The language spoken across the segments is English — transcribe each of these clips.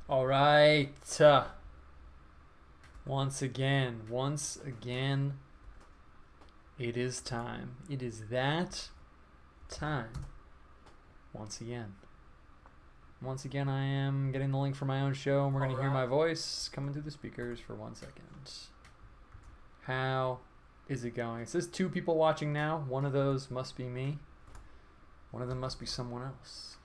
All right. Once again, it is time. It is that time. Once again, I am getting the link for my own show, and we're going to hear my voice coming through the speakers for 1 second. How is it going? It says 2 people watching now. One of those must be me. One of them must be someone else.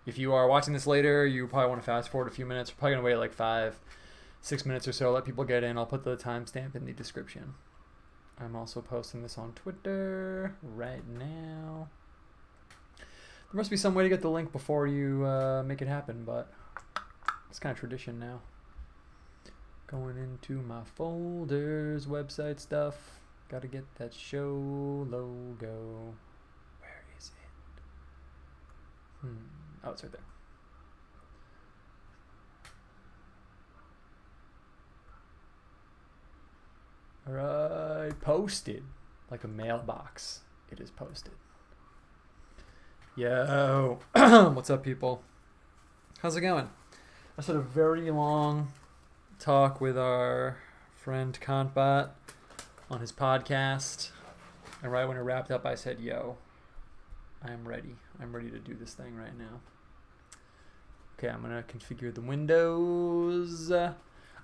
If you are watching this later, you probably want to fast forward a few minutes. We're probably going to wait like 5-6 minutes or so. Let people get in. I'll put the timestamp in the description. I'm also posting this on Twitter right now. There must be some way to get the link before you make it happen, but it's kind of tradition now. Going into my folders, website stuff. Got to get that show logo. Where is it? Oh, it's right there. Alright, posted. Like a mailbox. It is posted. Yo. What's up, people? How's it going? I had a very long talk with our friend Kantbot on his podcast. And right when it wrapped up, I said, yo, I am ready. I'm ready to do this thing right now. Okay, I'm going to configure the windows. I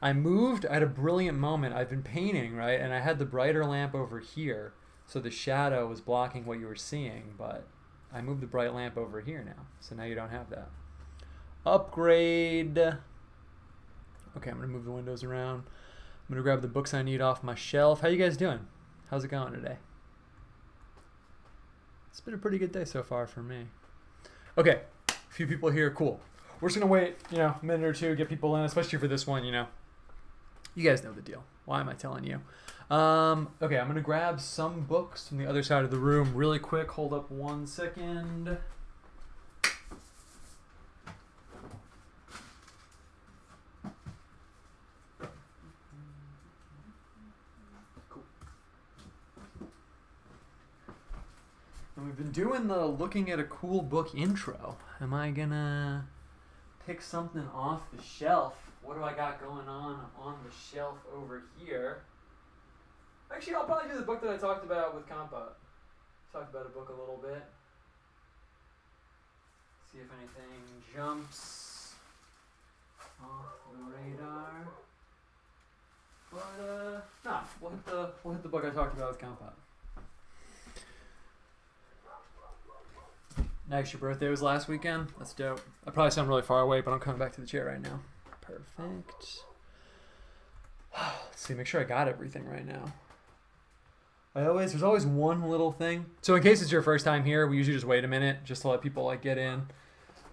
had a brilliant moment. I've been painting, right? And I had the brighter lamp over here. So the shadow was blocking what you were seeing. But I moved the bright lamp over here now. So now you don't have that. Upgrade. Okay, I'm going to move the windows around. I'm going to grab the books I need off my shelf. How you guys doing? How's it going today? It's been a pretty good day so far for me. Okay, a few people here. Cool. We're just going to wait, a minute or two, get people in, especially for this one, You guys know the deal. Why am I telling you? Okay, I'm going to grab some books from the other side of the room really quick. Hold up 1 second. Cool. And we've been doing the looking at a cool book intro. Am I going to pick something off the shelf? What do I got going on the shelf over here? Actually, I'll probably do the book that I talked about with Compa. Talked about a book a little bit. See if anything jumps off the radar. But nah, we'll hit the book I talked about with Compa. Nice, your birthday was last weekend. That's dope. I probably sound really far away, but I'm coming back to the chair right now. Perfect. Let's see, make sure I got everything right now. There's always one little thing. So in case it's your first time here, we usually just wait a minute just to let people get in.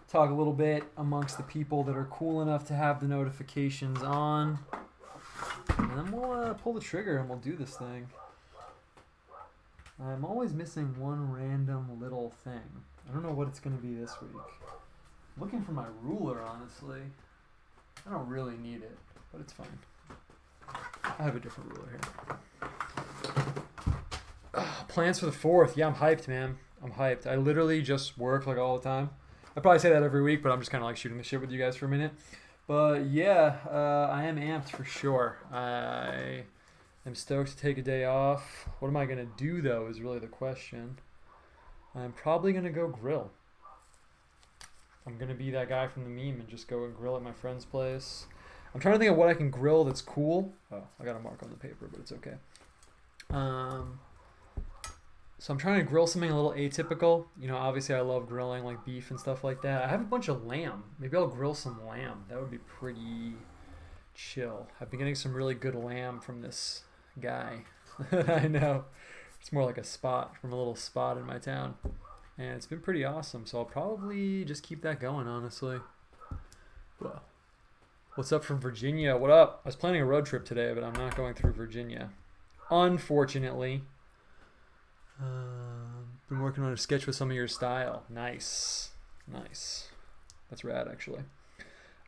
Talk a little bit amongst the people that are cool enough to have the notifications on. And then we'll pull the trigger and we'll do this thing. I'm always missing one random little thing. I don't know what it's going to be this week. I'm looking for my ruler, honestly. I don't really need it, but it's fine. I have a different ruler here. Plans for the 4th. Yeah, I'm hyped, man. I'm hyped. I literally just work all the time. I probably say that every week, but I'm just kind of shooting the shit with you guys for a minute. But yeah, I am amped for sure. I am stoked to take a day off. What am I going to do, though, is really the question. I'm probably going to go grill. I'm going to be that guy from the meme and just go and grill at my friend's place. I'm trying to think of what I can grill that's cool. Oh, I got a mark on the paper, but it's okay. So I'm trying to grill something a little atypical. Obviously I love grilling beef and stuff like that. I have a bunch of lamb. Maybe I'll grill some lamb. That would be pretty chill. I've been getting some really good lamb from this guy. I know. It's more like a spot from a little spot in my town. And it's been pretty awesome. So I'll probably just keep that going, honestly. Well, what's up from Virginia? What up? I was planning a road trip today, but I'm not going through Virginia. Unfortunately. Been working on a sketch with some of your style. Nice. That's rad, actually.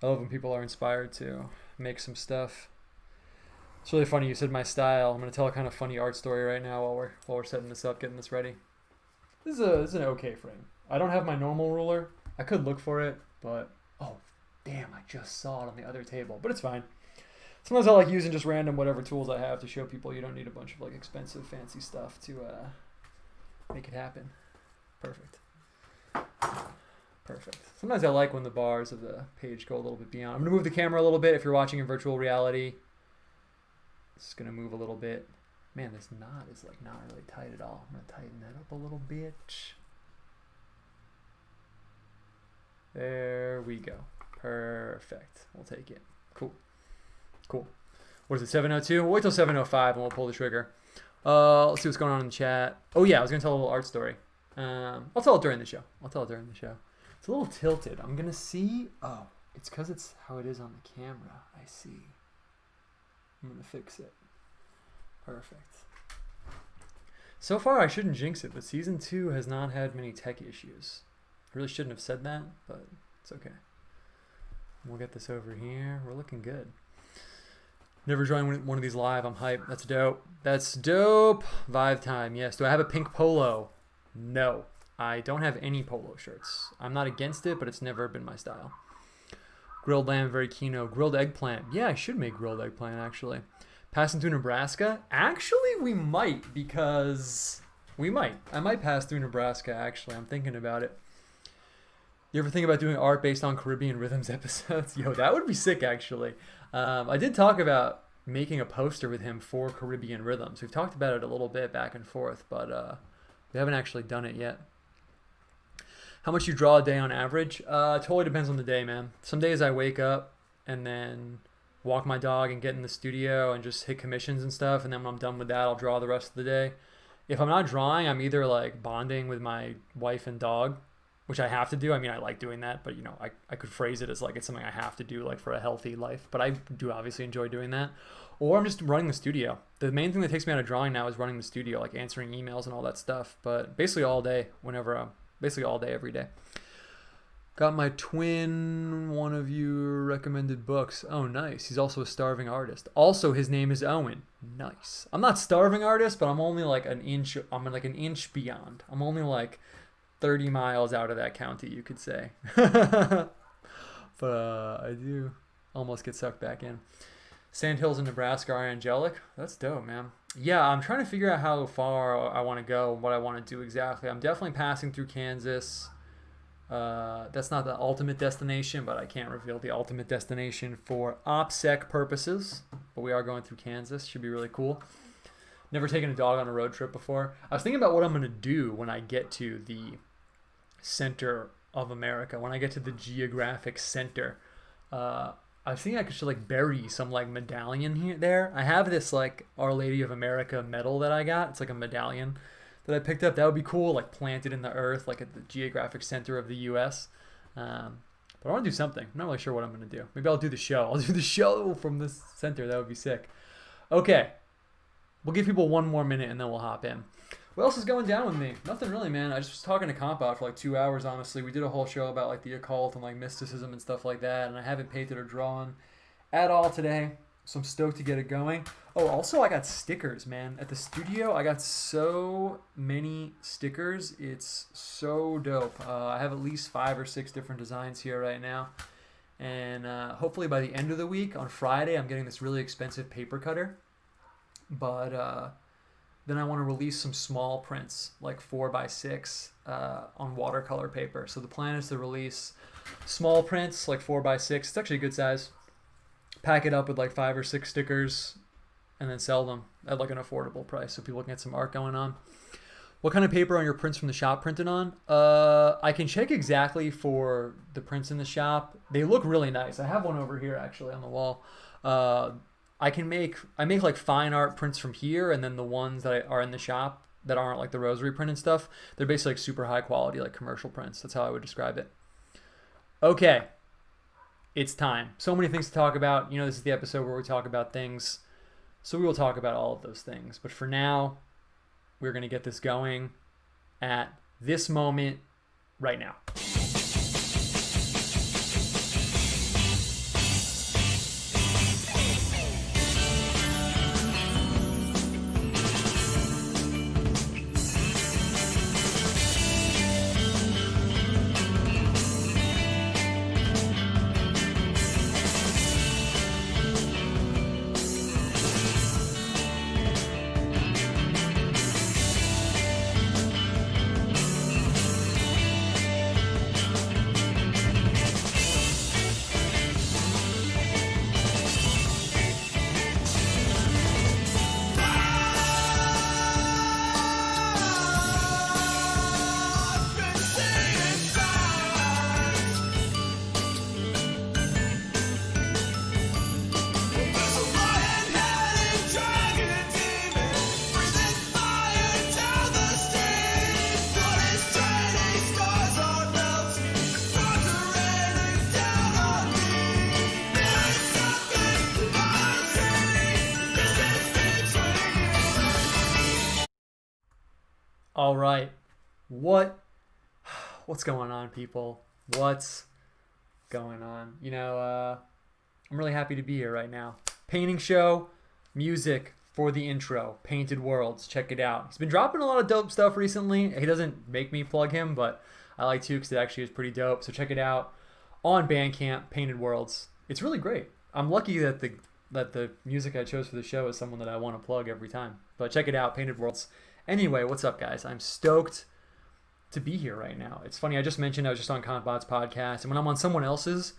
I love when people are inspired to make some stuff. It's really funny you said my style. I'm going to tell a kind of funny art story right now while we're setting this up, getting this ready. This is an okay frame. I don't have my normal ruler. I could look for it, but Damn, I just saw it on the other table, but it's fine. Sometimes I like using just random whatever tools I have to show people you don't need a bunch of like expensive fancy stuff to make it happen. Perfect. Perfect. Sometimes I like when the bars of the page go a little bit beyond. I'm going to move the camera a little bit if you're watching in virtual reality. It's going to move a little bit. Man, this knot is like not really tight at all. I'm going to tighten that up a little bit. There we go. Perfect. We'll take it. Cool. Cool. What is it, 702? We'll wait till 705 and we'll pull the trigger. Let's see what's going on in the chat. Oh yeah, I was going to tell a little art story. I'll tell it during the show. It's a little tilted. I'm going to see. Oh, it's because it's how it is on the camera. I see. I'm going to fix it. Perfect. So far, I shouldn't jinx it, but Season 2 has not had many tech issues. I really shouldn't have said that, but it's okay. We'll get this over here. We're looking good. Never joined one of these live. I'm hyped. That's dope. That's dope. Vibe time. Yes. Do I have a pink polo? No. I don't have any polo shirts. I'm not against it, but it's never been my style. Grilled lamb, very kino. Grilled eggplant. Yeah, I should make grilled eggplant, actually. Passing through Nebraska? Actually, we might, because we might. I might pass through Nebraska, actually. I'm thinking about it. You ever think about doing art based on Caribbean Rhythms episodes? Yo, that would be sick, actually. I did talk about making a poster with him for Caribbean Rhythms. We've talked about it a little bit back and forth, but we haven't actually done it yet. How much you draw a day on average? Totally depends on the day, man. Some days I wake up and then walk my dog and get in the studio and just hit commissions and stuff, and then when I'm done with that, I'll draw the rest of the day. If I'm not drawing, I'm either like bonding with my wife and dog, which I have to do. I mean, I like doing that, but you know, I could phrase it as like it's something I have to do like for a healthy life, but I do obviously enjoy doing that. Or I'm just running the studio. The main thing that takes me out of drawing now is running the studio, like answering emails and all that stuff, but basically all day, basically all day, every day. Got my twin, one of your recommended books. Oh, nice. He's also a starving artist. Also, his name is Owen. Nice. I'm not starving artist, but I'm only like an inch beyond. I'm only like 30 miles out of that county, you could say. But I do almost get sucked back in. Sandhills in Nebraska are angelic. That's dope, man. Yeah, I'm trying to figure out how far I want to go, what I want to do exactly. I'm definitely passing through Kansas. That's not the ultimate destination, but I can't reveal the ultimate destination for OPSEC purposes. But we are going through Kansas. Should be really cool. Never taken a dog on a road trip before. I was thinking about what I'm going to do when I get to the center of America, when I get to the geographic center. I was thinking I should like bury some like medallion here there. I have this like Our Lady of America medal that I got. It's like a medallion that I picked up. That would be cool, like planted in the earth, like at the geographic center of the U.S. But I want to do something. I'm not really sure what I'm going to do. Maybe I'll do the show. I'll do the show from this center. That would be sick. Okay. We'll give people one more minute and then we'll hop in. What else is going down with me? Nothing really, man. I just was talking to Compout for like 2 hours, honestly. We did a whole show about like the occult and like mysticism and stuff like that, and I haven't painted or drawn at all today, so I'm stoked to get it going. Oh, also I got stickers, man. At the studio, I got so many stickers. It's so dope. I have at least 5 or 6 different designs here right now, and hopefully by the end of the week, on Friday, I'm getting this really expensive paper cutter, but then I want to release some small prints, like 4x6 on watercolor paper. So the plan is to release small prints, like 4x6. It's actually a good size. Pack it up with like 5 or 6 stickers and then sell them at like an affordable price so people can get some art going on. What kind of paper are your prints from the shop printed on? I can check exactly for the prints in the shop. They look really nice. I have one over here actually on the wall. I make like fine art prints from here, and then the ones that are in the shop that aren't like the rosary print and stuff, they're basically like super high quality, like commercial prints. That's how I would describe it. Okay, it's time. So many things to talk about. You know, this is the episode where we talk about things, so we will talk about all of those things. But for now, we're going to get this going at this moment right now. All right. What's going on, people? What's going on? I'm really happy to be here right now. Painting show, music for the intro, Painted Worlds. Check it out. He's been dropping a lot of dope stuff recently. He doesn't make me plug him, but I like to because it actually is pretty dope. So check it out on Bandcamp, Painted Worlds. It's really great. I'm lucky that the music I chose for the show is someone that I want to plug every time. But check it out, Painted Worlds. Anyway, what's up, guys? I'm stoked to be here right now. It's funny, I just mentioned I was just on Contbot's podcast, and when I'm on someone else's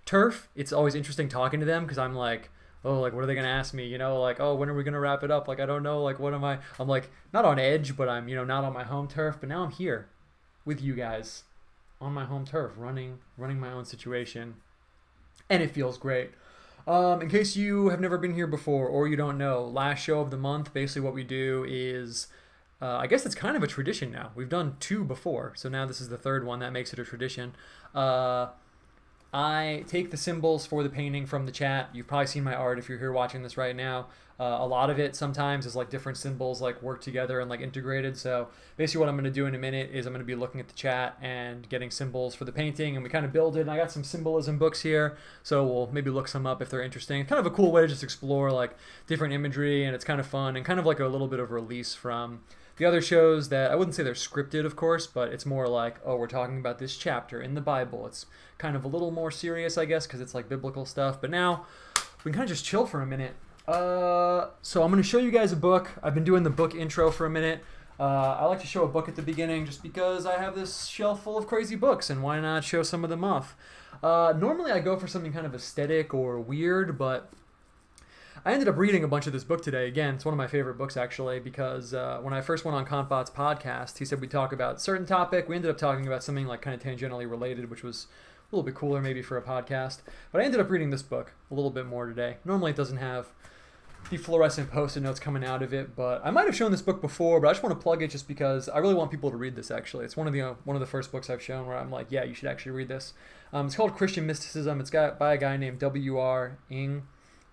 turf, it's always interesting talking to them because I'm like, oh, like, what are they going to ask me? Oh, when are we going to wrap it up? Like, I don't know. Like, what am I? I'm like, not on edge, but I'm, not on my home turf. But now I'm here with you guys on my home turf, running my own situation. And it feels great. In case you have never been here before or you don't know, last show of the month, basically what we do is, I guess it's kind of a tradition now. We've done 2 before, so now this is the 3rd one. That makes it a tradition. I take the symbols for the painting from the chat. You've probably seen my art if you're here watching this right now. A lot of it sometimes is like different symbols like work together and like integrated. So basically what I'm going to do in a minute is I'm going to be looking at the chat and getting symbols for the painting, and we kind of build it. And I got some symbolism books here, so we'll maybe look some up if they're interesting. Kind of a cool way to just explore like different imagery, and it's kind of fun and kind of like a little bit of release from the other shows that I wouldn't say they're scripted, of course, but it's more like, oh, we're talking about this chapter in the Bible. It's kind of a little more serious, I guess, because it's like biblical stuff. But now we can kind of just chill for a minute. So I'm going to show you guys a book. I've been doing the book intro for a minute. I like to show a book at the beginning just because I have this shelf full of crazy books, and why not show some of them off? Normally I go for something kind of aesthetic or weird, but I ended up reading a bunch of this book today. Again, it's one of my favorite books, actually, because when I first went on Contbot's podcast, he said we'd talk about a certain topic. We ended up talking about something like kind of tangentially related, which was a little bit cooler maybe for a podcast. But I ended up reading this book a little bit more today. Normally it doesn't have the fluorescent post-it notes coming out of it, but I might have shown this book before, but I just want to plug it just because I really want people to read this, actually. It's one of the first books I've shown where I'm like, yeah, you should actually read this. It's called Christian Mysticism. It's got by a guy named W.R. Ng.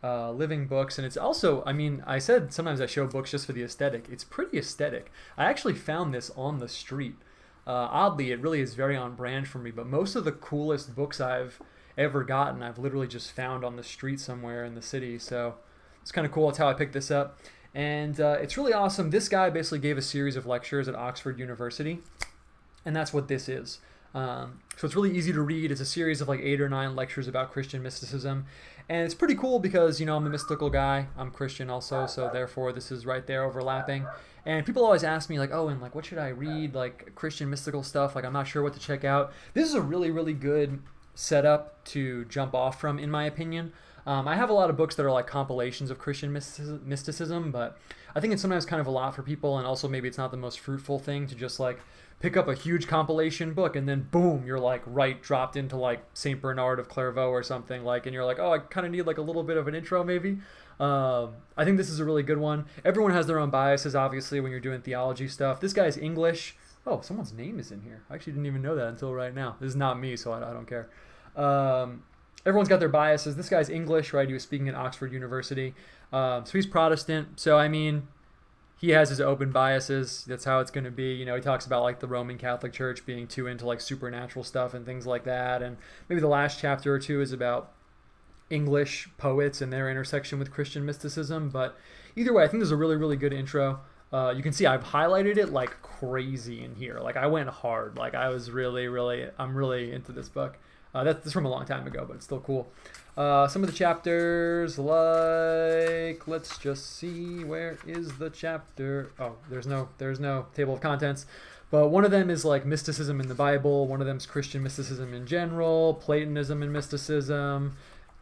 Living books, and it's also, I said sometimes I show books just for the aesthetic. It's pretty aesthetic. I actually found this on the street. Oddly, it really is very on brand for me, but most of the coolest books I've ever gotten, I've literally just found on the street somewhere in the city, so it's kind of cool. That's how I picked this up, and it's really awesome. This guy basically gave a series of lectures at Oxford University, and that's what this is. So it's really easy to read. It's a series of like 8 or 9 lectures about Christian mysticism. And it's pretty cool because, I'm a mystical guy. I'm Christian also, so therefore this is right there overlapping. And people always ask me like, oh, and like what should I read? Like Christian mystical stuff. Like I'm not sure what to check out. This is a really, really good setup to jump off from, in my opinion. I have a lot of books that are like compilations of Christian mysticism, but I think it's sometimes kind of a lot for people, and also maybe it's not the most fruitful thing to just like pick up a huge compilation book and then boom, you're like dropped into like Saint Bernard of Clairvaux or something, like, and you're like, oh, I kind of need like a little bit of an intro maybe. I think this is a really good one. Everyone has their own biases, obviously, when you're doing theology stuff. This guy's English. Oh, someone's name is in here. I actually didn't even know that until right now. This is not me, so I don't care. Everyone's got their biases. This guy's English, right? He was speaking at Oxford University. So he's Protestant. So, he has his open biases. That's how it's going to be. He talks about like the Roman Catholic Church being too into like supernatural stuff and things like that. And maybe the last chapter or 2 is about English poets and their intersection with Christian mysticism. But either way, I think this is a really, really good intro. You can see I've highlighted it like crazy in here. Like I went hard. Like I was I'm really into this book. That's from a long time ago, but it's still cool. Some of the chapters, like, let's just see, where is the chapter? Oh, there's no table of contents. But one of them is like mysticism in the Bible. One of them is Christian mysticism in general, Platonism and mysticism,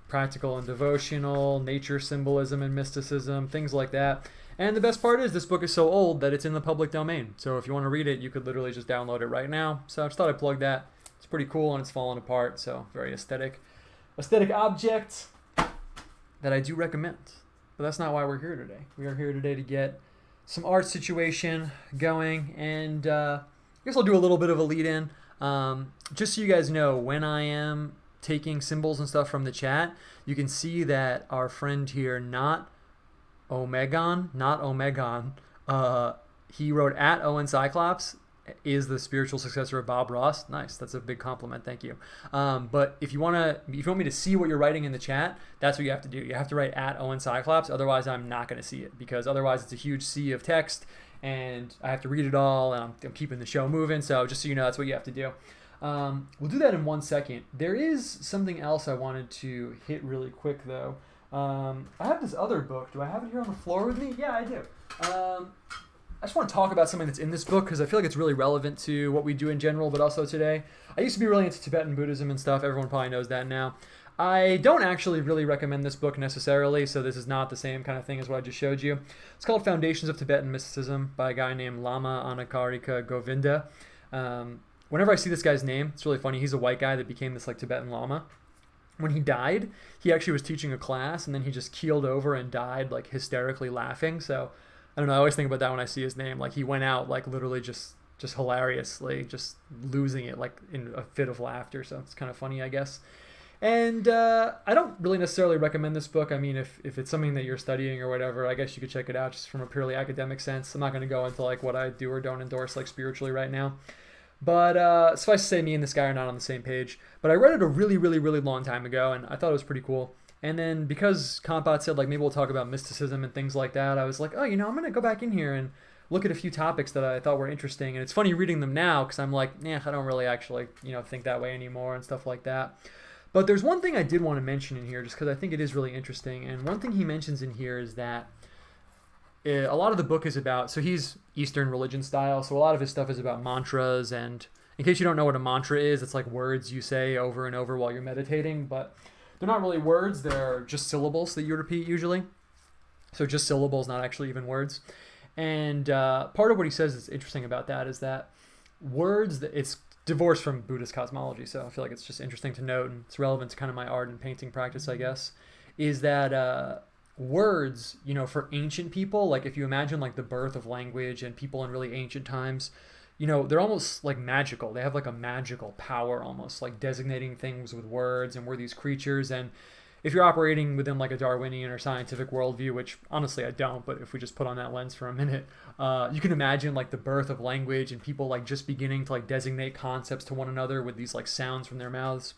practical and devotional, nature symbolism and mysticism, things like that. And the best part is this book is so old that it's in the public domain. So if you want to read it, you could literally just download it right now. So I just thought I'd plug that. It's pretty cool and it's falling apart, so very aesthetic object that I do recommend. But that's not why we're here today. We are here today to get some art situation going, and I guess I'll do a little bit of a lead-in. Just so you guys know, when I am taking symbols and stuff from the chat, you can see that our friend here, not Omegon, he wrote at Owen Cyclops is the spiritual successor of Bob Ross. Nice, that's a big compliment. Thank you. But if you want me to see what you're writing in the chat, that's what you have to do. You have to write at Owen Cyclops. Otherwise, I'm not going to see it, because otherwise it's a huge sea of text, and I have to read it all, and I'm keeping the show moving. So just so you know, that's what you have to do. We'll do that in 1 second. There is something else I wanted to hit really quick, though. I have this other book. Do I have it here on the floor with me? Yeah, I do. I just want to talk about something that's in this book because I feel like it's really relevant to what we do in general, but also today. I used to be really into Tibetan Buddhism and stuff. Everyone probably knows that now. I don't actually really recommend this book necessarily, so this is not the same kind of thing as what I just showed you. It's called Foundations of Tibetan Mysticism by a guy named Lama Anakarika Govinda. Whenever I see this guy's name, it's really funny. He's a white guy that became this like Tibetan Lama. When he died, he actually was teaching a class, and then he just keeled over and died like hysterically laughing. So I don't know, I always think about that when I see his name. Like, he went out like literally just hilariously, just losing it like in a fit of laughter. So it's kind of funny, I guess. And I don't really necessarily recommend this book. I mean, if it's something that you're studying or whatever, I guess you could check it out just from a purely academic sense. I'm not going to go into like what I do or don't endorse like spiritually right now. But suffice to say, me and this guy are not on the same page. But I read it a really, really, really long time ago, and I thought it was pretty cool. And then because Compat said, like, maybe we'll talk about mysticism and things like that, I was like, oh, I'm going to go back in here and look at a few topics that I thought were interesting. And it's funny reading them now because I'm like, I don't really actually, think that way anymore and stuff like that. But there's one thing I did want to mention in here just because I think it is really interesting. And one thing he mentions in here is that a lot of the book is about, so he's Eastern religion style, so a lot of his stuff is about mantras. And in case you don't know what a mantra is, it's like words you say over and over while you're meditating, but they're not really words, they're just syllables that you repeat usually. So just syllables, not actually even words. And part of what he says is interesting about that is that words, it's divorced from Buddhist cosmology, so I feel like it's just interesting to note, and it's relevant to kind of my art and painting practice, I guess, is that words, for ancient people, like if you imagine like the birth of language and people in really ancient times, they're almost like magical. They have like a magical power almost, like designating things with words, and we're these creatures. And if you're operating within like a Darwinian or scientific worldview, which honestly I don't, but if we just put on that lens for a minute, you can imagine like the birth of language and people like just beginning to like designate concepts to one another with these like sounds from their mouths.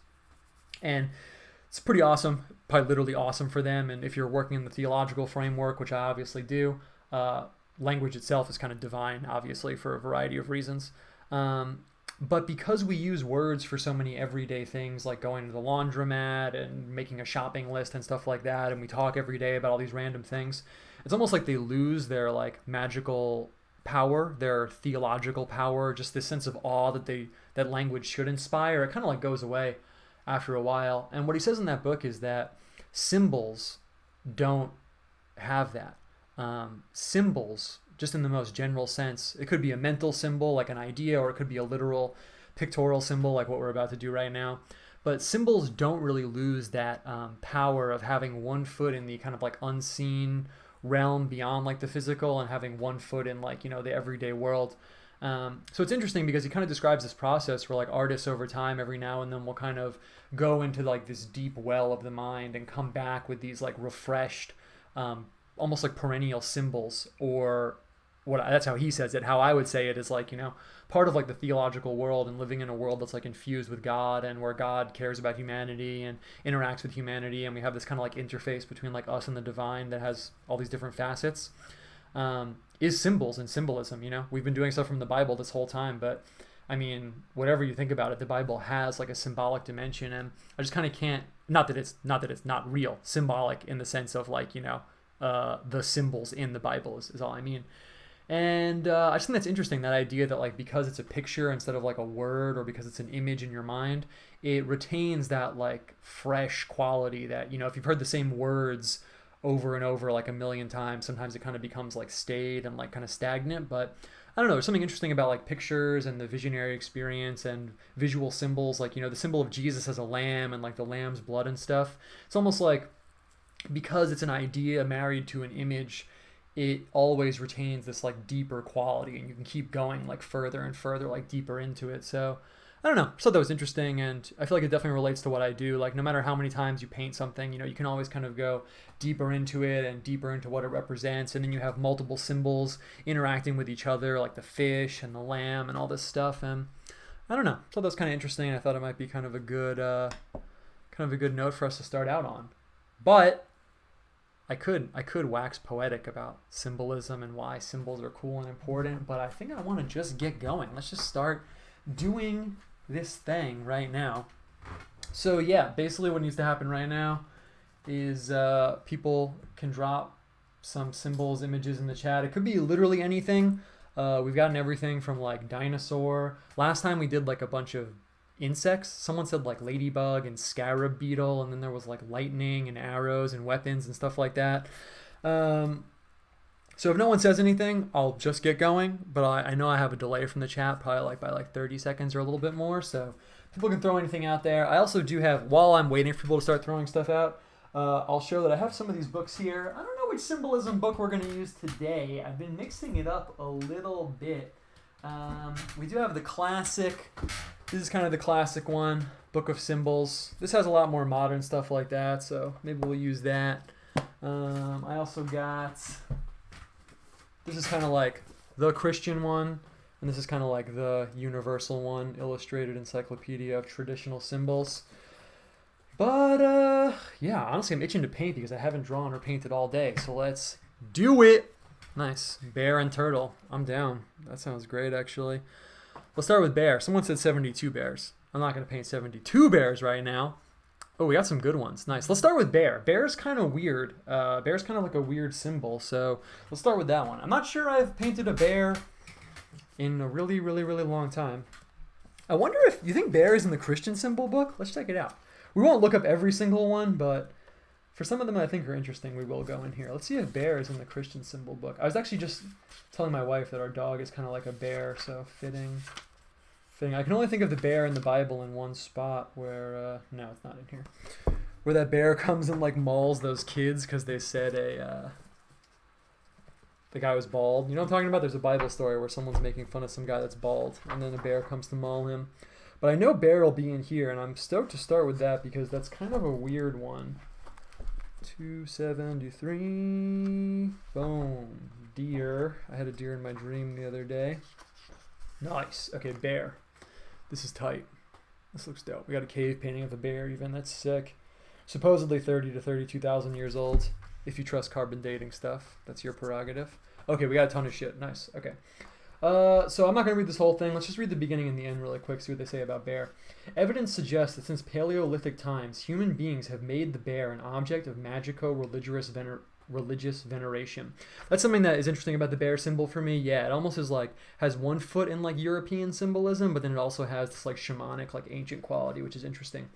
And it's pretty awesome, probably literally awesome for them. And if you're working in the theological framework, which I obviously do, language itself is kind of divine, obviously, for a variety of reasons. But because we use words for so many everyday things, like going to the laundromat and making a shopping list and stuff like that, and we talk every day about all these random things, it's almost like they lose their like magical power, their theological power, just this sense of awe that language should inspire. It kind of like goes away after a while. And what he says in that book is that symbols don't have that. Symbols, just in the most general sense, it could be a mental symbol like an idea, or it could be a literal pictorial symbol like what we're about to do right now. But symbols don't really lose that power of having one foot in the kind of like unseen realm beyond like the physical, and having one foot in like the everyday world. So it's interesting because he kind of describes this process where like artists over time every now and then will kind of go into like this deep well of the mind and come back with these like refreshed almost like perennial symbols, or that's how he says it. How I would say it is like, part of like the theological world and living in a world that's like infused with God, and where God cares about humanity and interacts with humanity, and we have this kind of like interface between like us and the divine that has all these different facets, is symbols and symbolism. We've been doing stuff from the Bible this whole time, but I mean, whatever you think about it, the Bible has like a symbolic dimension, and I just kind of can't, not that it's not real, symbolic in the sense of like, the symbols in the Bible is all I mean. And I just think that's interesting, that idea that like because it's a picture instead of like a word, or because it's an image in your mind, it retains that like fresh quality that, if you've heard the same words over and over like a million times, sometimes it kind of becomes like staid and like kind of stagnant. But I don't know, there's something interesting about like pictures and the visionary experience and visual symbols, like, the symbol of Jesus as a lamb and like the lamb's blood and stuff. It's almost like, because it's an idea married to an image, it always retains this like deeper quality, and you can keep going like further and further, like deeper into it. So I don't know. So that was interesting, and I feel like it definitely relates to what I do. Like, no matter how many times you paint something, you can always kind of go deeper into it and deeper into what it represents, and then you have multiple symbols interacting with each other, like the fish and the lamb and all this stuff. And I don't know. So that was kind of interesting. I thought it might be kind of a good note for us to start out on. But I could wax poetic about symbolism and why symbols are cool and important, but I think I want to just get going. Let's just start doing this thing right now. So yeah, basically what needs to happen right now is people can drop some symbols, images in the chat. It could be literally anything. We've gotten everything from like dinosaur. Last time we did like a bunch of insects. Someone said like ladybug and scarab beetle, and then there was like lightning and arrows and weapons and stuff like that. So if no one says anything, I'll just get going, but I know I have a delay from the chat, probably like by like 30 seconds or a little bit more, so people can throw anything out there. I also do have, while I'm waiting for people to start throwing stuff out, I'll show that I have some of these books here. I don't know which symbolism book we're going to use today. I've been mixing it up a little bit. We do have the classic, this is kind of the classic one, Book of Symbols. This has a lot more modern stuff like that, so maybe we'll use that. I also got, this is kind of like the Christian one, and this is kind of like the universal one, Illustrated Encyclopedia of Traditional Symbols. But, yeah, honestly, I'm itching to paint because I haven't drawn or painted all day, so let's do it! Nice. Bear and turtle. I'm down. That sounds great, actually. Let's start with bear. Someone said 72 bears. I'm not going to paint 72 bears right now. Oh, we got some good ones. Nice. Let's start with bear. Bear's kind of weird. Bear's kind of like a weird symbol, so let's start with that one. I'm not sure I've painted a bear in a really, really, really long time. I wonder if you think bear is in the Christian symbol book? Let's check it out. We won't look up every single one, but for some of them I think are interesting, we will go in here. Let's see if bear is in the Christian symbol book. I was actually just telling my wife that our dog is kind of like a bear, so fitting. I can only think of the bear in the Bible in one spot where, no, it's not in here, where that bear comes and like mauls those kids because they said the guy was bald. You know what I'm talking about? There's a Bible story where someone's making fun of some guy that's bald, and then a bear comes to maul him. But I know bear will be in here, and I'm stoked to start with that because that's kind of a weird one. 273. Boom. Deer. I had a deer in my dream the other day. Nice. Okay, bear. This is tight. This looks dope. We got a cave painting of a bear even. That's sick. Supposedly 30 to 32,000 years old. If you trust carbon dating stuff, that's your prerogative. Okay, we got a ton of shit. Nice. Okay. So I'm not going to read this whole thing. Let's just read the beginning and the end really quick, see what they say about bear. Evidence suggests that since Paleolithic times, human beings have made the bear an object of magico-religious veneration. That's something that is interesting about the bear symbol for me. Yeah, it almost is like, has one foot in like European symbolism, but then it also has this like shamanic, like ancient quality, which is interesting.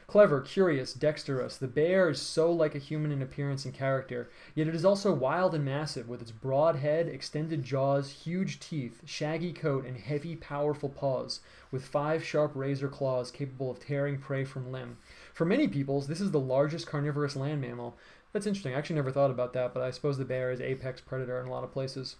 Clever, curious, dexterous, the bear is so like a human in appearance and character, yet it is also wild and massive, with its broad head, extended jaws, huge teeth, shaggy coat, and heavy, powerful paws, with 5 sharp razor claws capable of tearing prey from limb. For many peoples, this is the largest carnivorous land mammal. That's interesting. I actually never thought about that, but I suppose the bear is apex predator in a lot of places.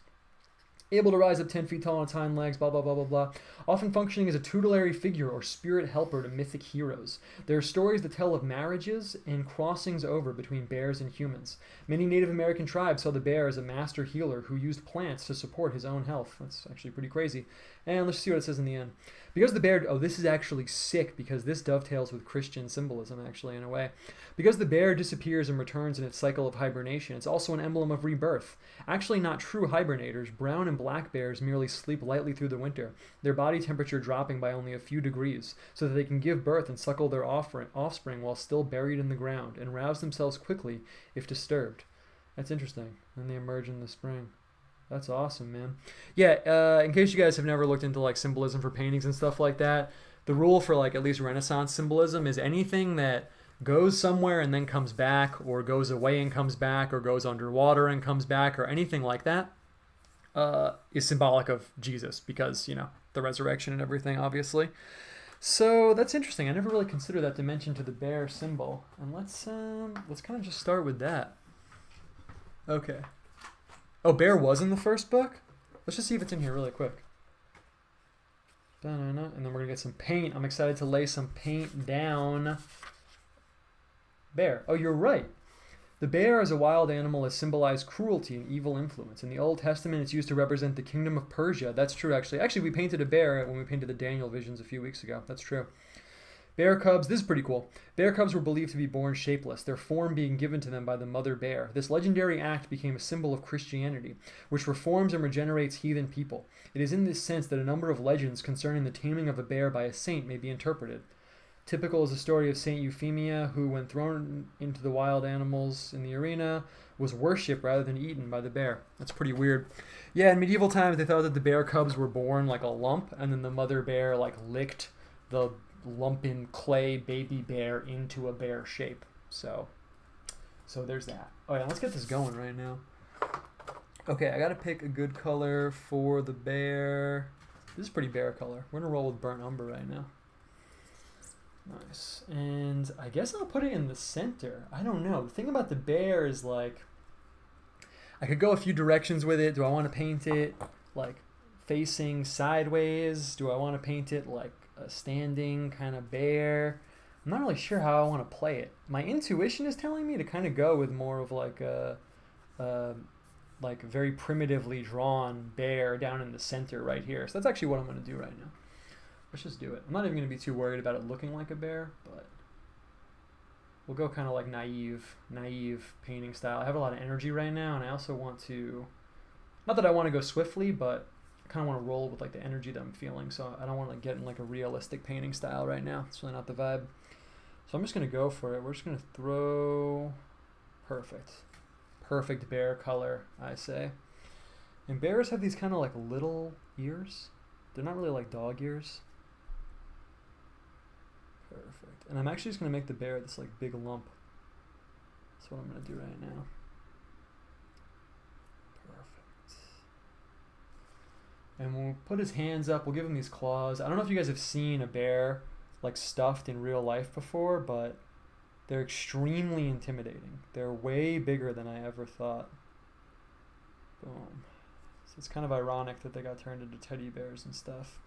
Able to rise up 10 feet tall on its hind legs, blah, blah, blah, blah, blah. Often functioning as a tutelary figure or spirit helper to mythic heroes. There are stories that tell of marriages and crossings over between bears and humans. Many Native American tribes saw the bear as a master healer who used plants to support his own health. That's actually pretty crazy. And let's see what it says in the end. Because the bear, oh, this is actually sick because this dovetails with Christian symbolism, actually, in a way. Because the bear disappears and returns in its cycle of hibernation, it's also an emblem of rebirth. Actually not true hibernators, brown and black bears merely sleep lightly through the winter, their body temperature dropping by only a few degrees, so that they can give birth and suckle their offspring while still buried in the ground, and rouse themselves quickly if disturbed. That's interesting. And they emerge in the spring. That's awesome, man. Yeah, in case you guys have never looked into like symbolism for paintings and stuff like that, the rule for like at least Renaissance symbolism is anything that goes somewhere and then comes back, or goes away and comes back, or goes underwater and comes back, or anything like that, is symbolic of Jesus because, you know, the resurrection and everything, obviously. So that's interesting. I never really considered that dimension to the bear symbol. And let's kind of just start with that. Okay. Oh, bear was in the first book? Let's just see if it's in here really quick. And then we're going to get some paint. I'm excited to lay some paint down. Bear. Oh, you're right. The bear as a wild animal has symbolized cruelty and evil influence. In the Old Testament, it's used to represent the kingdom of Persia. That's true, actually. Actually, we painted a bear when we painted the Daniel visions a few weeks ago. That's true. Bear cubs, this is pretty cool. Bear cubs were believed to be born shapeless, their form being given to them by the mother bear. This legendary act became a symbol of Christianity, which reforms and regenerates heathen people. It is in this sense that a number of legends concerning the taming of a bear by a saint may be interpreted. Typical is the story of Saint Euphemia, who, when thrown into the wild animals in the arena, was worshipped rather than eaten by the bear. That's pretty weird. Yeah, in medieval times, they thought that the bear cubs were born like a lump, and then the mother bear like licked the lumpen clay baby bear into a bear shape. So there's that. Oh yeah, let's get this going right now. Okay, I gotta pick a good color for the bear. This is pretty bear color. We're gonna roll with burnt umber right now. Nice. And I guess I'll put it in the center. I don't know. The thing about the bear is like, I could go a few directions with it. Do I want to paint it like facing sideways? Do I want to paint it like a standing kind of bear? I'm not really sure how I want to play it. My intuition is telling me to kind of go with more of like a like very primitively drawn bear down in the center right here. So that's actually what I'm going to do right now. Let's just do it. I'm not even going to be too worried about it looking like a bear, but we'll go kind of like naive painting style. I have a lot of energy right now, and I also want to, not that I want to go swiftly, but I kind of want to roll with like the energy that I'm feeling, so I don't want to get in like a realistic painting style right now. It's really not the vibe. So I'm just going to go for it. We're just going to throw perfect bear color, I say. And bears have these kind of like little ears. They're not really like dog ears. Perfect. And I'm actually just going to make the bear this like big lump. That's what I'm going to do right now. Perfect. And we'll put his hands up. We'll give him these claws. I don't know if you guys have seen a bear like stuffed in real life before, but they're extremely intimidating. They're way bigger than I ever thought. Boom. So it's kind of ironic that they got turned into teddy bears and stuff.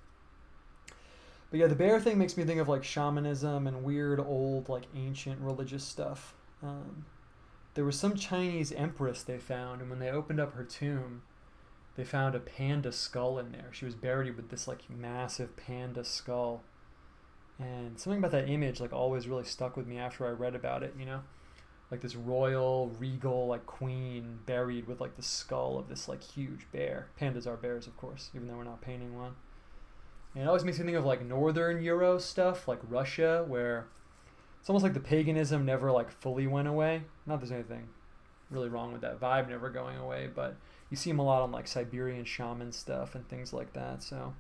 But yeah, the bear thing makes me think of like shamanism and weird old like ancient religious stuff. There was some Chinese empress they found, and when they opened up her tomb, they found a panda skull in there. She was buried with this like massive panda skull. And something about that image like always really stuck with me after I read about it, you know? Like this royal, regal, like queen buried with like the skull of this like huge bear. Pandas are bears, of course, even though we're not painting one. And it always makes me think of like Northern Euro stuff, like Russia, where it's almost like the paganism never like fully went away. Not that there's anything really wrong with that vibe never going away, but you see them a lot on like Siberian shaman stuff and things like that. So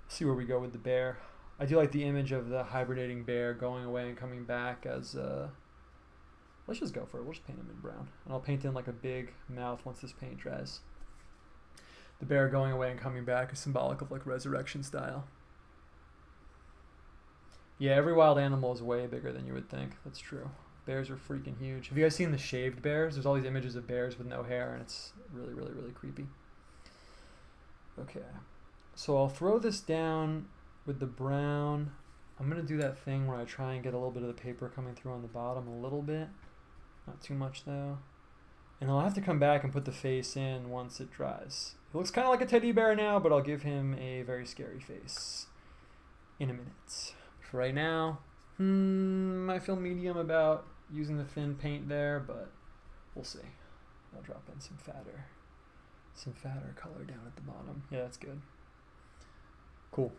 see where we go with the bear. I do like the image of the hibernating bear going away and coming back as let's just go for it. We'll just paint him in brown. And I'll paint in like a big mouth once this paint dries. The bear going away and coming back is symbolic of like resurrection style. Yeah, every wild animal is way bigger than you would think. That's true. Bears are freaking huge. Have you guys seen the shaved bears? There's all these images of bears with no hair, and it's really, really, really creepy. Okay. So I'll throw this down with the brown. I'm going to do that thing where I try and get a little bit of the paper coming through on the bottom a little bit. Not too much, though. And I'll have to come back and put the face in once it dries. He looks kind of like a teddy bear now, but I'll give him a very scary face in a minute. For right now, I feel medium about using the thin paint there, but we'll see. I'll drop in some fatter color down at the bottom. Yeah, that's good. Cool.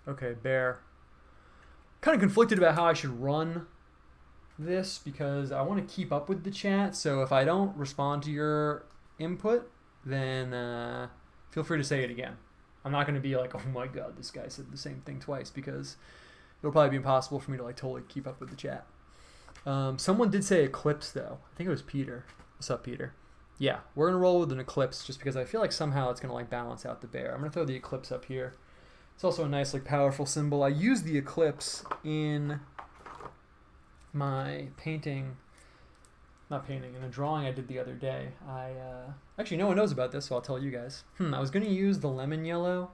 Okay, bear. Kind of conflicted about how I should run this because I want to keep up with the chat. So if I don't respond to your input, then feel free to say it again. I'm not going to be like, oh my god, this guy said the same thing twice, because it'll probably be impossible for me to like totally keep up with the chat. Someone did say eclipse though. I think it was Peter. What's up, Peter? Yeah, we're going to roll with an eclipse just because I feel like somehow it's going to like balance out the bear. I'm going to throw the eclipse up here. It's also a nice like powerful symbol. I use the eclipse in my painting, in a drawing I did the other day. Actually, no one knows about this, so I'll tell you guys. I was going to use the lemon yellow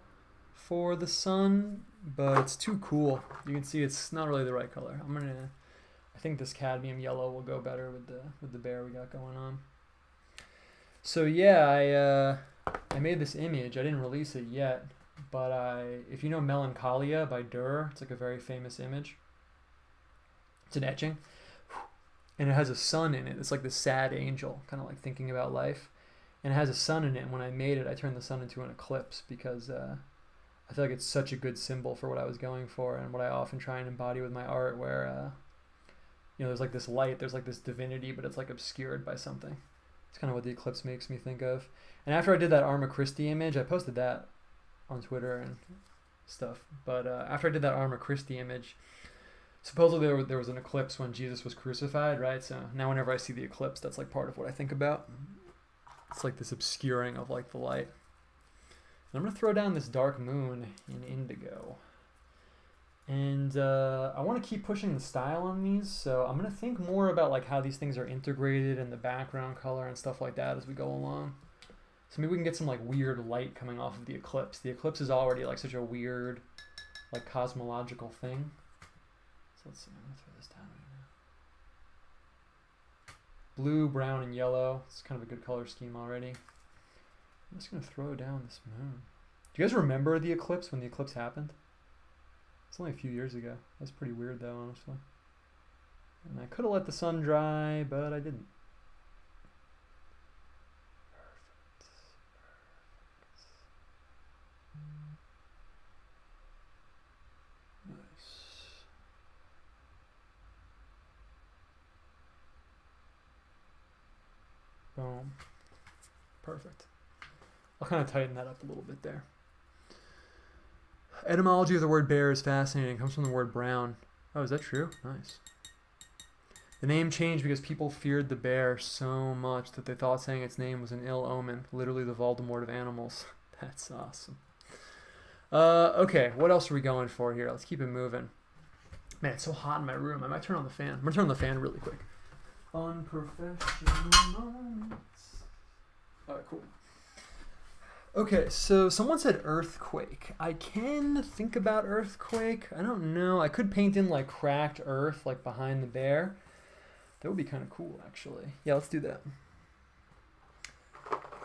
for the sun, but it's too cool. You can see it's not really the right color. I think this cadmium yellow will go better with the bear we got going on. So yeah, I made this image. I didn't release it yet, but if you know Melancholia by Durer, it's like a very famous image. It's an etching, and it has a sun in it. It's like the sad angel, kind of like thinking about life, and it has a sun in it. And when I made it, I turned the sun into an eclipse because I feel like it's such a good symbol for what I was going for and what I often try and embody with my art, where there's like this light, there's like this divinity, but it's like obscured by something. It's kind of what the eclipse makes me think of. And after I did that Arma Christi image, I posted that on Twitter and stuff. But after I did that Arma Christi image, supposedly there was an eclipse when Jesus was crucified, right? So now whenever I see the eclipse, that's like part of what I think about. It's like this obscuring of like the light. And I'm going to throw down this dark moon in indigo. And I want to keep pushing the style on these, so I'm going to think more about like how these things are integrated and the background color and stuff like that as we go along. So maybe we can get some like weird light coming off of the eclipse. The eclipse is already like such a weird like cosmological thing. So let's see, I'm going to throw this down right now. Blue, brown, and yellow. It's kind of a good color scheme already. I'm just going to throw down this moon. Do you guys remember the eclipse when the eclipse happened? It's only a few years ago. That's pretty weird though, honestly. And I could have let the sun dry, but I didn't. Perfect. Nice. Boom. Perfect. I'll kind of tighten that up a little bit there. Etymology of the word bear is fascinating. It comes from the word brown. Oh, is that true? Nice. The name changed because people feared the bear so much that they thought saying its name was an ill omen. Literally the Voldemort of animals. That's awesome. Okay, what else are we going for here? Let's keep it moving. Man, it's so hot in my room. I might turn on the fan. I'm going to turn on the fan really quick. Unprofessional moments. All right, cool. Okay, so someone said earthquake. I can think about earthquake. I don't know. I could paint in like cracked earth like behind the bear. That would be kind of cool, actually. Yeah, let's do that.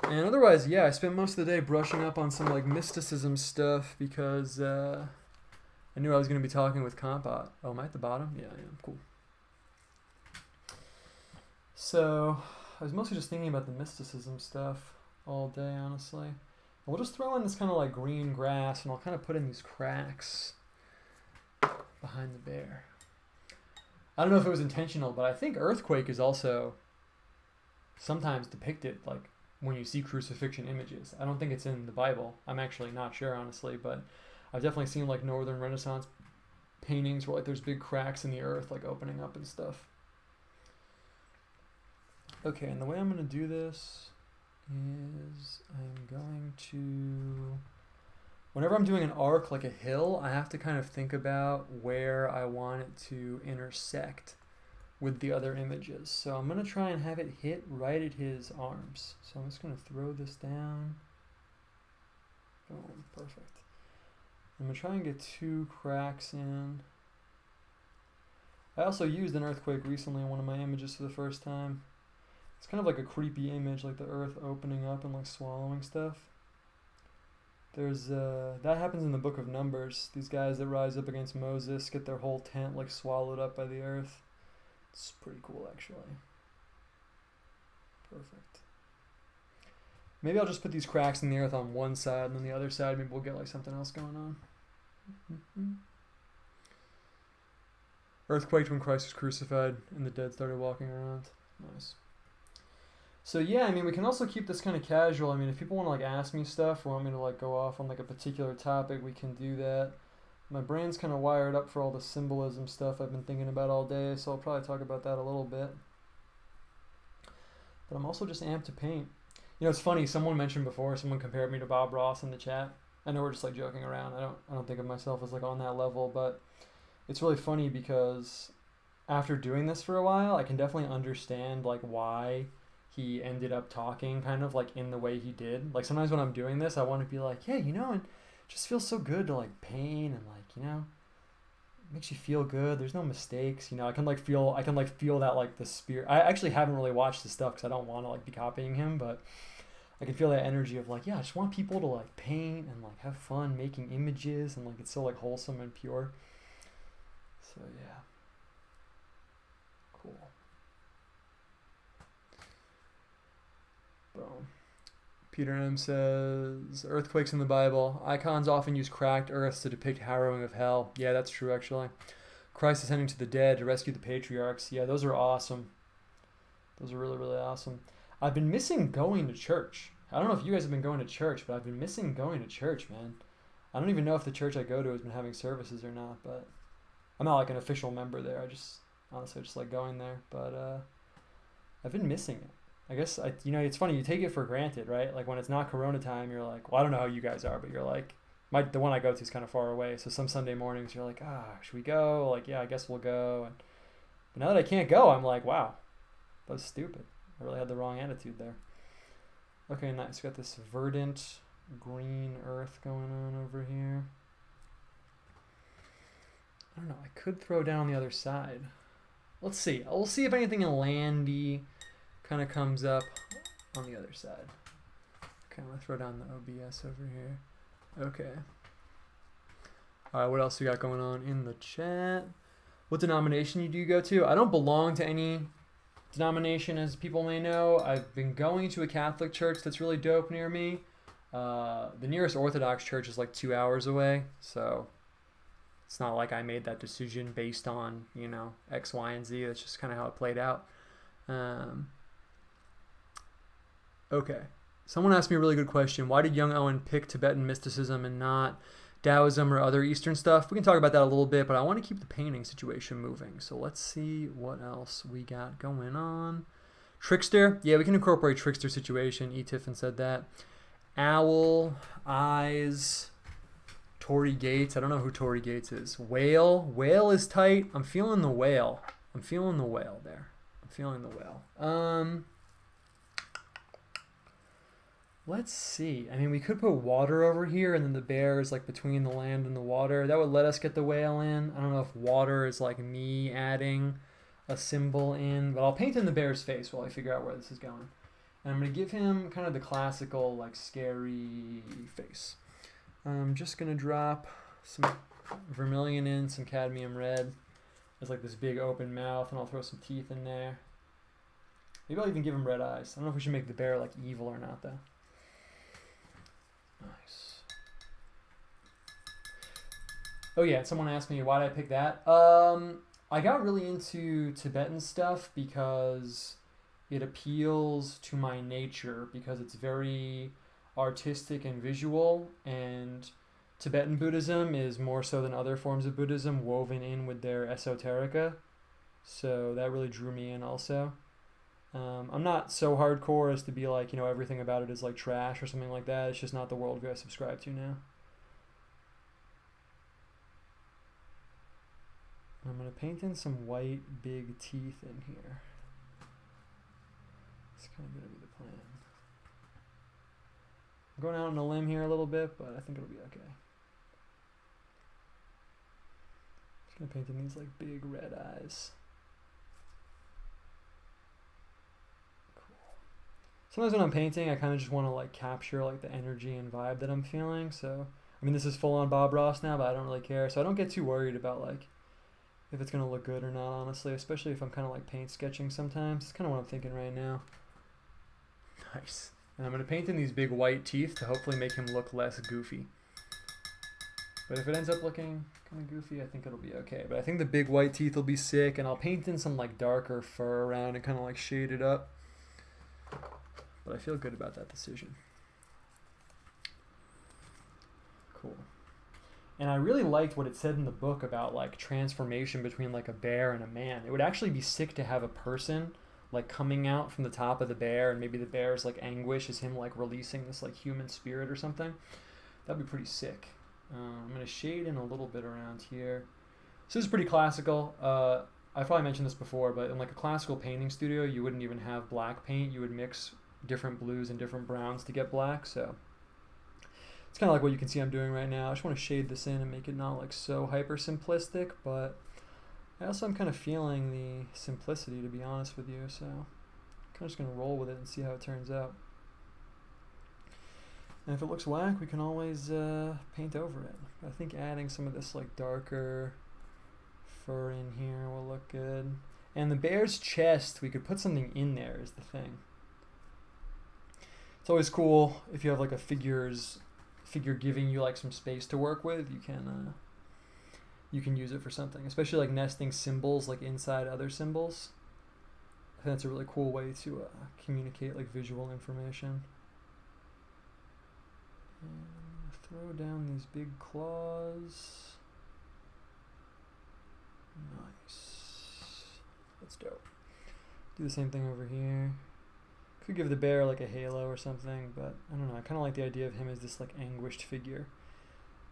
And otherwise, yeah, I spent most of the day brushing up on some like mysticism stuff because I knew I was going to be talking with Compot. Oh, am I at the bottom? Yeah, I am. Cool. So I was mostly just thinking about the mysticism stuff all day, honestly. We'll just throw in this kind of like green grass, and I'll kind of put in these cracks behind the bear. I don't know if it was intentional, but I think earthquake is also sometimes depicted like when you see crucifixion images. I don't think it's in the Bible. I'm actually not sure, honestly, but I've definitely seen like Northern Renaissance paintings where like there's big cracks in the earth like opening up and stuff. Okay, and the way I'm going to do this is I'm going to, whenever I'm doing an arc like a hill, I have to kind of think about where I want it to intersect with the other images. So I'm going to try and have it hit right at his arms. So I'm just going to throw this down. Boom, perfect. I'm going to try and get 2 cracks in. I also used an earthquake recently in one of my images for the first time. It's kind of like a creepy image, like the earth opening up and like swallowing stuff. There's that happens in the book of Numbers. These guys that rise up against Moses get their whole tent like swallowed up by the earth. It's pretty cool, actually. Perfect. Maybe I'll just put these cracks in the earth on one side, and then the other side maybe we'll get like something else going on. Earthquaked when Christ was crucified and the dead started walking around. Nice. So yeah, I mean, we can also keep this kind of casual. I mean, if people want to like ask me stuff or want me to like go off on like a particular topic, we can do that. My brain's kind of wired up for all the symbolism stuff I've been thinking about all day, so I'll probably talk about that a little bit. But I'm also just amped to paint. You know, it's funny, someone mentioned before, someone compared me to Bob Ross in the chat. I know we're just like joking around. I don't think of myself as like on that level, but it's really funny because after doing this for a while, I can definitely understand like why he ended up talking kind of like in the way he did. Like sometimes when I'm doing this, I want to be like, yeah, you know, and just feels so good to like paint and like, you know, it makes you feel good. There's no mistakes, you know. I can feel that like the spirit. I actually haven't really watched this stuff because I don't want to like be copying him, but I can feel that energy of like, yeah, I just want people to like paint and like have fun making images, and like it's so like wholesome and pure. So yeah. Cool. Boom. Peter M says, earthquakes in the Bible. Icons often use cracked earths to depict harrowing of hell. Yeah, that's true, actually. Christ ascending to the dead to rescue the patriarchs. Yeah, those are awesome. Those are really, really awesome. I've been missing going to church. I don't know if you guys have been going to church, but I've been missing going to church, man. I don't even know if the church I go to has been having services or not, but I'm not like an official member there. I just, honestly, just like going there. But I've been missing it. I guess, you know, it's funny, you take it for granted, right? Like when it's not Corona time, you're like, well, I don't know how you guys are, but you're like, the one I go to is kind of far away. So some Sunday mornings you're like, should we go? Like, yeah, I guess we'll go. But now that I can't go, I'm like, wow, that was stupid. I really had the wrong attitude there. Okay, nice. We got this verdant green earth going on over here. I don't know. I could throw down the other side. Let's see. We'll see if anything landy kind of comes up on the other side. Okay, I'm going to throw down the OBS over here. Okay. All right, what else we got going on in the chat? What denomination do you go to? I don't belong to any denomination, as people may know. I've been going to a Catholic church that's really dope near me. The nearest Orthodox church is like 2 hours away, so it's not like I made that decision based on, you know, X, Y, and Z. That's just kind of how it played out. Okay. Someone asked me a really good question. Why did young Owen pick Tibetan mysticism and not Taoism or other Eastern stuff? We can talk about that a little bit, but I want to keep the painting situation moving. So let's see what else we got going on. Trickster. Yeah, we can incorporate Trickster situation. E. Tiffin said that. Owl. Eyes. Tory Gates. I don't know who Tory Gates is. Whale. Whale is tight. I'm feeling the whale. I'm feeling the whale there. I'm feeling the whale. Let's see. I mean, we could put water over here, and then the bear is like between the land and the water. That would let us get the whale in. I don't know if water is like me adding a symbol in, but I'll paint in the bear's face while I figure out where this is going. And I'm going to give him kind of the classical, like, scary face. I'm just going to drop some vermilion in, some cadmium red. There's like this big open mouth, and I'll throw some teeth in there. Maybe I'll even give him red eyes. I don't know if we should make the bear like evil or not, though. Nice. Oh yeah, someone asked me why did I pick that. I got really into Tibetan stuff because it appeals to my nature, because it's very artistic and visual, and Tibetan Buddhism is more so than other forms of Buddhism woven in with their esoterica. So that really drew me in also. I'm not so hardcore as to be like, you know, everything about it is like trash or something like that. It's just not the worldview I subscribe to now. I'm going to paint in some white big teeth in here. It's kind of going to be the plan. I'm going out on a limb here a little bit, but I think it'll be okay. Just going to paint in these like big red eyes. Sometimes when I'm painting, I kind of just want to like capture like the energy and vibe that I'm feeling. So, I mean, this is full on Bob Ross now, but I don't really care. So I don't get too worried about like if it's going to look good or not, honestly, especially if I'm kind of like paint sketching sometimes. It's kind of what I'm thinking right now. Nice. And I'm going to paint in these big white teeth to hopefully make him look less goofy. But if it ends up looking kind of goofy, I think it'll be okay. But I think the big white teeth will be sick, and I'll paint in some like darker fur around and kind of like shade it up. But I feel good about that decision. Cool. And I really liked what it said in the book about like transformation between like a bear and a man. It would actually be sick to have a person like coming out from the top of the bear, and maybe the bear's like anguish is him like releasing this like human spirit or something. That'd be pretty sick. I'm going to shade in a little bit around here. So this is pretty classical. I probably mentioned this before, but in like a classical painting studio, you wouldn't even have black paint. You would mix different blues and different browns to get black. So It's kind of like what you can see I'm doing right now. I just want to shade this in and make it not like so hyper simplistic, but I also am kind of feeling the simplicity, to be honest with you, so I'm kind of just going to roll with it and see how it turns out. And if it looks whack, we can always paint over it. I think adding some of this like darker fur in here will look good. And the bear's chest, we could put something in there is the thing. It's always cool if you have like a figure giving you like some space to work with. You can use it for something, especially like nesting symbols like inside other symbols. I think that's a really cool way to communicate like visual information. And throw down these big claws. Nice. That's dope. Do the same thing over here. Could give the bear like a halo or something, but I don't know. I kind of like the idea of him as this like anguished figure.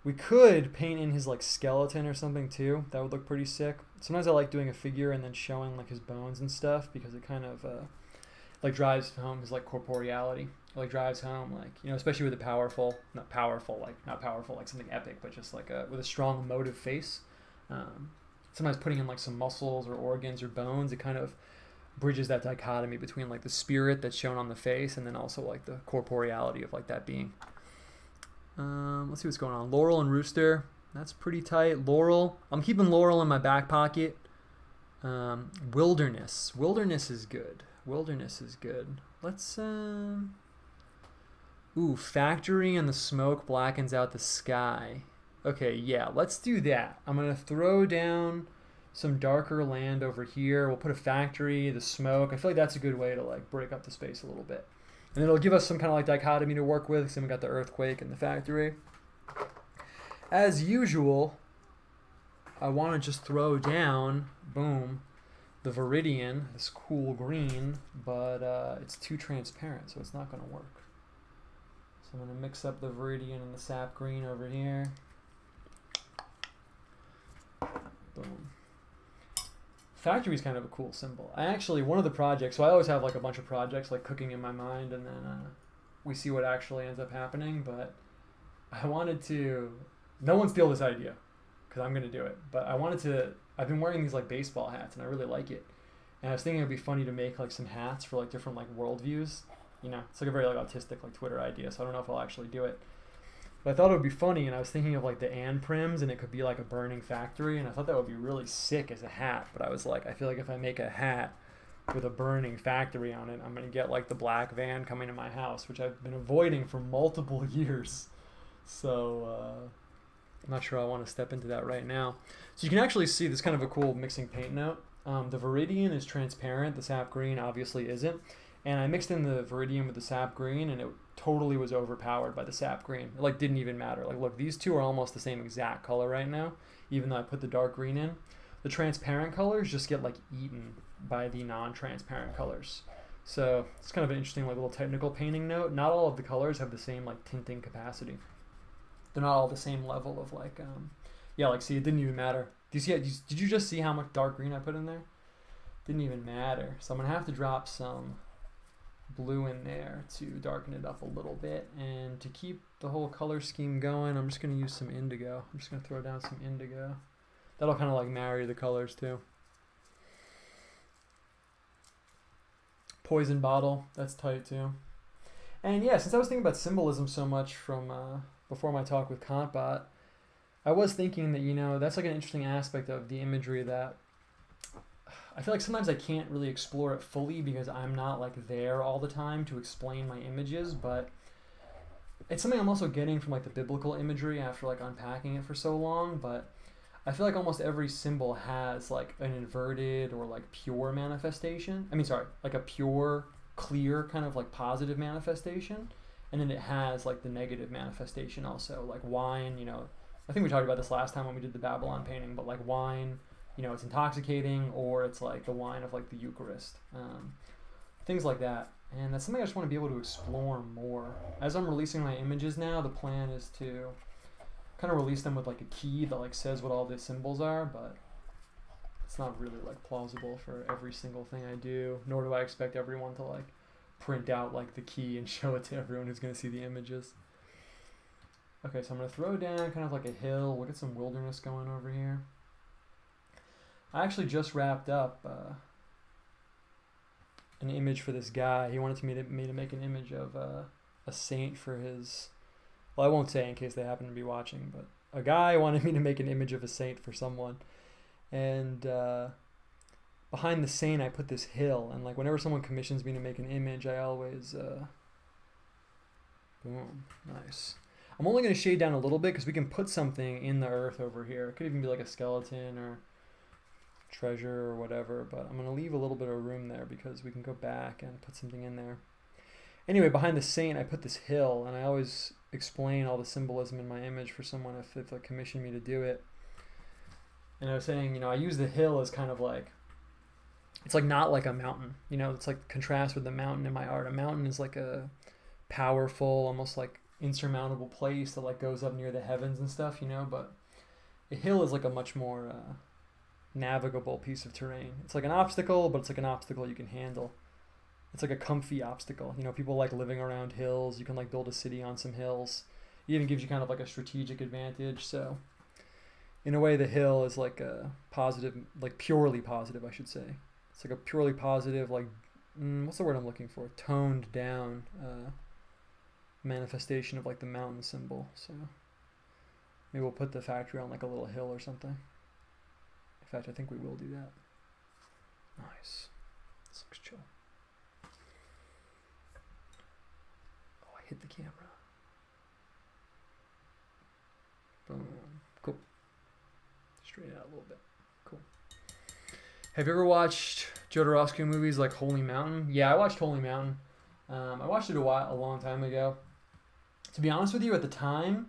We could paint in his like skeleton or something too. That would look pretty sick. Sometimes I like doing a figure and then showing like his bones and stuff because it kind of like drives home his like corporeality. It, like drives home like, you know, especially with a not powerful like something epic, but just like with a strong emotive face. Sometimes putting in like some muscles or organs or bones, it kind of bridges that dichotomy between like the spirit that's shown on the face and then also like the corporeality of like that being. Let's see what's going on. Laurel and Rooster. That's pretty tight. Laurel. I'm keeping Laurel in my back pocket. Wilderness. Wilderness is good. Wilderness is good. Let's... Ooh, factory and the smoke blackens out the sky. Okay, yeah, let's do that. I'm going to throw down some darker land over here. We'll put a factory, the smoke. I feel like that's a good way to like break up the space a little bit. And it'll give us some kind of like dichotomy to work with. So we got the earthquake and the factory. As usual, I want to just throw down, boom, the Viridian, this cool green, but it's too transparent, so it's not going to work. So I'm going to mix up the Viridian and the sap green over here. Boom. Factory is kind of a cool symbol. I actually, one of the projects, so I always have like a bunch of projects like cooking in my mind and then we see what actually ends up happening, but I wanted to, no one steal this idea because I'm going to do it, but I've been wearing these like baseball hats and I really like it. And I was thinking it'd be funny to make like some hats for like different like worldviews. You know, it's like a very like autistic like Twitter idea, so I don't know if I'll actually do it. But I thought it would be funny, and I was thinking of like the Ann Prims, and it could be like a burning factory, and I thought that would be really sick as a hat. But I was like, I feel like if I make a hat with a burning factory on it, I'm going to get like the black van coming to my house, which I've been avoiding for multiple years. So I'm not sure I want to step into that right now. So you can actually see this kind of a cool mixing paint note. The Viridian is transparent, the sap green obviously isn't. And I mixed in the Viridian with the sap green, and it totally was overpowered by the sap green. It like didn't even matter. Like, look, these two are almost the same exact color right now, even though I put the dark green in. The transparent colors just get like eaten by the non-transparent colors. So it's kind of an interesting like little technical painting note. Not all of the colors have the same like tinting capacity. They're not all the same level of like, yeah, like see, it didn't even matter. Do you see? Did you just see how much dark green I put in there? Didn't even matter. So I'm gonna have to drop some blue in there to darken it up a little bit, and to keep the whole color scheme going, I'm just going to use some indigo. I'm just going to throw down some indigo. That'll kind of like marry the colors too. Poison bottle, that's tight too. And yeah, since I was thinking about symbolism so much from before my talk with Kantbot, I was thinking that, you know, that's like an interesting aspect of the imagery that I feel like sometimes I can't really explore it fully because I'm not like there all the time to explain my images, but it's something I'm also getting from like the biblical imagery after like unpacking it for so long. But I feel like almost every symbol has like an inverted or like pure manifestation. Like a pure, clear kind of like positive manifestation. And then it has like the negative manifestation also, like wine, you know, I think we talked about this last time when we did the Babylon painting, but like wine, you know, it's intoxicating, or it's like the wine of like the Eucharist, things like that. And that's something I just want to be able to explore more. As I'm releasing my images now, the plan is to kind of release them with like a key that like says what all the symbols are, but it's not really like plausible for every single thing I do, nor do I expect everyone to like print out like the key and show it to everyone who's going to see the images. Okay, so I'm going to throw down kind of like a hill. We'll get some wilderness going over here. I actually just wrapped up an image for this guy. He wanted me to make an image of a saint for his... Well, I won't say in case they happen to be watching, but a guy wanted me to make an image of a saint for someone. And behind the saint, I put this hill. And like whenever someone commissions me to make an image, I always... boom. Nice. I'm only going to shade down a little bit because we can put something in the earth over here. It could even be like a skeleton or treasure or whatever, but I'm going to leave a little bit of room there because we can go back and put something in there. Anyway, behind the saint, I put this hill, and I always explain all the symbolism in my image for someone if they commission me to do it. And I was saying, you know, I use the hill as kind of like, it's like not like a mountain, you know, it's like contrast with the mountain in my art. A mountain is like a powerful, almost like insurmountable place that like goes up near the heavens and stuff, you know, but a hill is like a much more navigable piece of terrain. It's like an obstacle, but it's like an obstacle you can handle. It's like a comfy obstacle. You know, people like living around hills. You can like build a city on some hills. It even gives you kind of like a strategic advantage. So in a way, the hill is like a positive, like purely positive, I should say. It's like a purely positive, like, what's the word I'm looking for? Toned down manifestation of like the mountain symbol. So maybe we'll put the factory on like a little hill or something. In fact, I think we will do that. Nice. This looks chill. Oh, I hit the camera. Boom. Cool. Straight out a little bit. Cool. Have you ever watched Jodorowsky movies like Holy Mountain? Yeah, I watched Holy Mountain. I watched it a long time ago. To be honest with you, at the time,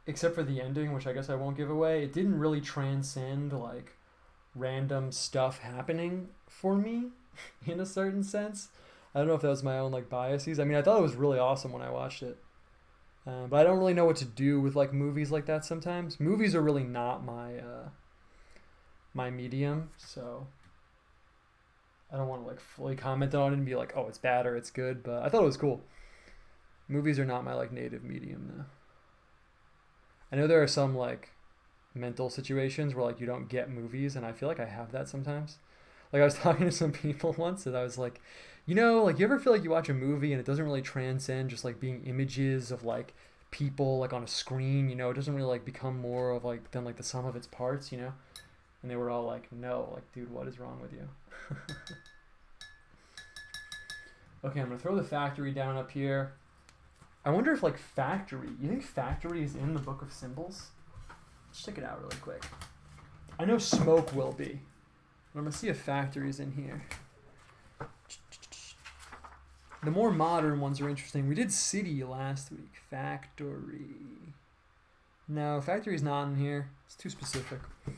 except for the ending, which I guess I won't give away, it didn't really transcend like random stuff happening for me in a certain sense. I don't know if that was my own like biases. I mean, I thought it was really awesome when I watched it. But I don't really know what to do with like movies like that sometimes. Movies are really not my my medium, so I don't want to like fully comment on it and be like, oh, it's bad or it's good, but I thought it was cool. Movies are not my like native medium though. I know there are some like mental situations where like you don't get movies, and I feel like I have that sometimes. Like I was talking to some people once and I was like, you know, like you ever feel like you watch a movie and it doesn't really transcend just like being images of like people like on a screen, you know, it doesn't really like become more of like than like the sum of its parts, you know? And they were all like, no, like dude, what is wrong with you? Okay, I'm gonna throw the factory down up here. I wonder if like factory, you think factory is in the book of symbols? Let's check it out really quick. I know smoke will be, but I'm gonna see if factory is in here. The more modern ones are interesting. We did city last week. Factory. No, factory is not in here. It's too specific. But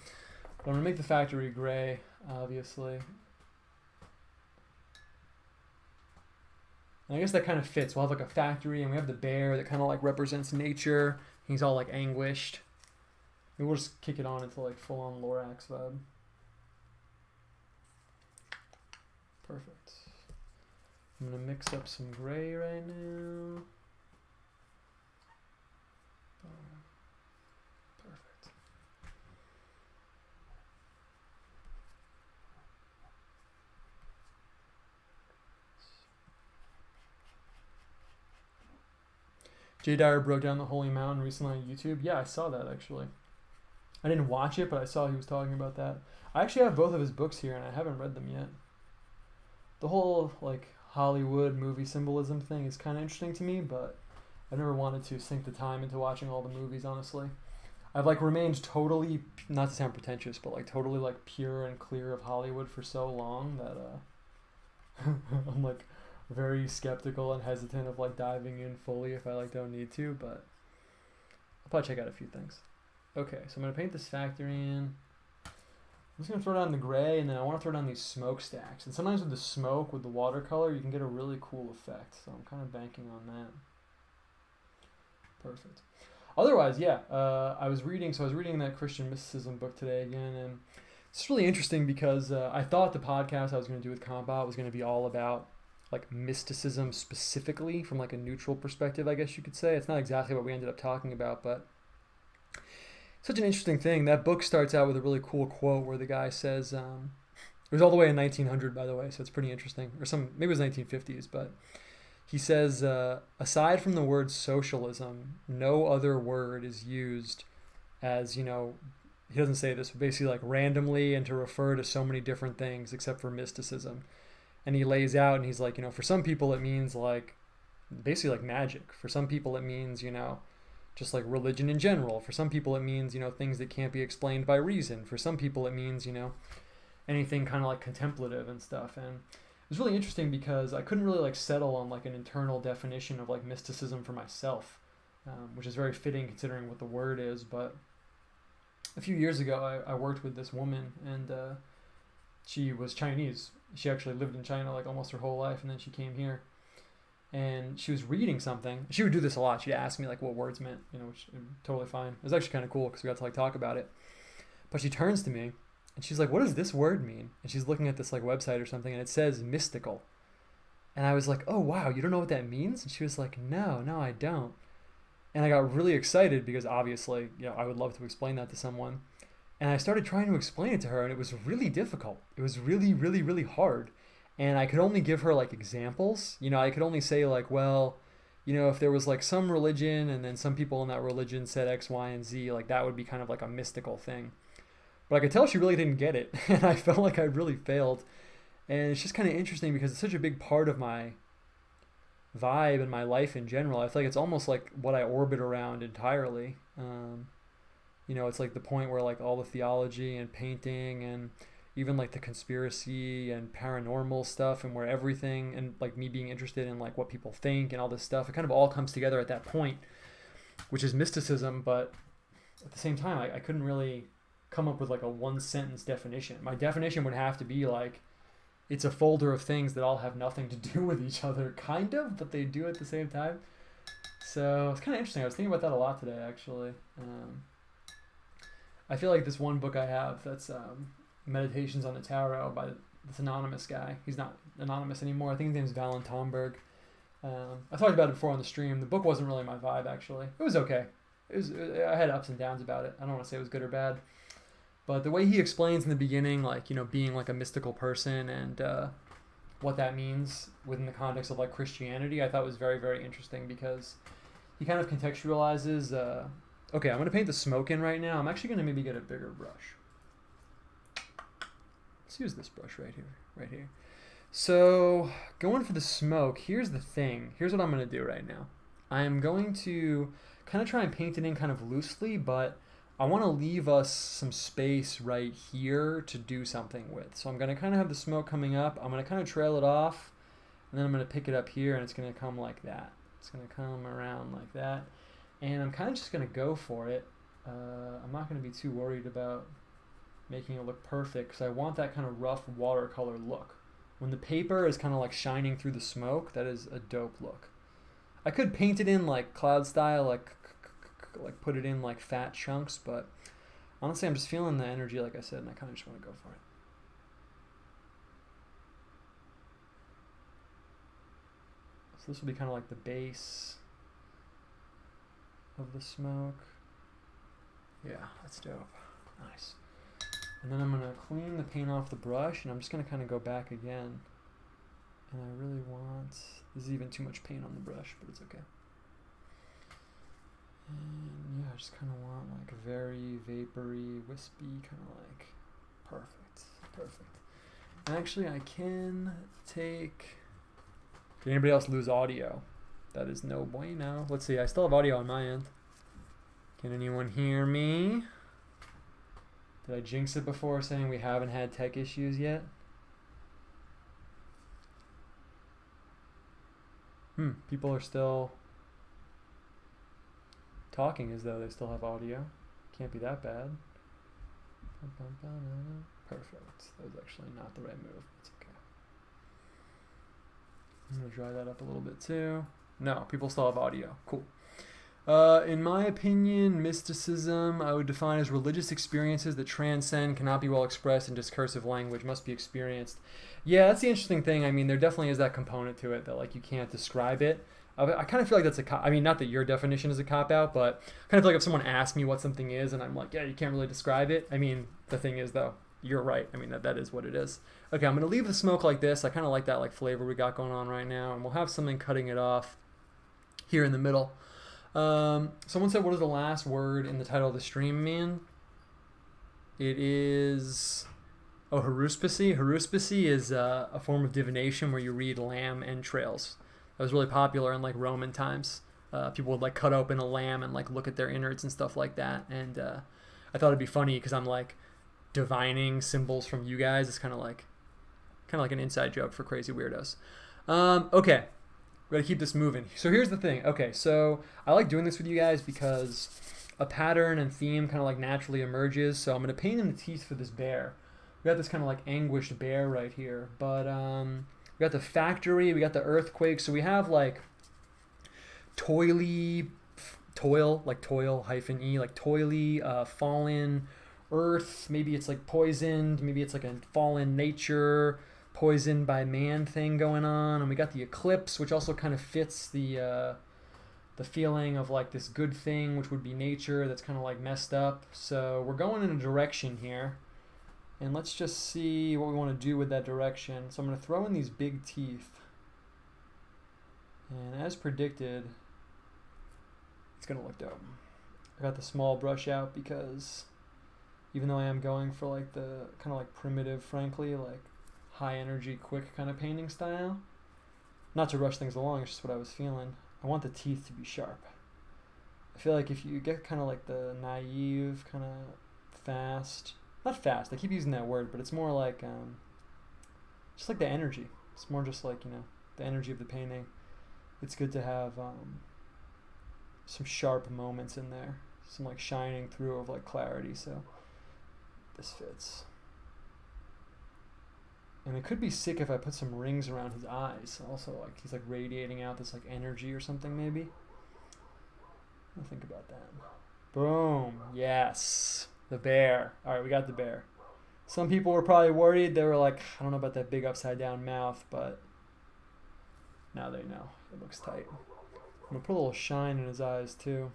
I'm gonna make the factory gray, obviously. And I guess that kind of fits. We'll have like a factory, and we have the bear that kind of like represents nature. He's all like anguished. Maybe we'll just kick it on into like full-on Lorax vibe. Perfect. I'm gonna mix up some gray right now. Perfect. Jay Dyer broke down the Holy Mountain recently on YouTube. Yeah, I saw that actually. I didn't watch it, but I saw he was talking about that. I actually have both of his books here, and I haven't read them yet. The whole like Hollywood movie symbolism thing is kind of interesting to me, but I never wanted to sink the time into watching all the movies, honestly. I've like remained totally, not to sound pretentious, but like totally like pure and clear of Hollywood for so long that I'm like very skeptical and hesitant of like diving in fully if I like don't need to, but I'll probably check out a few things. Okay, so I'm going to paint this factory in. I'm just going to throw down the gray, and then I want to throw down these smokestacks. And sometimes with the smoke, with the watercolor, you can get a really cool effect. So I'm kind of banking on that. Perfect. Otherwise, yeah, I was reading that Christian mysticism book today again, and it's really interesting because I thought the podcast I was going to do with Combat was going to be all about like mysticism specifically from like a neutral perspective, I guess you could say. It's not exactly what we ended up talking about, but such an interesting thing. That book starts out with a really cool quote where the guy says, it was all the way in 1900, by the way, so it's pretty interesting. Or maybe it was 1950s, but he says, aside from the word socialism, no other word is used as, he doesn't say this, but basically like randomly and to refer to so many different things except for mysticism. And he lays out and he's like, for some people it means like, basically like magic. For some people it means, just like religion in general. For some people it means, things that can't be explained by reason. For some people it means, anything kind of like contemplative and stuff. And it was really interesting because I couldn't really like settle on like an internal definition of like mysticism for myself, which is very fitting considering what the word is. But a few years ago, I worked with this woman, and she was Chinese. She actually lived in China like almost her whole life, and then she came here. And she was reading something. She would do this a lot. She'd ask me like what words meant, which is totally fine. It was actually kind of cool because we got to like talk about it. But she turns to me and she's like, "What does this word mean?" And she's looking at this like website or something, and it says mystical. And I was like, "Oh wow, you don't know what that means?" And she was like, No, I don't." And I got really excited because obviously, I would love to explain that to someone. And I started trying to explain it to her, and it was really difficult. It was really, really, really hard. And I could only give her like examples. I could only say like, well, if there was like some religion and then some people in that religion said X, Y, and Z, like that would be kind of like a mystical thing. But I could tell she really didn't get it. And I felt like I really failed. And it's just kind of interesting because it's such a big part of my vibe and my life in general. I feel like it's almost like what I orbit around entirely. It's like the point where like all the theology and painting and even like the conspiracy and paranormal stuff, and where everything, and like me being interested in like what people think and all this stuff, it kind of all comes together at that point, which is mysticism. But at the same time, I couldn't really come up with like a one sentence definition. My definition would have to be like, it's a folder of things that all have nothing to do with each other, kind of, but they do at the same time. So it's kind of interesting. I was thinking about that a lot today, actually. I feel like this one book I have that's Meditations on the Tarot by this anonymous guy. He's not anonymous anymore. I think his name's Valen Tomberg. I talked about it before on the stream. The book wasn't really my vibe, actually. It was okay. I had ups and downs about it. I don't want to say it was good or bad. But the way he explains in the beginning, like, being like a mystical person and what that means within the context of like Christianity, I thought was very, very interesting because he kind of contextualizes. Okay, I'm going to paint the smoke in right now. I'm actually going to maybe get a bigger brush. Let's use this brush right here. So going for the smoke, here's the thing. Here's what I'm going to do right now. I am going to kind of try and paint it in kind of loosely, but I want to leave us some space right here to do something with. So I'm going to kind of have the smoke coming up. I'm going to kind of trail it off, and then I'm going to pick it up here, and it's going to come like that. It's going to come around like that. And I'm kind of just going to go for it. I'm not going to be too worried about making it look perfect because I want that kind of rough watercolor look. When the paper is kind of like shining through the smoke, that is a dope look. I could paint it in like cloud style, like put it in like fat chunks, but honestly I'm just feeling the energy, like I said, and I kind of just want to go for it. So this will be kind of like the base of the smoke. Yeah, that's dope. Nice. And then I'm going to clean the paint off the brush, and I'm just going to kind of go back again. And I really want... This is even too much paint on the brush, but it's okay. And yeah, I just kind of want like a very vapory, wispy, kind of like... Perfect. And actually, I can take... Did anybody else lose audio? That is no bueno. Let's see, I still have audio on my end. Can anyone hear me? Did I jinx it before saying we haven't had tech issues yet? People are still talking as though they still have audio. Can't be that bad. Perfect. That was actually not the right move. It's okay. I'm going to dry that up a little bit too. No, people still have audio. Cool. In my opinion, mysticism I would define as religious experiences that transcend, cannot be well expressed in discursive language, must be experienced. Yeah, that's the interesting thing. I mean, there definitely is that component to it that like you can't describe it. I kind of feel like that's I mean, not that your definition is a cop out, but I kind of feel like if someone asks me what something is and I'm like, yeah, you can't really describe it. I mean, the thing is though, you're right. I mean, that is what it is. Okay, I'm gonna leave the smoke like this. I kind of like that like flavor we got going on right now, and we'll have something cutting it off here in the middle. Someone said, what does the last word in the title of the stream mean? It is, haruspicy. Haruspicy is a form of divination where you read lamb entrails. That was really popular in like Roman times. People would like cut open a lamb and like look at their innards and stuff like that. And I thought it'd be funny because I'm like divining symbols from you guys. It's kind of like an inside joke for crazy weirdos. Okay. We gotta keep this moving. So here's the thing. Okay, so I like doing this with you guys because a pattern and theme kind of like naturally emerges. So I'm gonna paint in the teeth for this bear. We got this kind of like anguished bear right here. But we got the factory, we got the earthquake. So we have like toil, like toil -e, like toily, fallen earth. Maybe it's like poisoned. Maybe it's like a fallen nature, poisoned by man thing going on. And we got the eclipse, which also kind of fits the feeling of like this good thing, which would be nature, that's kind of like messed up. So we're going in a direction here, and let's just see what we want to do with that direction. So I'm going to throw in these big teeth, and as predicted, it's going to look dope. I got the small brush out because even though I am going for like the kind of like primitive, frankly, like high energy, quick kind of painting style. Not to rush things along, it's just what I was feeling. I want the teeth to be sharp. I feel like if you get kind of like the naive, kind of fast, not fast, I keep using that word, but it's more like, just like the energy. It's more just like, the energy of the painting. It's good to have some sharp moments in there. Some like shining through of like clarity, so this fits. And it could be sick if I put some rings around his eyes. Also, like he's like radiating out this like energy or something maybe. I'll think about that. Boom. Yes. The bear. All right, we got the bear. Some people were probably worried. They were like, I don't know about that big upside down mouth, but now they know. It looks tight. I'm going to put a little shine in his eyes too.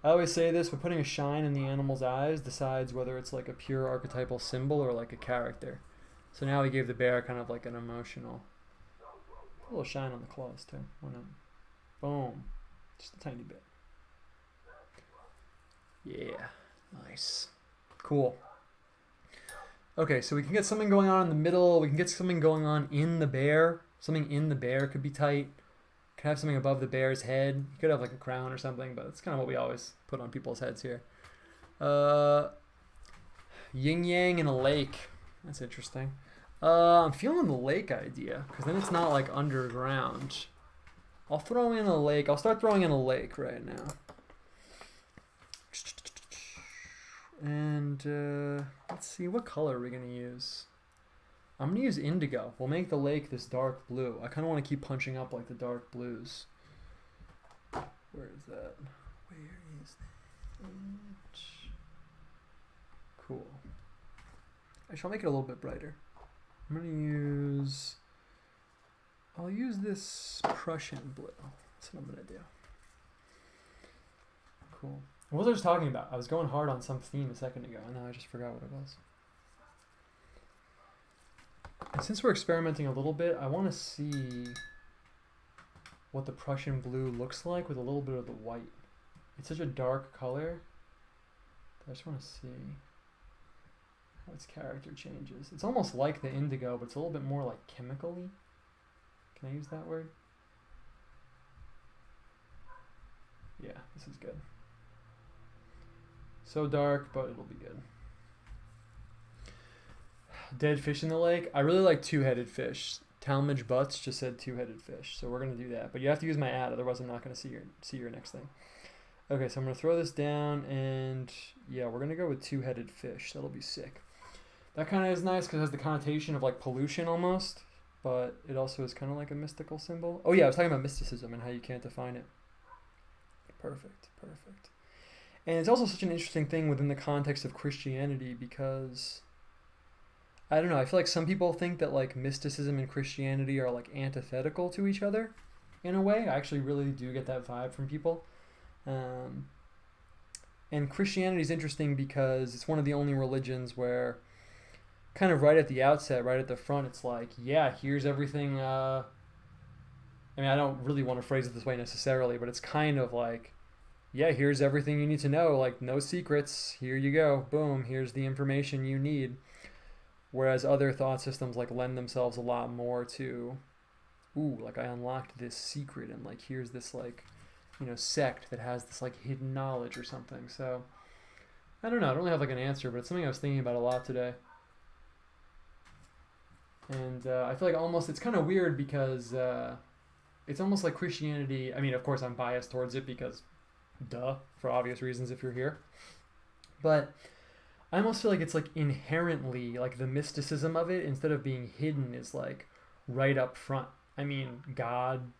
I always say this, but putting a shine in the animal's eyes decides whether it's like a pure archetypal symbol or like a character. So now we gave the bear kind of like an emotional, a little shine on the claws too. Why not? Boom. Just a tiny bit. Yeah. Nice. Cool. Okay, so we can get something going on in the middle. We can get something going on in the bear. Something in the bear could be tight. Could have something above the bear's head. You could have like a crown or something, but it's kind of what we always put on people's heads here. Yin yang in a lake. That's interesting. I'm feeling the lake idea, because then it's not like underground. I'll throw in a lake. I'll start throwing in a lake right now. And let's see, what color are we going to use? I'm going to use indigo. We'll make the lake this dark blue. I kind of want to keep punching up like the dark blues. Where is that? Where is that? Cool. I shall make it a little bit brighter. I'm going to use... I'll use this Prussian blue. That's what I'm going to do. Cool. What was I just talking about? I was going hard on some theme a second ago, and now I just forgot what it was. And since we're experimenting a little bit, I want to see what the Prussian blue looks like with a little bit of the white. It's such a dark color. I just want to see how its character changes. It's almost like the indigo, but it's a little bit more like chemically. Can I use that word? Yeah, this is good. So dark, but it'll be good. Dead fish in the lake. I really like two-headed fish. Talmadge Butts just said two-headed fish, so we're gonna do that. But you have to use my ad, otherwise I'm not gonna see your next thing. Okay, so I'm gonna throw this down, and yeah, we're gonna go with two-headed fish. That'll be sick. That kind of is nice because it has the connotation of like pollution almost, but it also is kind of like a mystical symbol. Oh yeah, I was talking about mysticism and how you can't define it. Perfect. And it's also such an interesting thing within the context of Christianity because, I don't know, I feel like some people think that like mysticism and Christianity are like antithetical to each other in a way. I actually really do get that vibe from people. And Christianity is interesting because it's one of the only religions where kind of right at the outset, right at the front, it's like, yeah, here's everything. I mean, I don't really want to phrase it this way necessarily, but it's kind of like, yeah, here's everything you need to know. Like, no secrets. Here you go. Boom. Here's the information you need. Whereas other thought systems like lend themselves a lot more to, ooh, like I unlocked this secret and like here's this like, sect that has this like hidden knowledge or something. So I don't know. I don't really have like an answer, but it's something I was thinking about a lot today. And I feel like almost it's kind of weird because it's almost like Christianity. I mean, of course, I'm biased towards it because, duh, for obvious reasons if you're here. But I almost feel like it's like inherently like the mysticism of it, instead of being hidden, is like right up front. I mean, God,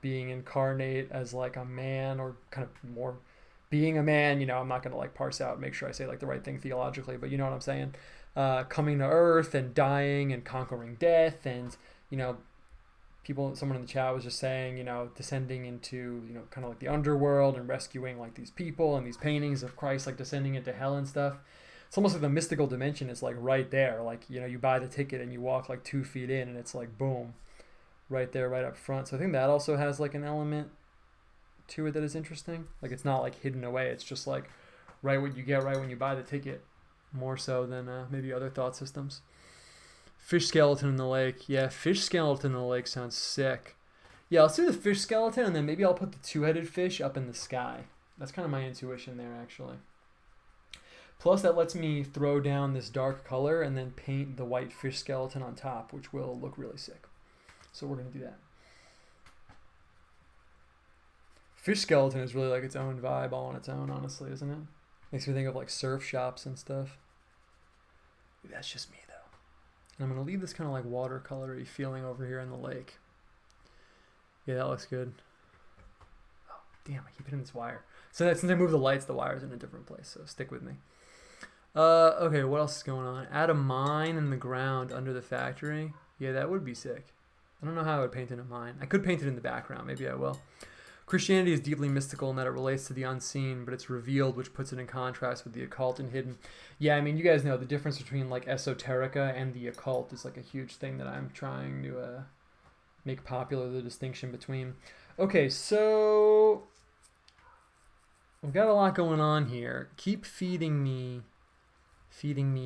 being incarnate as like a man, or kind of more being a man, I'm not going to like parse out, make sure I say like the right thing theologically, but you know what I'm saying? Coming to earth and dying and conquering death, and, someone in the chat was just saying, descending into, kind of like the underworld and rescuing like these people, and these paintings of Christ like descending into hell and stuff. It's almost like the mystical dimension is like right there. Like, you buy the ticket and you walk like 2 feet in and it's like, boom, right there, right up front. So I think that also has like an element to it that is interesting. Like, it's not like hidden away. It's just like right what you get right when you buy the ticket, more so than maybe other thought systems. Fish skeleton in the lake. Yeah, fish skeleton in the lake sounds sick. Yeah, I'll see the fish skeleton, and then maybe I'll put the two-headed fish up in the sky. That's kind of my intuition there, actually. Plus, that lets me throw down this dark color and then paint the white fish skeleton on top, which will look really sick. So we're going to do that. Fish skeleton is really like its own vibe all on its own, honestly, isn't it? Makes me think of like surf shops and stuff. Maybe that's just me, though. And I'm going to leave this kind of like watercolory feeling over here in the lake. Yeah, that looks good. Oh, damn, I keep hitting this wire. So that since I move the lights, the wire's in a different place, so stick with me. Okay, what else is going on? Add a mine in the ground under the factory. Yeah, that would be sick. I don't know how I would paint in a mine. I could paint it in the background. Maybe I will. Christianity is deeply mystical in that it relates to the unseen, but it's revealed, which puts it in contrast with the occult and hidden. Yeah, I mean, you guys know the difference between like esoterica and the occult is like a huge thing that I'm trying to make popular, the distinction between. Okay, so we've got a lot going on here. Keep feeding me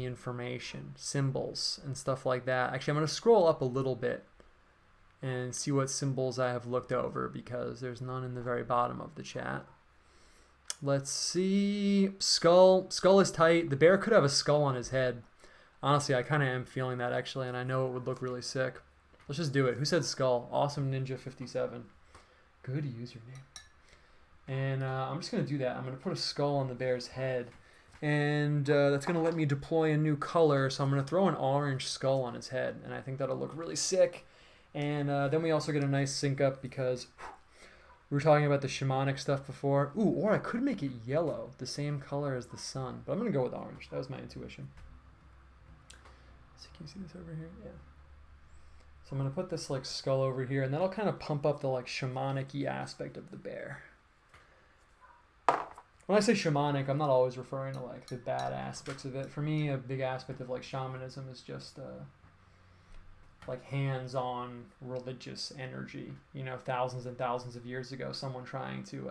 information, symbols, and stuff like that. Actually, I'm going to scroll up a little bit and see what symbols I have looked over, because there's none in the very bottom of the chat. Let's see. Skull. Skull is tight. The bear could have a skull on his head. Honestly, I kind of am feeling that, actually, and I know it would look really sick. Let's just do it. Who said skull? Awesome Ninja 57. Good username. And I'm just going to do that. I'm going to put a skull on the bear's head. And that's going to let me deploy a new color. So I'm going to throw an orange skull on his head. And I think that'll look really sick. And then we also get a nice sync up because we were talking about the shamanic stuff before. Ooh, or I could make it yellow, the same color as the sun. But I'm going to go with orange. That was my intuition. So can you see this over here? Yeah. So I'm going to put this like skull over here, and that'll kind of pump up the like shamanic-y aspect of the bear. When I say shamanic, I'm not always referring to like the bad aspects of it. For me, a big aspect of like shamanism is just like hands-on religious energy. You know, thousands and thousands of years ago, someone trying to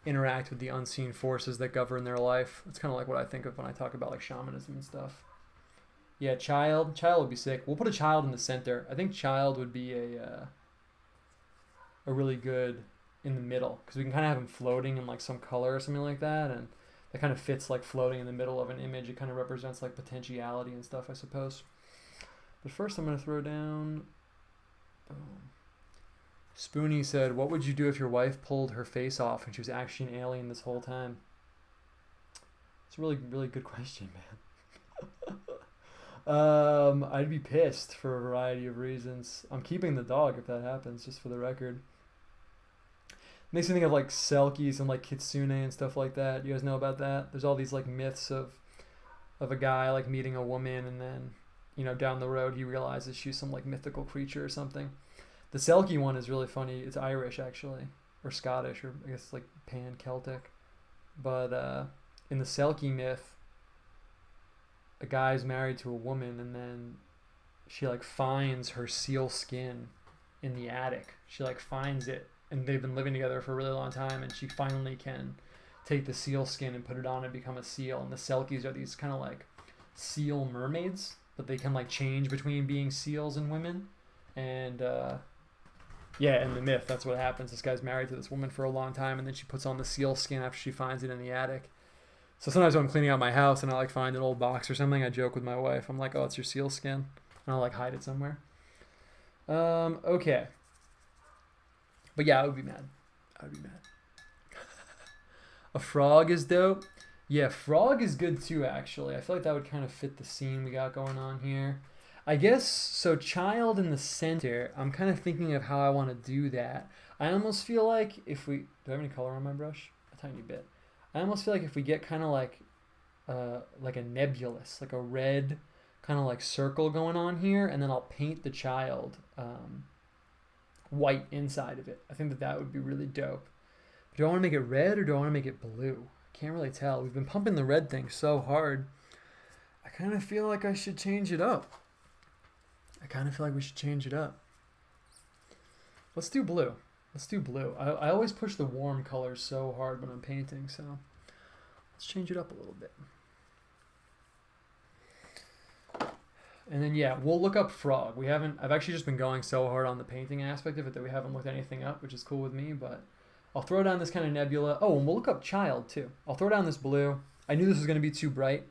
interact with the unseen forces that govern their life. That's kind of like what I think of when I talk about like shamanism and stuff. Yeah, child. Child would be sick. We'll put a child in the center. I think child would be a really good in the middle, because we can kind of have him floating in like some color or something like that, and that kind of fits like floating in the middle of an image. It kind of represents like potentiality and stuff, I suppose. But first I'm going to throw down... Boom. Spoonie said, what would you do if your wife pulled her face off and she was actually an alien this whole time? It's a really, really good question, man. I'd be pissed for a variety of reasons. I'm keeping the dog if that happens, just for the record. Makes me think of like selkies and like kitsune and stuff like that. You guys know about that? There's all these like myths of a guy like meeting a woman, and then, you know, down the road he realizes she's some like mythical creature or something. The selkie one is really funny. It's Irish actually, or Scottish, or I guess like pan-Celtic. But in the selkie myth, a guy's married to a woman, and then she like finds her seal skin in the attic. She like finds it, and they've been living together for a really long time, and she finally can take the seal skin and put it on and become a seal. And the selkies are these kind of like seal mermaids, but they can like change between being seals and women. And yeah, in the myth, that's what happens. This guy's married to this woman for a long time, and then she puts on the seal skin after she finds it in the attic. So sometimes when I'm cleaning out my house and I like find an old box or something, I joke with my wife. I'm like, oh, it's your seal skin. And I'll like hide it somewhere. Okay. But yeah, I would be mad. A frog is dope. Yeah, frog is good too, actually. I feel like that would kind of fit the scene we got going on here. I guess, so child in the center, I'm kind of thinking of how I want to do that. I almost feel like if we... Do I have any color on my brush? A tiny bit. I almost feel like if we get kind of like a nebulous, like a red kind of like circle going on here, and then I'll paint the child white inside of it. I think that would be really dope. Do I want to make it red or do I want to make it blue? I can't really tell. We've been pumping the red thing so hard. I kind of feel like I should change it up. We should change it up. Let's do blue. I always push the warm colors so hard when I'm painting, so let's change it up a little bit. And then yeah, we'll look up frog. I've actually just been going so hard on the painting aspect of it that we haven't looked anything up, which is cool with me, but I'll throw down this kind of nebula. Oh, and we'll look up child too. I'll throw down this blue. I knew this was going to be too bright.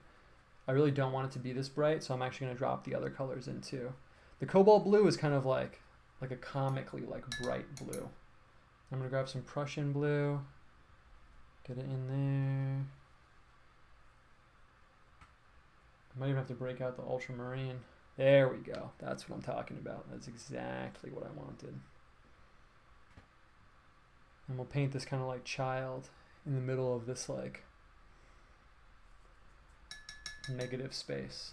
I really don't want it to be this bright, so I'm actually going to drop the other colors in too. The cobalt blue is kind of like a comically like bright blue. I'm going to grab some Prussian blue, get it in there. I might even have to break out the ultramarine. There we go. That's what I'm talking about. That's exactly what I wanted. And we'll paint this kind of like child in the middle of this like negative space.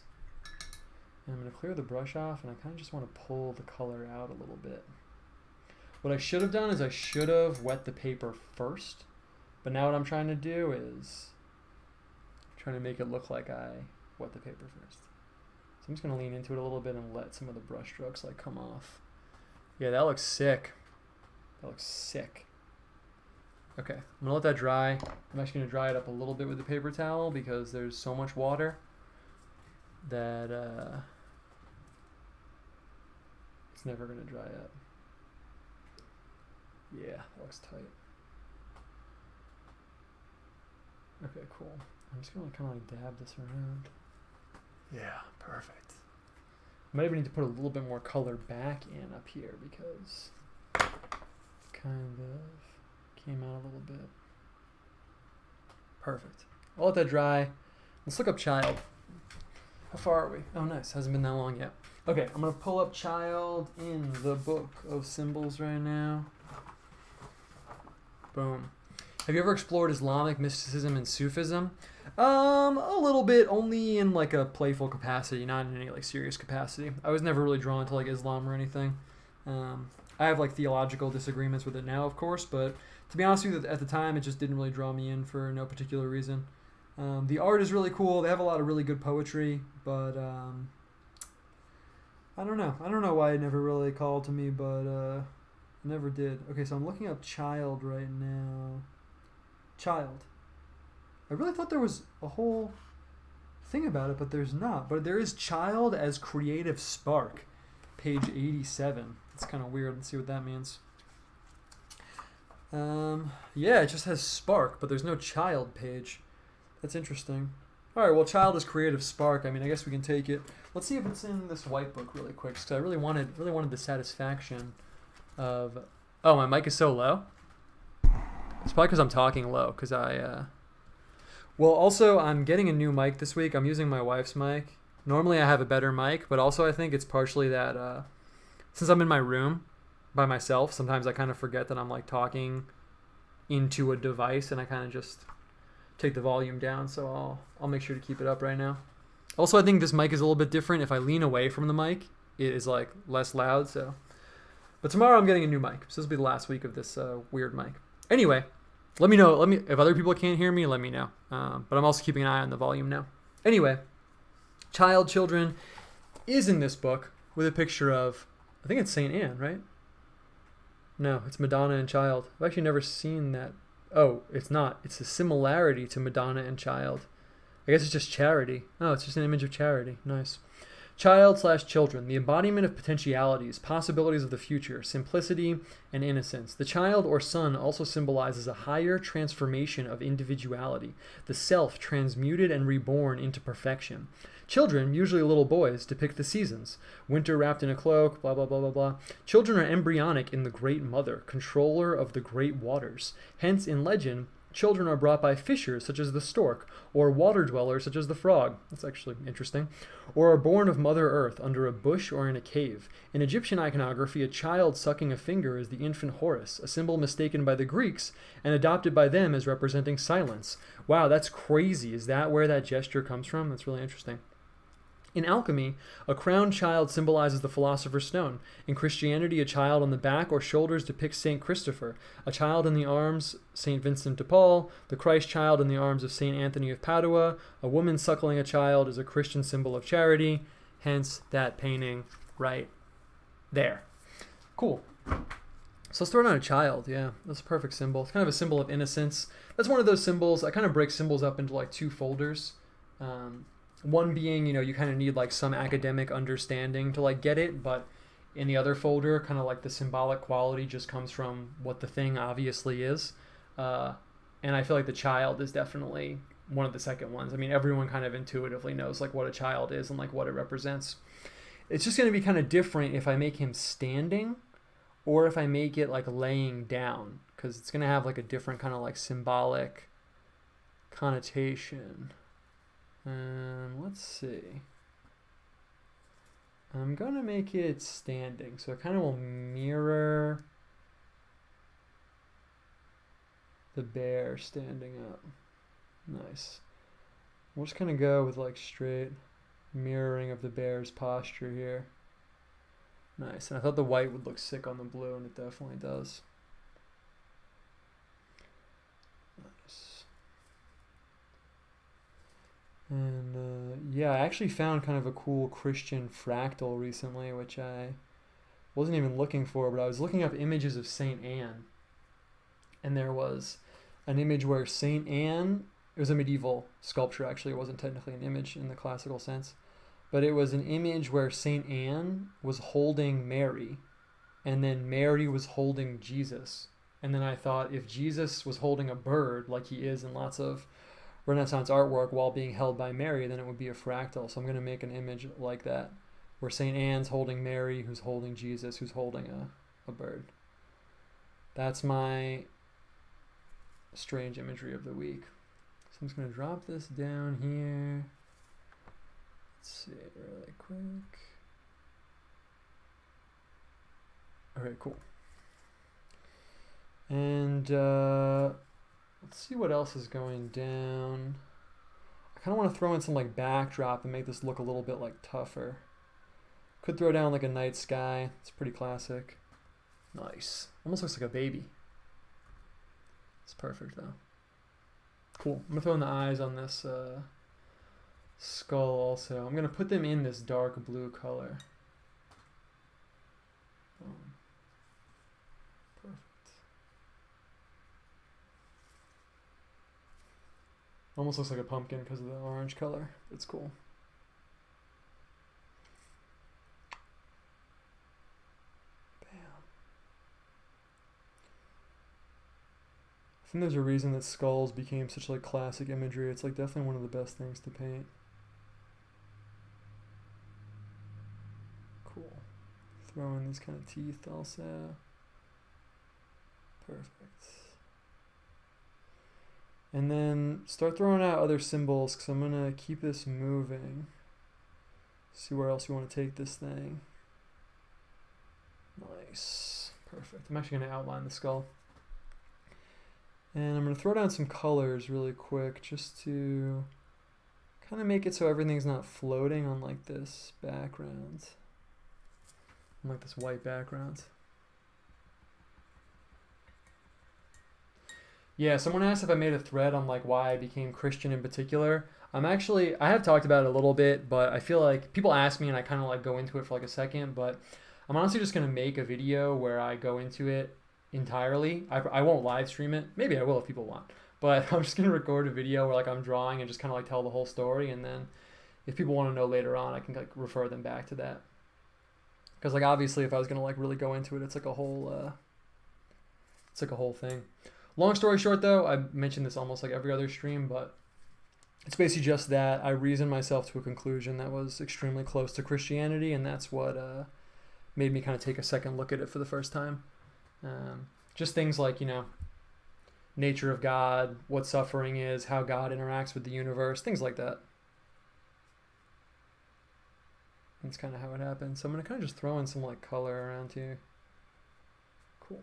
And I'm going to clear the brush off, and I kind of just want to pull the color out a little bit. What I should have done is I should have wet the paper first, but now what I'm trying to do is trying to make it look like I wet the paper first. So I'm just going to lean into it a little bit and let some of the brush strokes like come off. Yeah, that looks sick. Okay, I'm going to let that dry. I'm actually going to dry it up a little bit with the paper towel because there's so much water that it's never going to dry up. Yeah, that looks tight. Okay, cool. I'm just going to kind of like dab this around. Yeah, perfect. I might even need to put a little bit more color back in up here because it kind of came out a little bit. Perfect. I'll let that dry. Let's look up child. How far are we? Oh, nice. Hasn't been that long yet. Okay, I'm going to pull up child in the book of symbols right now. Boom. Have you ever explored Islamic mysticism and Sufism? A little bit, only in like a playful capacity, not in any like serious capacity. I was never really drawn to like Islam or anything. I have like theological disagreements with it now, of course, but to be honest with you, at the time, it just didn't really draw me in for no particular reason. The art is really cool. They have a lot of really good poetry, but I don't know. I don't know why it never really called to me, but it never did. Okay, so I'm looking up child right now. Child. I really thought there was a whole thing about it, but there's not. But there is child as creative spark, page 87. It's kind of weird. Let's see what that means. Yeah, it just has spark, but there's no child page. That's interesting. All right, well, child is creative spark. I mean, I guess we can take it. Let's see if it's in this white book really quick, because I really wanted the satisfaction of... Oh, my mic is so low? It's probably because I'm talking low, because Well, also, I'm getting a new mic this week. I'm using my wife's mic. Normally, I have a better mic, but also I think it's partially that since I'm in my room by myself, sometimes I kind of forget that I'm like talking into a device, and I kind of just take the volume down, so I'll make sure to keep it up right now. Also, I think this mic is a little bit different. If I lean away from the mic, it is like less loud. So, but tomorrow I'm getting a new mic, so this will be the last week of this weird mic. Anyway, let me know. If other people can't hear me, let me know. But I'm also keeping an eye on the volume now. Anyway, children is in this book with a picture of, I think it's Saint Anne, right? No, it's Madonna and Child. I've actually never seen that. Oh, it's not. It's a similarity to Madonna and Child. I guess it's just Charity. Oh, it's just an image of Charity. Nice. Child/children, the embodiment of potentialities, possibilities of the future, simplicity, and innocence. The child or son also symbolizes a higher transformation of individuality, the self transmuted and reborn into perfection. Children, usually little boys, depict the seasons. Winter wrapped in a cloak, blah, blah, blah, blah, blah. Children are embryonic in the Great Mother, controller of the great waters. Hence, in legend, children are brought by fishers, such as the stork, or water dwellers, such as the frog. That's actually interesting. Or are born of Mother Earth under a bush or in a cave. In Egyptian iconography, a child sucking a finger is the infant Horus, a symbol mistaken by the Greeks and adopted by them as representing silence. Wow, that's crazy. Is that where that gesture comes from? That's really interesting. In alchemy, a crowned child symbolizes the Philosopher's Stone. In Christianity, a child on the back or shoulders depicts St. Christopher. A child in the arms, St. Vincent de Paul. The Christ child in the arms of St. Anthony of Padua. A woman suckling a child is a Christian symbol of charity. Hence, that painting right there. Cool. So let's throw down a child. Yeah, that's a perfect symbol. It's kind of a symbol of innocence. That's one of those symbols. I kind of break symbols up into like two folders. One being, you kind of need like some academic understanding to like get it, but in the other folder, kind of like the symbolic quality just comes from what the thing obviously is. And I feel like the child is definitely one of the second ones. I mean, everyone kind of intuitively knows like what a child is and like what it represents. It's just going to be kind of different if I make him standing or if I make it like laying down, because it's going to have like a different kind of like symbolic connotation. Let's see. I'm going to make it standing, so it kind of will mirror the bear standing up. Nice. We'll just kind of go with like straight mirroring of the bear's posture here. Nice. And I thought the white would look sick on the blue, and it definitely does. Nice. And yeah, I actually found kind of a cool Christian fractal recently, which I wasn't even looking for, but I was looking up images of Saint Anne. And there was an image where Saint Anne, it was a medieval sculpture actually, it wasn't technically an image in the classical sense, but it was an image where Saint Anne was holding Mary, and then Mary was holding Jesus. And then I thought, if Jesus was holding a bird, like he is in lots of Renaissance artwork while being held by Mary, then it would be a fractal. So I'm going to make an image like that, where St. Anne's holding Mary, who's holding Jesus, who's holding a bird. That's my strange imagery of the week. So I'm just going to drop this down here. Let's see it really quick. Alright, cool. And let's see what else is going down. I kind of want to throw in some like backdrop and make this look a little bit like tougher. Could throw down like a night sky. It's pretty classic. Nice. Almost looks like a baby. It's perfect though. Cool. I'm going to throw in the eyes on this skull also. I'm going to put them in this dark blue color. Perfect. Almost looks like a pumpkin because of the orange color. It's cool. Bam. I think there's a reason that skulls became such like classic imagery. It's like definitely one of the best things to paint. Cool. Throw in these kind of teeth also. Perfect. And then start throwing out other symbols, because I'm going to keep this moving. See where else we want to take this thing. Nice. Perfect. I'm actually going to outline the skull. And I'm going to throw down some colors really quick just to kind of make it so everything's not floating on like this background, on like this white background. Yeah, someone asked if I made a thread on like why I became Christian in particular. I have talked about it a little bit, but I feel like people ask me and I kind of like go into it for like a second, but I'm honestly just going to make a video where I go into it entirely. I won't live stream it. Maybe I will if people want. But I'm just going to record a video where like I'm drawing and just kind of like tell the whole story. And then if people want to know later on, I can like refer them back to that. Because like obviously if I was going to like really go into it, it's like a whole thing. Long story short though, I mentioned this almost like every other stream, but it's basically just that I reasoned myself to a conclusion that was extremely close to Christianity, and that's what made me kind of take a second look at it for the first time. Just things like, you know, nature of God, what suffering is, how God interacts with the universe, things like that. That's kind of how it happens. So I'm going to kind of just throw in some like color around here. Cool.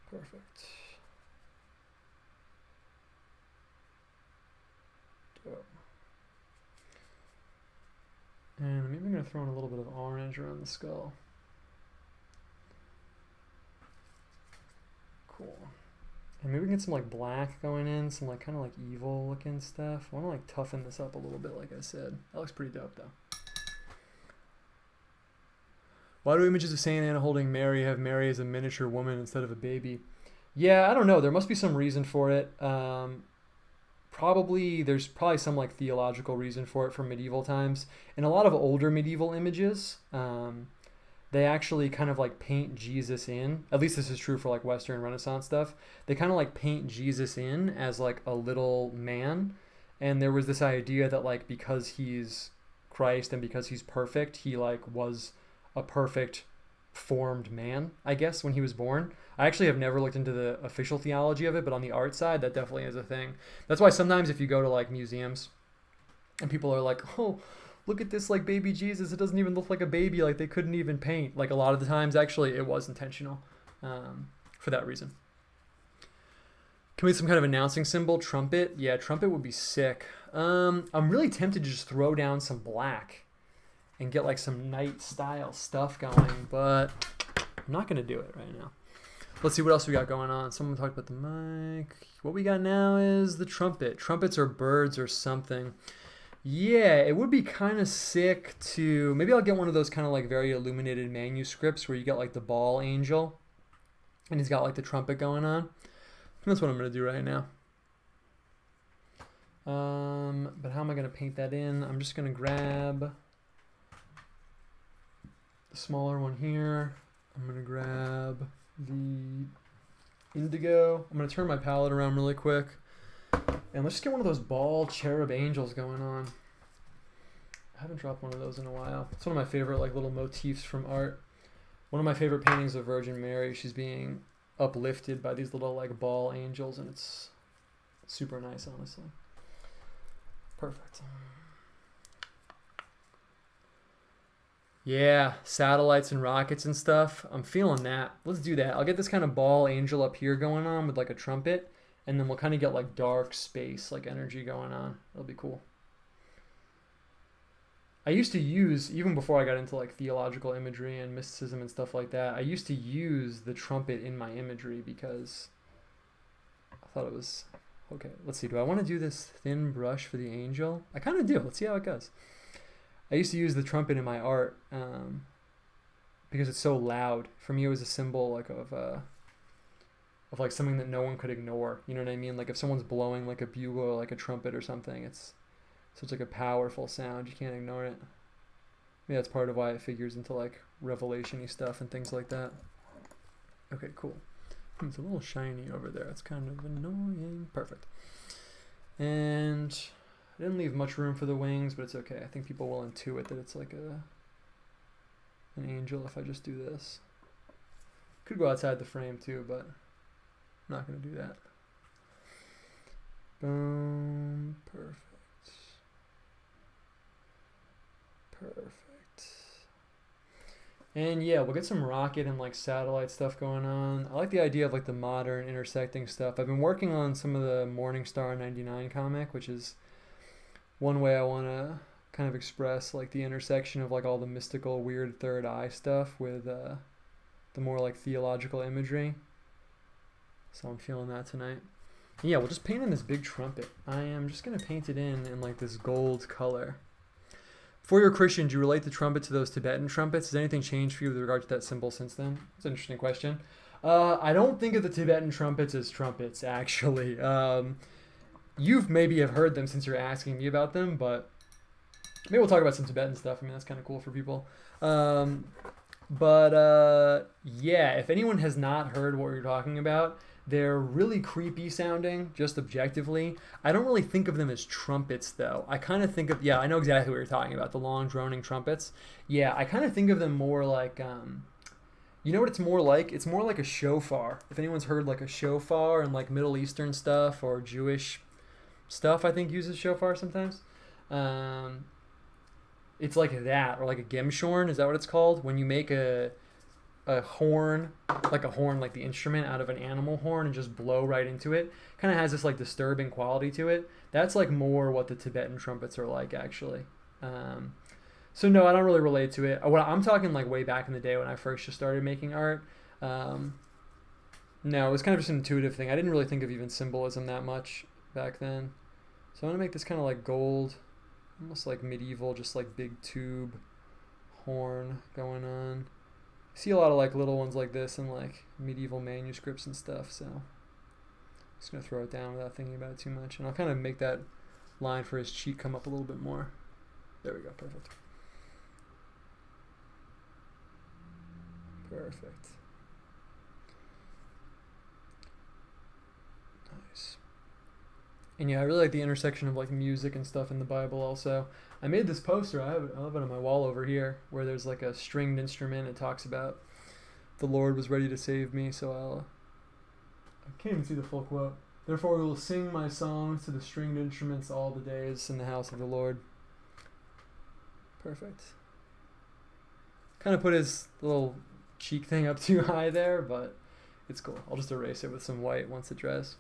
Perfect. Dope. And maybe I'm going to throw in a little bit of orange around the skull. Cool. And maybe we can get some like black going in, some like kind of like evil looking stuff. I want to like toughen this up a little bit, like I said. That looks pretty dope though. Why do images of Saint Anna holding Mary have Mary as a miniature woman instead of a baby? Yeah, I don't know. There must be some reason for it. There's probably some like theological reason for it from medieval times. In a lot of older medieval images, they actually kind of like paint Jesus in. At least this is true for like Western Renaissance stuff. They kind of like paint Jesus in as like a little man. And there was this idea that like because he's Christ and because he's perfect, he like was a perfect formed man, I guess, when he was born. I actually have never looked into the official theology of it, but on the art side, that definitely is a thing. That's why sometimes if you go to like museums and people are like, oh, look at this like baby Jesus, it doesn't even look like a baby, like they couldn't even paint. Like a lot of the times, actually, it was intentional for that reason. Can we have some kind of announcing symbol? Trumpet? Yeah, trumpet would be sick. I'm really tempted to just throw down some black and get like some night style stuff going, but I'm not gonna do it right now. Let's see what else we got going on. Someone talked about the mic. What we got now is the trumpet. Trumpets are birds or something. Yeah, it would be kind of sick to, maybe I'll get one of those kind of like very illuminated manuscripts where you get like the ball angel and he's got like the trumpet going on. That's what I'm gonna do right now. But how am I gonna paint that in? I'm just gonna grab the smaller one here. I'm going to grab the indigo. I'm going to turn my palette around really quick. And let's just get one of those ball cherub angels going on. I haven't dropped one of those in a while. It's one of my favorite like little motifs from art. One of my favorite paintings of Virgin Mary. She's being uplifted by these little like ball angels, and it's super nice, honestly. Perfect. Yeah, satellites and rockets and stuff. I'm feeling that. Let's do that. I'll get this kind of ball angel up here going on with like a trumpet, and then we'll kind of get like dark space, like energy going on. That'll be cool. I used to use, even before I got into like theological imagery and mysticism and stuff like that, I used to use the trumpet in my imagery because I thought it was, okay, let's see. Do I want to do this thin brush for the angel? I kind of do. Let's see how it goes. I used to use the trumpet in my art because it's so loud. For me, it was a symbol like of like something that no one could ignore. You know what I mean? Like if someone's blowing like a bugle or like a trumpet or something, it's such like a powerful sound. You can't ignore it. Maybe that's part of why it figures into like revelation-y stuff and things like that. Okay, cool. It's a little shiny over there. It's kind of annoying. Perfect. And I didn't leave much room for the wings, but it's okay. I think people will intuit that it's like an angel if I just do this. Could go outside the frame too, but I'm not going to do that. Boom. Perfect. Perfect. And yeah, we'll get some rocket and like satellite stuff going on. I like the idea of like the modern intersecting stuff. I've been working on some of the Morningstar 99 comic, which is one way I want to kind of express like the intersection of like all the mystical weird third eye stuff with the more like theological imagery. So I'm feeling that tonight. Yeah, we'll just paint in this big trumpet. I am just going to paint it in like this gold color. For your Christian, do you relate the trumpet to those Tibetan trumpets? Has anything changed for you with regard to that symbol since then? It's an interesting question. I don't think of the Tibetan trumpets as trumpets, actually. You've maybe have heard them since you're asking me about them, but maybe we'll talk about some Tibetan stuff. I mean, that's kind of cool for people. Yeah, if anyone has not heard what you're talking about, they're really creepy sounding, just objectively. I don't really think of them as trumpets, though. I kind of think of, yeah, I know exactly what you're talking about, the long droning trumpets. Yeah, I kind of think of them more like, you know what it's more like? It's more like a shofar. If anyone's heard like a shofar and like Middle Eastern stuff or Jewish stuff, I think uses shofar sometimes. It's like that, or like a gemshorn, is that what it's called? When you make a horn, like the instrument out of an animal horn and just blow right into it. Kind of has this like disturbing quality to it. That's like more what the Tibetan trumpets are like, actually. So no, I don't really relate to it. What I'm talking like way back in the day when I first just started making art. No, it was kind of just an intuitive thing. I didn't really think of even symbolism that much back then. So I'm gonna make this kind of like gold, almost like medieval, just like big tube horn going on. I see a lot of like little ones like this in like medieval manuscripts and stuff, so I'm just gonna throw it down without thinking about it too much, and I'll kind of make that line for his cheek come up a little bit more. There we go, perfect. Perfect. Nice. And yeah, I really like the intersection of like music and stuff in the Bible also. I made this poster, I have it on my wall over here, where there's like a stringed instrument. It talks about the Lord was ready to save me, so I can't even see the full quote. Therefore we will sing my songs to the stringed instruments all the days in the house of the Lord. Perfect. Kind of put his little cheek thing up too high there, but it's cool. I'll just erase it with some white once it dries.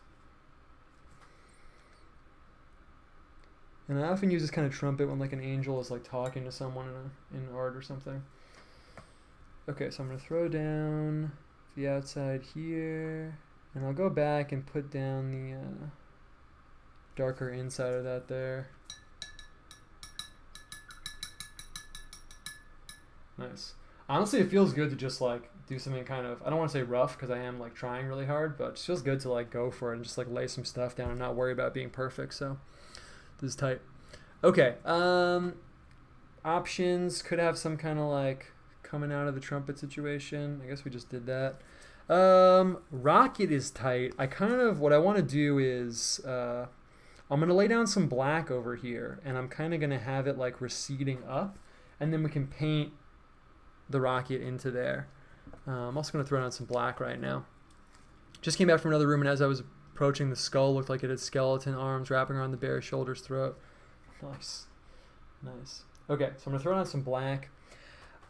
And I often use this kind of trumpet when like an angel is like talking to someone in art or something. Okay, so I'm going to throw down the outside here, and I'll go back and put down the darker inside of that there. Nice. Honestly, it feels good to just like do something kind of, I don't want to say rough because I am like trying really hard, but it just feels good to like go for it and just like lay some stuff down and not worry about being perfect. So this is tight. Okay. Options could have some kind of like coming out of the trumpet situation. I guess we just did that. Rocket is tight. What I want to do is I'm going to lay down some black over here, and I'm kind of going to have it like receding up, and then we can paint the rocket into there. I'm also going to throw down some black right now. Just came back from another room, and as I was approaching, the skull looked like it had skeleton arms wrapping around the bear's shoulders, throat. Nice. Nice. Okay, so I'm going to throw down some black.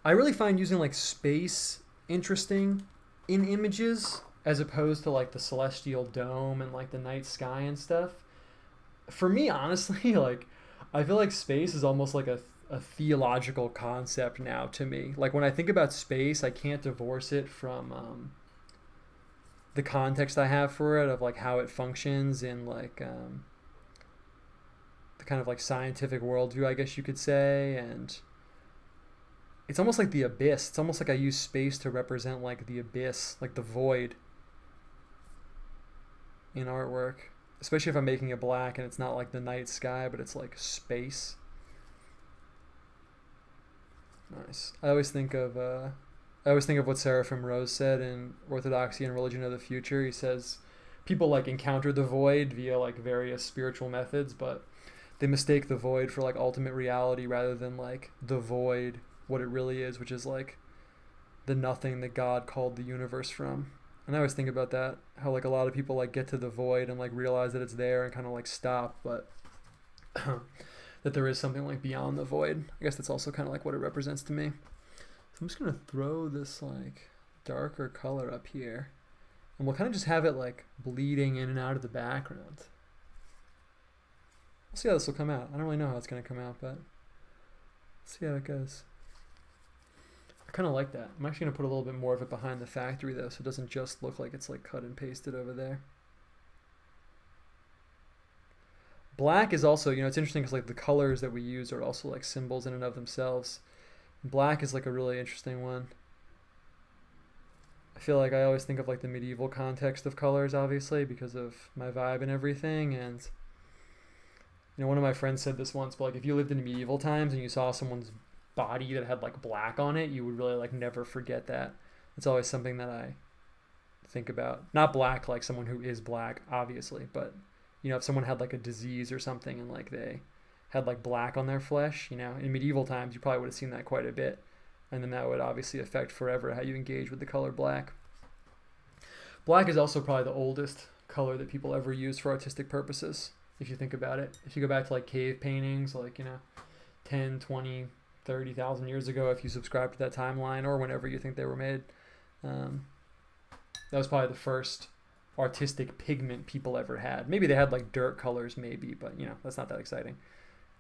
I really find using like space interesting in images as opposed to like the celestial dome and like the night sky and stuff. For me, honestly, like I feel like space is almost like a theological concept now to me. Like when I think about space, I can't divorce it from the context I have for it of like how it functions in like the kind of like scientific worldview, I guess you could say. And it's almost like the abyss. It's almost like I use space to represent like the abyss, like the void in artwork, especially if I'm making it black and it's not like the night sky, but it's like space. Nice. I always think of what Seraphim Rose said in Orthodoxy and Religion of the Future. He says people like encounter the void via like various spiritual methods, but they mistake the void for like ultimate reality rather than like the void, what it really is, which is like the nothing that God called the universe from. And I always think about that, how like a lot of people like get to the void and like realize that it's there and kind of like stop, but that there is something like beyond the void. I guess that's also kind of like what it represents to me. So I'm just going to throw this like darker color up here. And we'll kind of just have it like bleeding in and out of the background. We'll see how this will come out. I don't really know how it's going to come out, but let's see how it goes. I kind of like that. I'm actually going to put a little bit more of it behind the factory though, so it doesn't just look like it's like cut and pasted over there. Black is also, you know, it's interesting because like the colors that we use are also like symbols in and of themselves. Black is like a really interesting one. I feel like I always think of like the medieval context of colors, obviously, because of my vibe and everything. And you know, one of my friends said this once, but like if you lived in medieval times and you saw someone's body that had like black on it, you would really like never forget that. It's always something that I think about. Not black like someone who is black, obviously, but you know, if someone had like a disease or something and like they had like black on their flesh, you know, in medieval times you probably would have seen that quite a bit. And then that would obviously affect forever how you engage with the color black. Black is also probably the oldest color that people ever use for artistic purposes, if you think about it. If you go back to like cave paintings, like, you know, 10, 20, 30,000 years ago, if you subscribe to that timeline or whenever you think they were made, that was probably the first artistic pigment people ever had. Maybe they had like dirt colors maybe, but you know, that's not that exciting.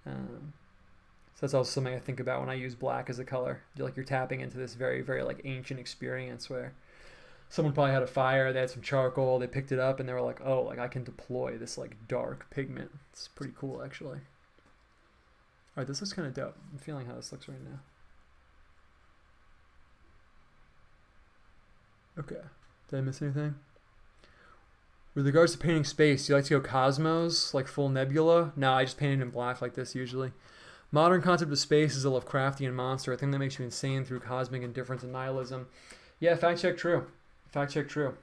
So that's also something I think about when I use black as a color. Like you're tapping into this very, very like ancient experience where someone probably had a fire, they had some charcoal, they picked it up and they were like, oh, like I can deploy this like dark pigment. It's pretty cool actually. All right, this looks kind of dope. I'm feeling how this looks right now. Okay, did I miss anything? With regards to painting space, do you like to go cosmos, like full nebula? No, I just paint it in black like this usually. Modern concept of space is a Lovecraftian monster, a thing that makes you insane through cosmic indifference and nihilism. Yeah, fact check true. Fact check true.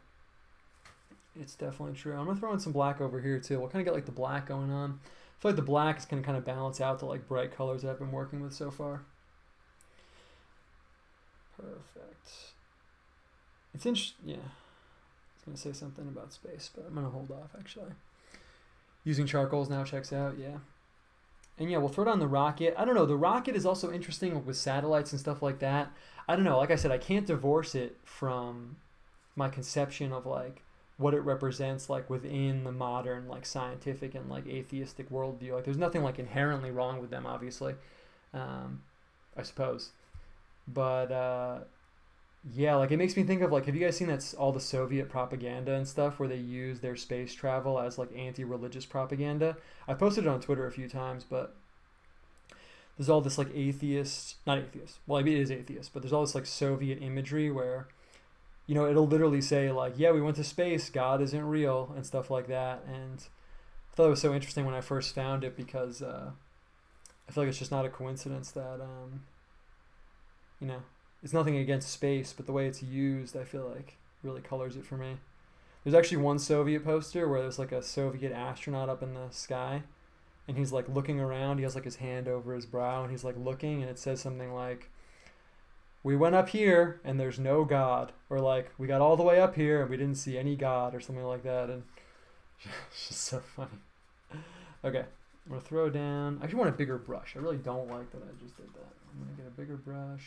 It's definitely true. I'm going to throw in some black over here too. We'll kind of get like the black going on. I feel like the black is going to kind of balance out the like bright colors that I've been working with so far. Perfect. It's interesting, yeah. Going to say something about space, but I'm going to hold off actually. Using charcoals now checks out, yeah. And yeah, we'll throw down the rocket. I don't know, the rocket is also interesting with satellites and stuff like that. I don't know, like I said, I can't divorce it from my conception of like what it represents like within the modern like scientific and like atheistic worldview. Like there's nothing like inherently wrong with them, obviously, I suppose. But yeah, like it makes me think of like, have you guys seen that all the Soviet propaganda and stuff where they use their space travel as like anti-religious propaganda? I posted it on Twitter a few times, but there's all this like not atheist, well, I mean it is atheist, but there's all this like Soviet imagery where, you know, it'll literally say like, yeah, we went to space, God isn't real and stuff like that. And I thought it was so interesting when I first found it because I feel like it's just not a coincidence that, you know, it's nothing against space, but the way it's used, I feel like, really colors it for me. There's actually one Soviet poster where there's like a Soviet astronaut up in the sky, and he's like looking around. He has like his hand over his brow, and he's like looking, and it says something like, we went up here, and there's no God. Or like, we got all the way up here, and we didn't see any God, or something like that. And it's just so funny. Okay, I'm going to throw down... I actually want a bigger brush. I really don't like that I just did that. I'm going to get a bigger brush.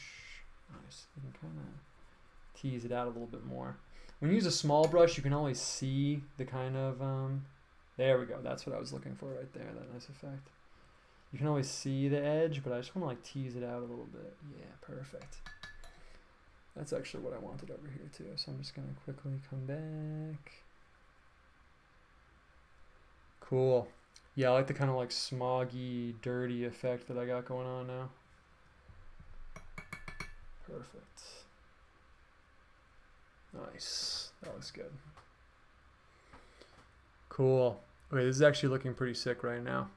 Nice. You can kind of tease it out a little bit more. When you use a small brush, you can always see the kind of, there we go. That's what I was looking for right there, that nice effect. You can always see the edge, but I just want to like tease it out a little bit. Yeah, perfect. That's actually what I wanted over here too. So I'm just going to quickly come back. Cool. Yeah, I like the kind of like smoggy, dirty effect that I got going on now. Perfect. Nice. That looks good. Cool. Okay, this is actually looking pretty sick right now.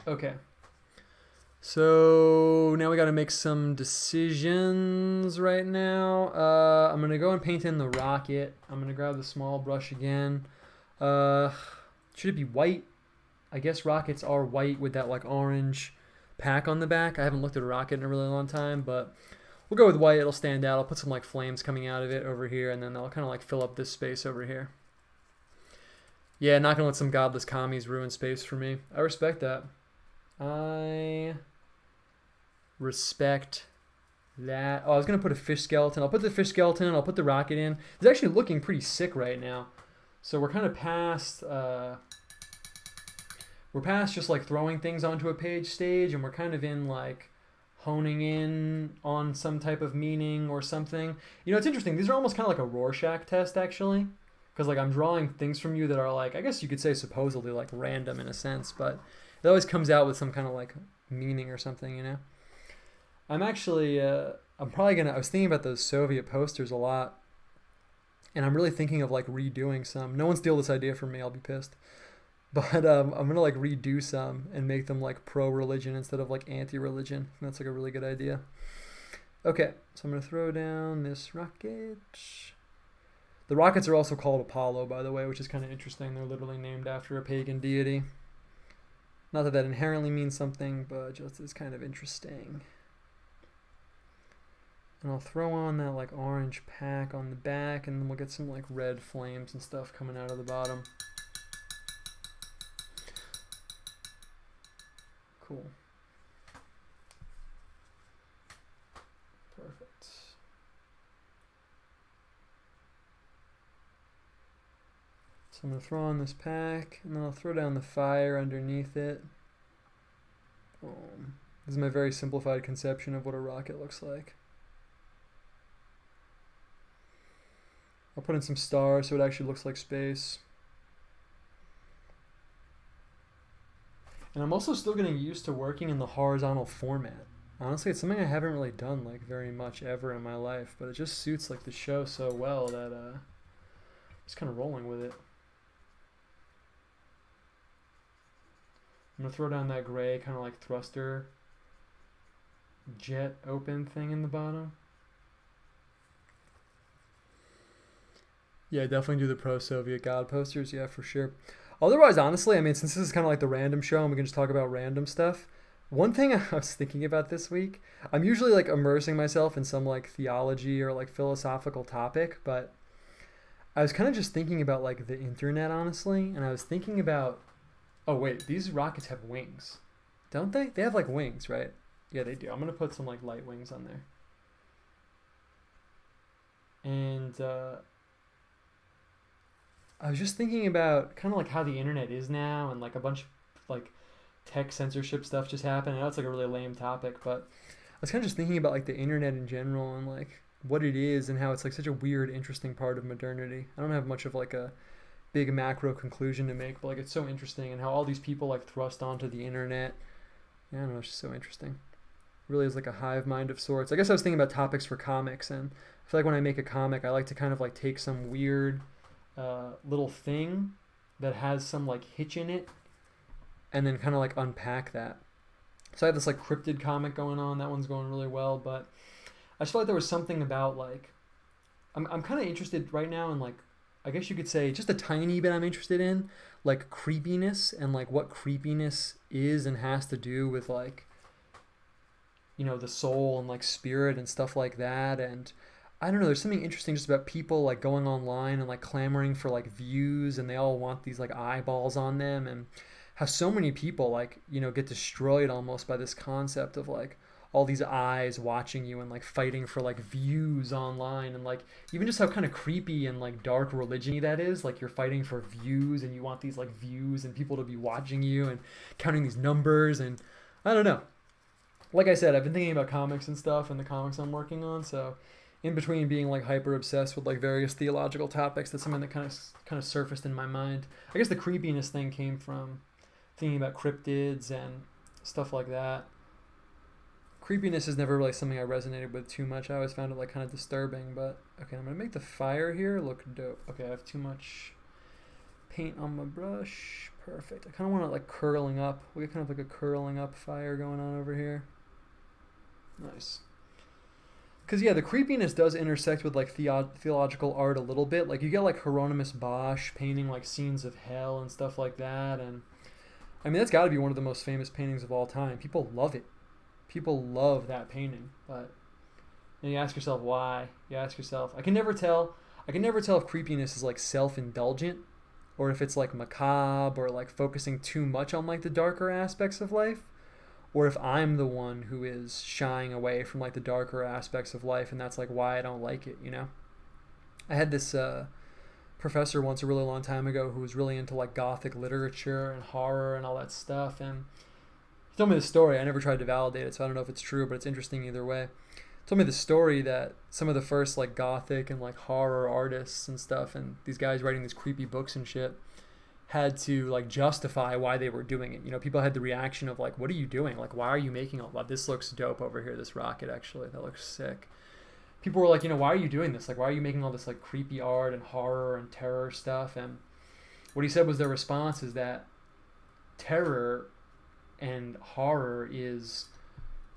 Okay. So now we got to make some decisions right now. I'm going to go and paint in the rocket. I'm going to grab the small brush again. Should it be white? I guess rockets are white with that like orange pack on the back. I haven't looked at a rocket in a really long time, but we'll go with white. It'll stand out. I'll put some like flames coming out of it over here, and then they'll kind of like fill up this space over here. Yeah, not gonna let some godless commies ruin space for me. I respect that. I respect that. Oh, I was going to put a fish skeleton. I'll put the fish skeleton. I'll put the rocket in. It's actually looking pretty sick right now. So we're kind of past... we're past just like throwing things onto a page stage, and we're kind of in like honing in on some type of meaning or something. You know, it's interesting. These are almost kind of like a Rorschach test, actually. Because like I'm drawing things from you that are like, I guess you could say supposedly like random in a sense, but it always comes out with some kind of like meaning or something, you know? I'm actually, I'm probably going to, I was thinking about those Soviet posters a lot, and I'm really thinking of like redoing some. No one steal this idea from me, I'll be pissed. But I'm going to like redo some and make them like pro-religion instead of like anti-religion. That's like a really good idea. Okay, so I'm going to throw down this rocket. The rockets are also called Apollo, by the way, which is kind of interesting. They're literally named after a pagan deity. Not that that inherently means something, but just is kind of interesting. And I'll throw on that like orange pack on the back, and then we'll get some like red flames and stuff coming out of the bottom. Cool. Perfect. So I'm going to throw on this pack, and then I'll throw down the fire underneath it. Boom. This is my very simplified conception of what a rocket looks like. I'll put in some stars so it actually looks like space. And I'm also still getting used to working in the horizontal format. Honestly, it's something I haven't really done like very much ever in my life, but it just suits like the show so well that I'm just kind of rolling with it. I'm going to throw down that gray kind of like thruster jet open thing in the bottom. Yeah, definitely do the pro-Soviet God posters. Yeah, for sure. Otherwise, honestly, I mean, since this is kind of like the random show and we can just talk about random stuff, one thing I was thinking about this week, I'm usually like immersing myself in some like theology or like philosophical topic, but I was kind of just thinking about like the internet, honestly, and I was thinking about, oh wait, these rockets have wings, don't they? They have like wings, right? Yeah, they do. I'm going to put some like light wings on there. And I was just thinking about kind of like how the internet is now, and like a bunch of like tech censorship stuff just happened. I know it's like a really lame topic, but I was kind of just thinking about like the internet in general and like what it is and how it's like such a weird, interesting part of modernity. I don't have much of like a big macro conclusion to make, but like it's so interesting, and how all these people like thrust onto the internet. Yeah, I don't know, it's just so interesting. It really is like a hive mind of sorts. I guess I was thinking about topics for comics, and I feel like when I make a comic, I like to kind of like take some weird little thing that has some like hitch in it, and then kind of like unpack that. So I have this like cryptid comic going on. That one's going really well, but I just felt like there was something about like I'm kind of interested right now in like, I guess you could say just a tiny bit I'm interested in like creepiness, and like what creepiness is and has to do with like, you know, the soul and like spirit and stuff like that. And I don't know, there's something interesting just about people like going online and like clamoring for like views, and they all want these like eyeballs on them, and how so many people like, you know, get destroyed almost by this concept of like all these eyes watching you and like fighting for like views online, and like even just how kind of creepy and like dark religion-y that is. Like you're fighting for views, and you want these like views and people to be watching you and counting these numbers, and I don't know. Like I said, I've been thinking about comics and stuff and the comics I'm working on, so in between being like hyper obsessed with like various theological topics, that's something that kind of surfaced in my mind. I guess the creepiness thing came from thinking about cryptids and stuff like that. Creepiness is never really something I resonated with too much. I always found it like kind of disturbing, but okay, I'm gonna make the fire here look dope. Okay, I have too much paint on my brush. Perfect. I kind of want it like curling up. We get kind of like a curling up fire going on over here. Nice. Because, yeah, the creepiness does intersect with, like, theological art a little bit. Like, you get, like, Hieronymus Bosch painting, like, scenes of hell and stuff like that. And, I mean, that's got to be one of the most famous paintings of all time. People love it. People love that painting. But then you ask yourself why. You ask yourself, I can never tell if creepiness is, like, self-indulgent, or if it's, like, macabre, or, like, focusing too much on, like, the darker aspects of life, or if I'm the one who is shying away from like the darker aspects of life, and that's like why I don't like it, you know? I had this professor once a really long time ago who was really into like Gothic literature and horror and all that stuff, and he told me this story. I never tried to validate it, so I don't know if it's true, but it's interesting either way. He told me the story that some of the first like Gothic and like horror artists and stuff, and these guys writing these creepy books and shit, had to like justify why they were doing it. You know, people had the reaction of like, what are you doing? Like, why are you making all that? This looks dope over here, this rocket, actually. That looks sick. People were like, you know, why are you doing this? Like, why are you making all this like creepy art and horror and terror stuff? And what he said was their response is that terror and horror is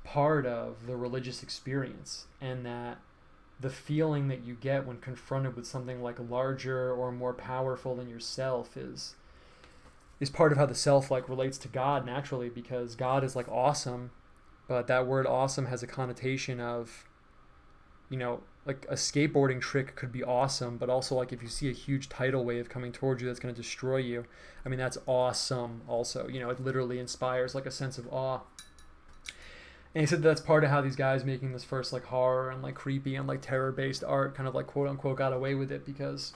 part of the religious experience, and that the feeling that you get when confronted with something like larger or more powerful than yourself is part of how the self like relates to God naturally, because God is like awesome, but that word awesome has a connotation of, you know, like a skateboarding trick could be awesome, but also like if you see a huge tidal wave coming towards you that's going to destroy you, I mean, that's awesome also. You know, it literally inspires like a sense of awe. And he said that's part of how these guys making this first like horror and like creepy and like terror-based art kind of like quote unquote got away with it, because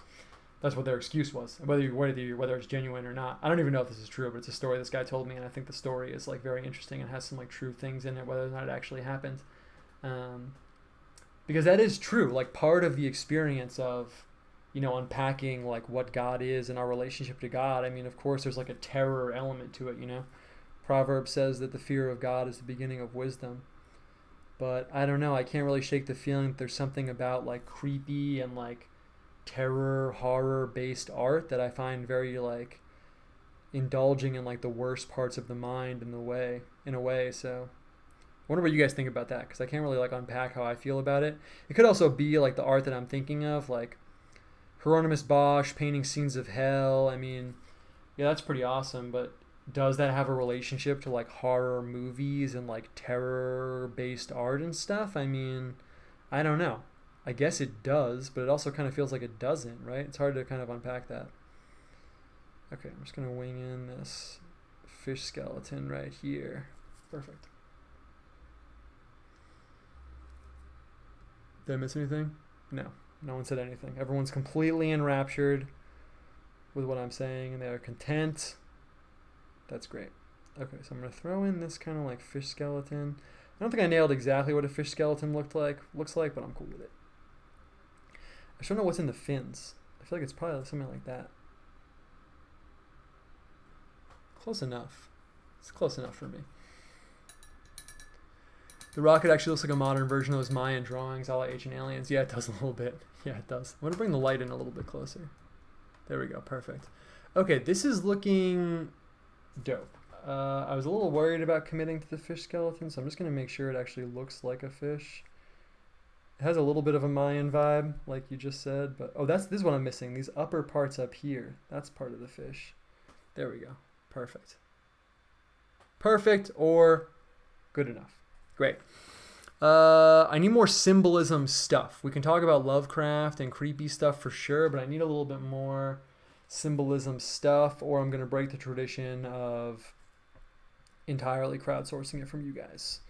that's what their excuse was, whether it's genuine or not. I don't even know if this is true, but it's a story this guy told me, and I think the story is like very interesting and has some like true things in it, whether or not it actually happened. Because that is true, like part of the experience of, you know, unpacking like what God is and our relationship to God. I mean, of course, there's like a terror element to it, you know. Proverb says that the fear of God is the beginning of wisdom. But I don't know, I can't really shake the feeling that there's something about like creepy and like terror, horror-based art that I find very like indulging in like the worst parts of the mind in a way. So I wonder what you guys think about that, because I can't really like unpack how I feel about it. It could also be like the art that I'm thinking of, like Hieronymus Bosch painting scenes of hell. I mean, yeah, that's pretty awesome, but does that have a relationship to like horror movies and like terror-based art and stuff? I mean, I don't know. I guess it does, but it also kind of feels like it doesn't, right? It's hard to kind of unpack that. Okay, I'm just going to wing in this fish skeleton right here. Perfect. Did I miss anything? No. No one said anything. Everyone's completely enraptured with what I'm saying, and they are content. That's great. Okay, so I'm going to throw in this kind of like fish skeleton. I don't think I nailed exactly what a fish skeleton looks like, but I'm cool with it. I just don't know what's in the fins. I feel like it's probably something like that. Close enough. It's close enough for me. The rocket actually looks like a modern version of those Mayan drawings, a la Ancient Aliens. Yeah, it does a little bit. Yeah, it does. I'm going to bring the light in a little bit closer. There we go. Perfect. Okay, this is looking dope. I was a little worried about committing to the fish skeleton, so I'm just going to make sure it actually looks like a fish. It has a little bit of a Mayan vibe, like you just said, but this is what I'm missing. These upper parts up here, that's part of the fish. There we go. Perfect. Perfect, or good enough. Great. I need more symbolism stuff. We can talk about Lovecraft and creepy stuff for sure, but I need a little bit more symbolism stuff, or I'm going to break the tradition of entirely crowdsourcing it from you guys.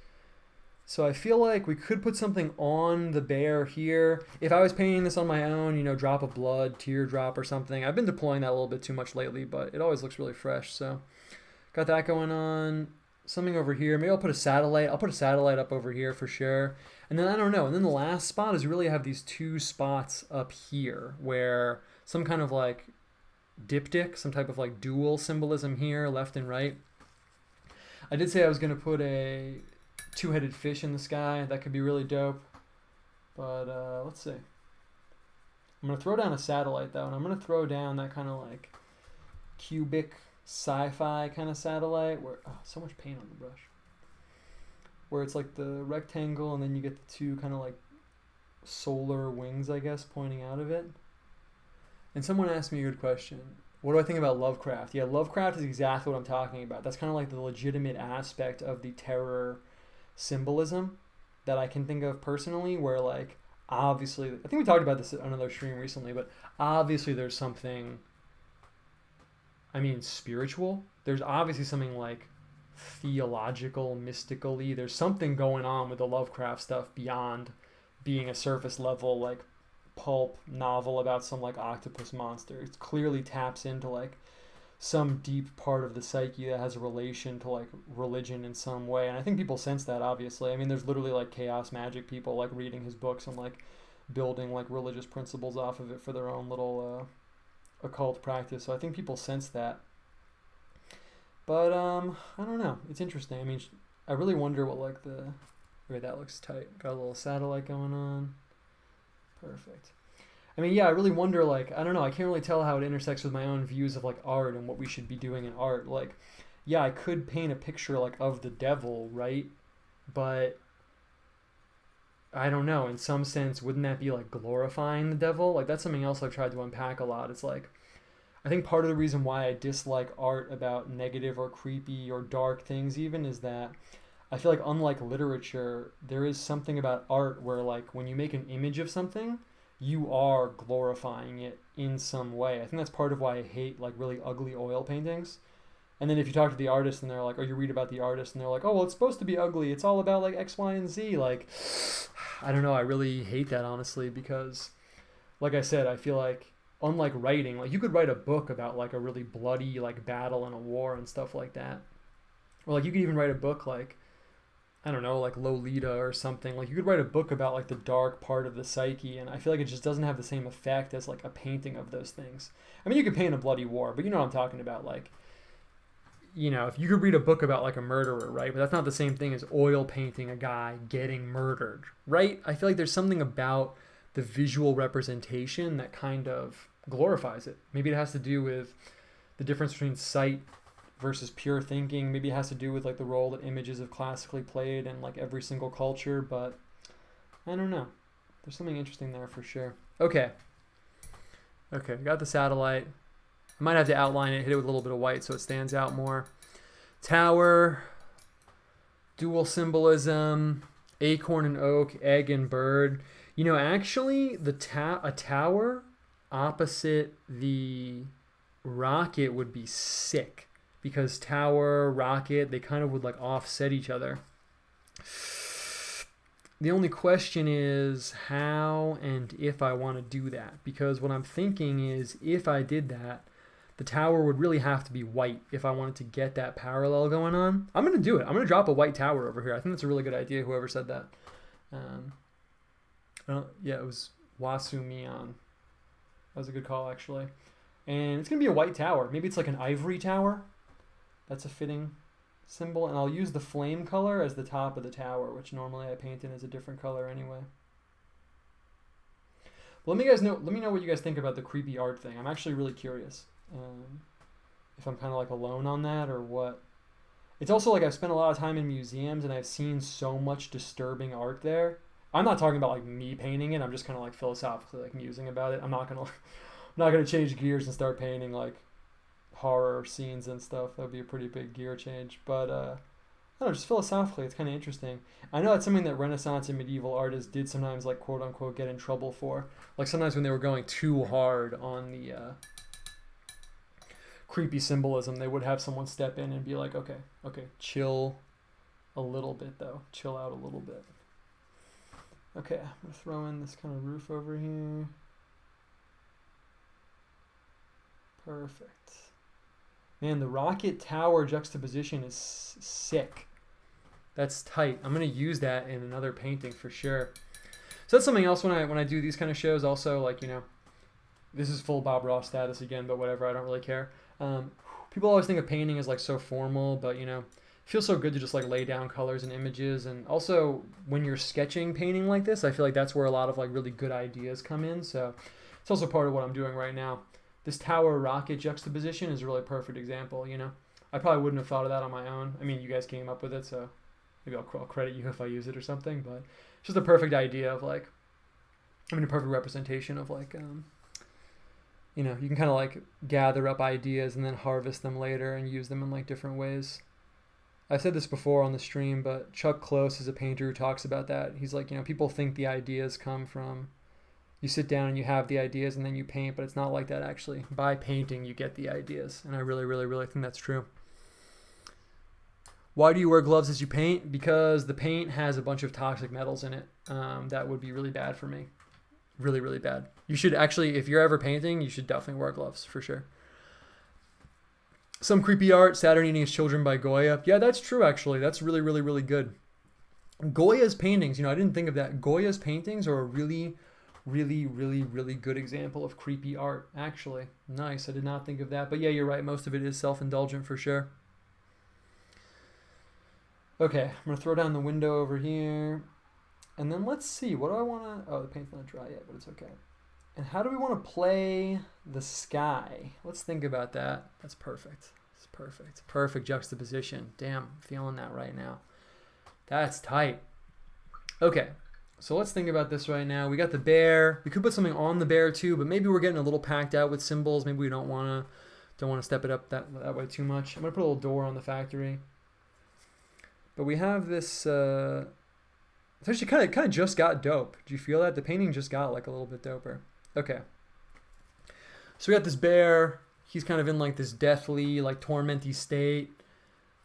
So I feel like we could put something on the bear here. If I was painting this on my own, you know, drop of blood, teardrop or something. I've been deploying that a little bit too much lately, but it always looks really fresh. So got that going on. Something over here. Maybe I'll put a satellite. I'll put a satellite up over here for sure. And then I don't know. And then the last spot is really have these two spots up here where some kind of like diptych, some type of like dual symbolism here, left and right. I did say I was going to put a two-headed fish in the sky. That could be really dope. But let's see. I'm going to throw down a satellite though, and I'm going to throw down that kind of like cubic sci-fi kind of satellite where so much paint on the brush, where it's like the rectangle and then you get the two kind of like solar wings, I guess, pointing out of it. And someone asked me a good question. What do I think about Lovecraft? Yeah, Lovecraft is exactly what I'm talking about. That's kind of like the legitimate aspect of the terror symbolism that I can think of personally, where like obviously, I think we talked about this on another stream recently, but obviously there's something, I mean, spiritual. There's obviously something like theological, mystically. There's something going on with the Lovecraft stuff beyond being a surface level like pulp novel about some like octopus monster. It clearly taps into like some deep part of the psyche that has a relation to like religion in some way, and I think people sense that, obviously. I mean, there's literally like chaos magic people like reading his books and like building like religious principles off of it for their own little occult practice, so I think people sense that. But I don't know, it's interesting. I mean, I really wonder what like the... Okay, that looks tight. Got a little satellite going on. Perfect. I mean, yeah, I really wonder, like, I don't know, I can't really tell how it intersects with my own views of, like, art and what we should be doing in art. Like, yeah, I could paint a picture, like, of the devil, right? But, I don't know, in some sense, wouldn't that be, like, glorifying the devil? Like, that's something else I've tried to unpack a lot. It's like, I think part of the reason why I dislike art about negative or creepy or dark things even is that I feel like, unlike literature, there is something about art where, like, when you make an image of something, you are glorifying it in some way. I think that's part of why I hate like really ugly oil paintings. And then if you talk to the artist and they're like, or you read about the artist and they're like, oh, well, it's supposed to be ugly. It's all about like X, Y, and Z. Like, I don't know. I really hate that, honestly, because like I said, I feel like unlike writing, like you could write a book about like a really bloody like battle and a war and stuff like that. Or like you could even write a book like, I don't know, like Lolita or something. Like you could write a book about like the dark part of the psyche, and I feel like it just doesn't have the same effect as like a painting of those things. I mean, you could paint a bloody war, but you know what I'm talking about. Like, you know, if you could read a book about like a murderer, right? But that's not the same thing as oil painting a guy getting murdered, right? I feel like there's something about the visual representation that kind of glorifies it. Maybe it has to do with the difference between sight versus pure thinking. Maybe it has to do with like the role that images have classically played in like every single culture, but I don't know. There's something interesting there for sure. Okay, got the satellite. I might have to outline it, hit it with a little bit of white so it stands out more. Tower, dual symbolism, acorn and oak, egg and bird. You know, actually a tower opposite the rocket would be sick. Because tower, rocket, they kind of would like offset each other. The only question is how and if I want to do that. Because what I'm thinking is if I did that, the tower would really have to be white if I wanted to get that parallel going on. I'm going to do it. I'm going to drop a white tower over here. I think that's a really good idea, whoever said that. Yeah, it was Wasu Mion. That was a good call, actually. And it's going to be a white tower. Maybe it's like an ivory tower. That's a fitting symbol, and I'll use the flame color as the top of the tower, which normally I paint in as a different color anyway. But let me know what you guys think about the creepy art thing. I'm actually really curious if I'm kind of like alone on that or what. It's also like I've spent a lot of time in museums and I've seen so much disturbing art there. I'm not talking about like me painting it. I'm just kind of like philosophically like musing about it. I'm not gonna change gears and start painting like horror scenes and stuff. That would be a pretty big gear change, but I don't know, just philosophically it's kind of interesting. I know that's something that Renaissance and medieval artists did sometimes like quote unquote get in trouble for, like sometimes when they were going too hard on the creepy symbolism, they would have someone step in and be like, okay, chill a little bit though, chill out a little bit. Okay, I'm gonna throw in this kind of roof over here. Perfect. Man, the rocket tower juxtaposition is sick. That's tight. I'm going to use that in another painting for sure. So that's something else when I do these kind of shows. Also, like, you know, this is full Bob Ross status again, but whatever. I don't really care. People always think of painting as like so formal, but you know, it feels so good to just like lay down colors and images. And also when you're sketching painting like this, I feel like that's where a lot of like really good ideas come in. So it's also part of what I'm doing right now. This tower rocket juxtaposition is a really perfect example, you know. I probably wouldn't have thought of that on my own. I mean, you guys came up with it, so maybe I'll credit you if I use it or something, but it's just a perfect idea of like, I mean, a perfect representation of like, you know, you can kind of like gather up ideas and then harvest them later and use them in like different ways. I've said this before on the stream, but Chuck Close is a painter who talks about that. He's like, you know, people think the ideas come from, you sit down and you have the ideas and then you paint, but it's not like that actually. By painting, you get the ideas. And I really, really, really think that's true. Why do you wear gloves as you paint? Because the paint has a bunch of toxic metals in it. That would be really bad for me. Really, really bad. You should actually, if you're ever painting, you should definitely wear gloves for sure. Some creepy art, Saturn eating his children by Goya. Yeah, that's true actually. That's really, really, really good. Goya's paintings, I didn't think of that. Goya's paintings are a really, really, really, really good example of creepy art, actually. Nice, I did not think of that. But yeah, you're right. Most of it is self-indulgent for sure. Okay, I'm going to throw down the window over here. And then let's see, what do I want to... Oh, the paint's not dry yet, but it's okay. And how do we want to play the sky? Let's think about that. That's perfect. It's perfect. Perfect juxtaposition. Damn, I'm feeling that right now. That's tight. Okay, so let's think about this right now. We got the bear. We could put something on the bear too, but maybe we're getting a little packed out with symbols. Maybe we don't want to step it up that way too much. I'm going to put a little door on the factory. But we have this... It actually kind of just got dope. Do you feel that? The painting just got like a little bit doper. Okay. So we got this bear. He's kind of in like this deathly, like tormenty state.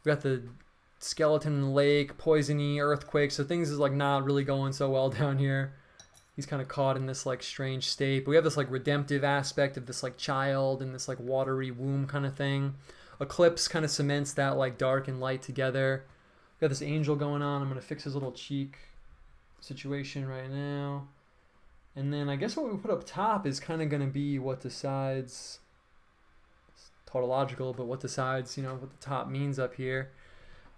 We got the skeleton in the lake, poisony, earthquake. So things is like not really going so well down here. He's kind of caught in this like strange state. But we have this like redemptive aspect of this like child and this like watery womb kind of thing. Eclipse kind of cements that like dark and light together. We got this angel going on. I'm going to fix his little cheek situation right now. And then I guess what we put up top is kind of going to be what decides, it's tautological, but what decides, what the top means up here.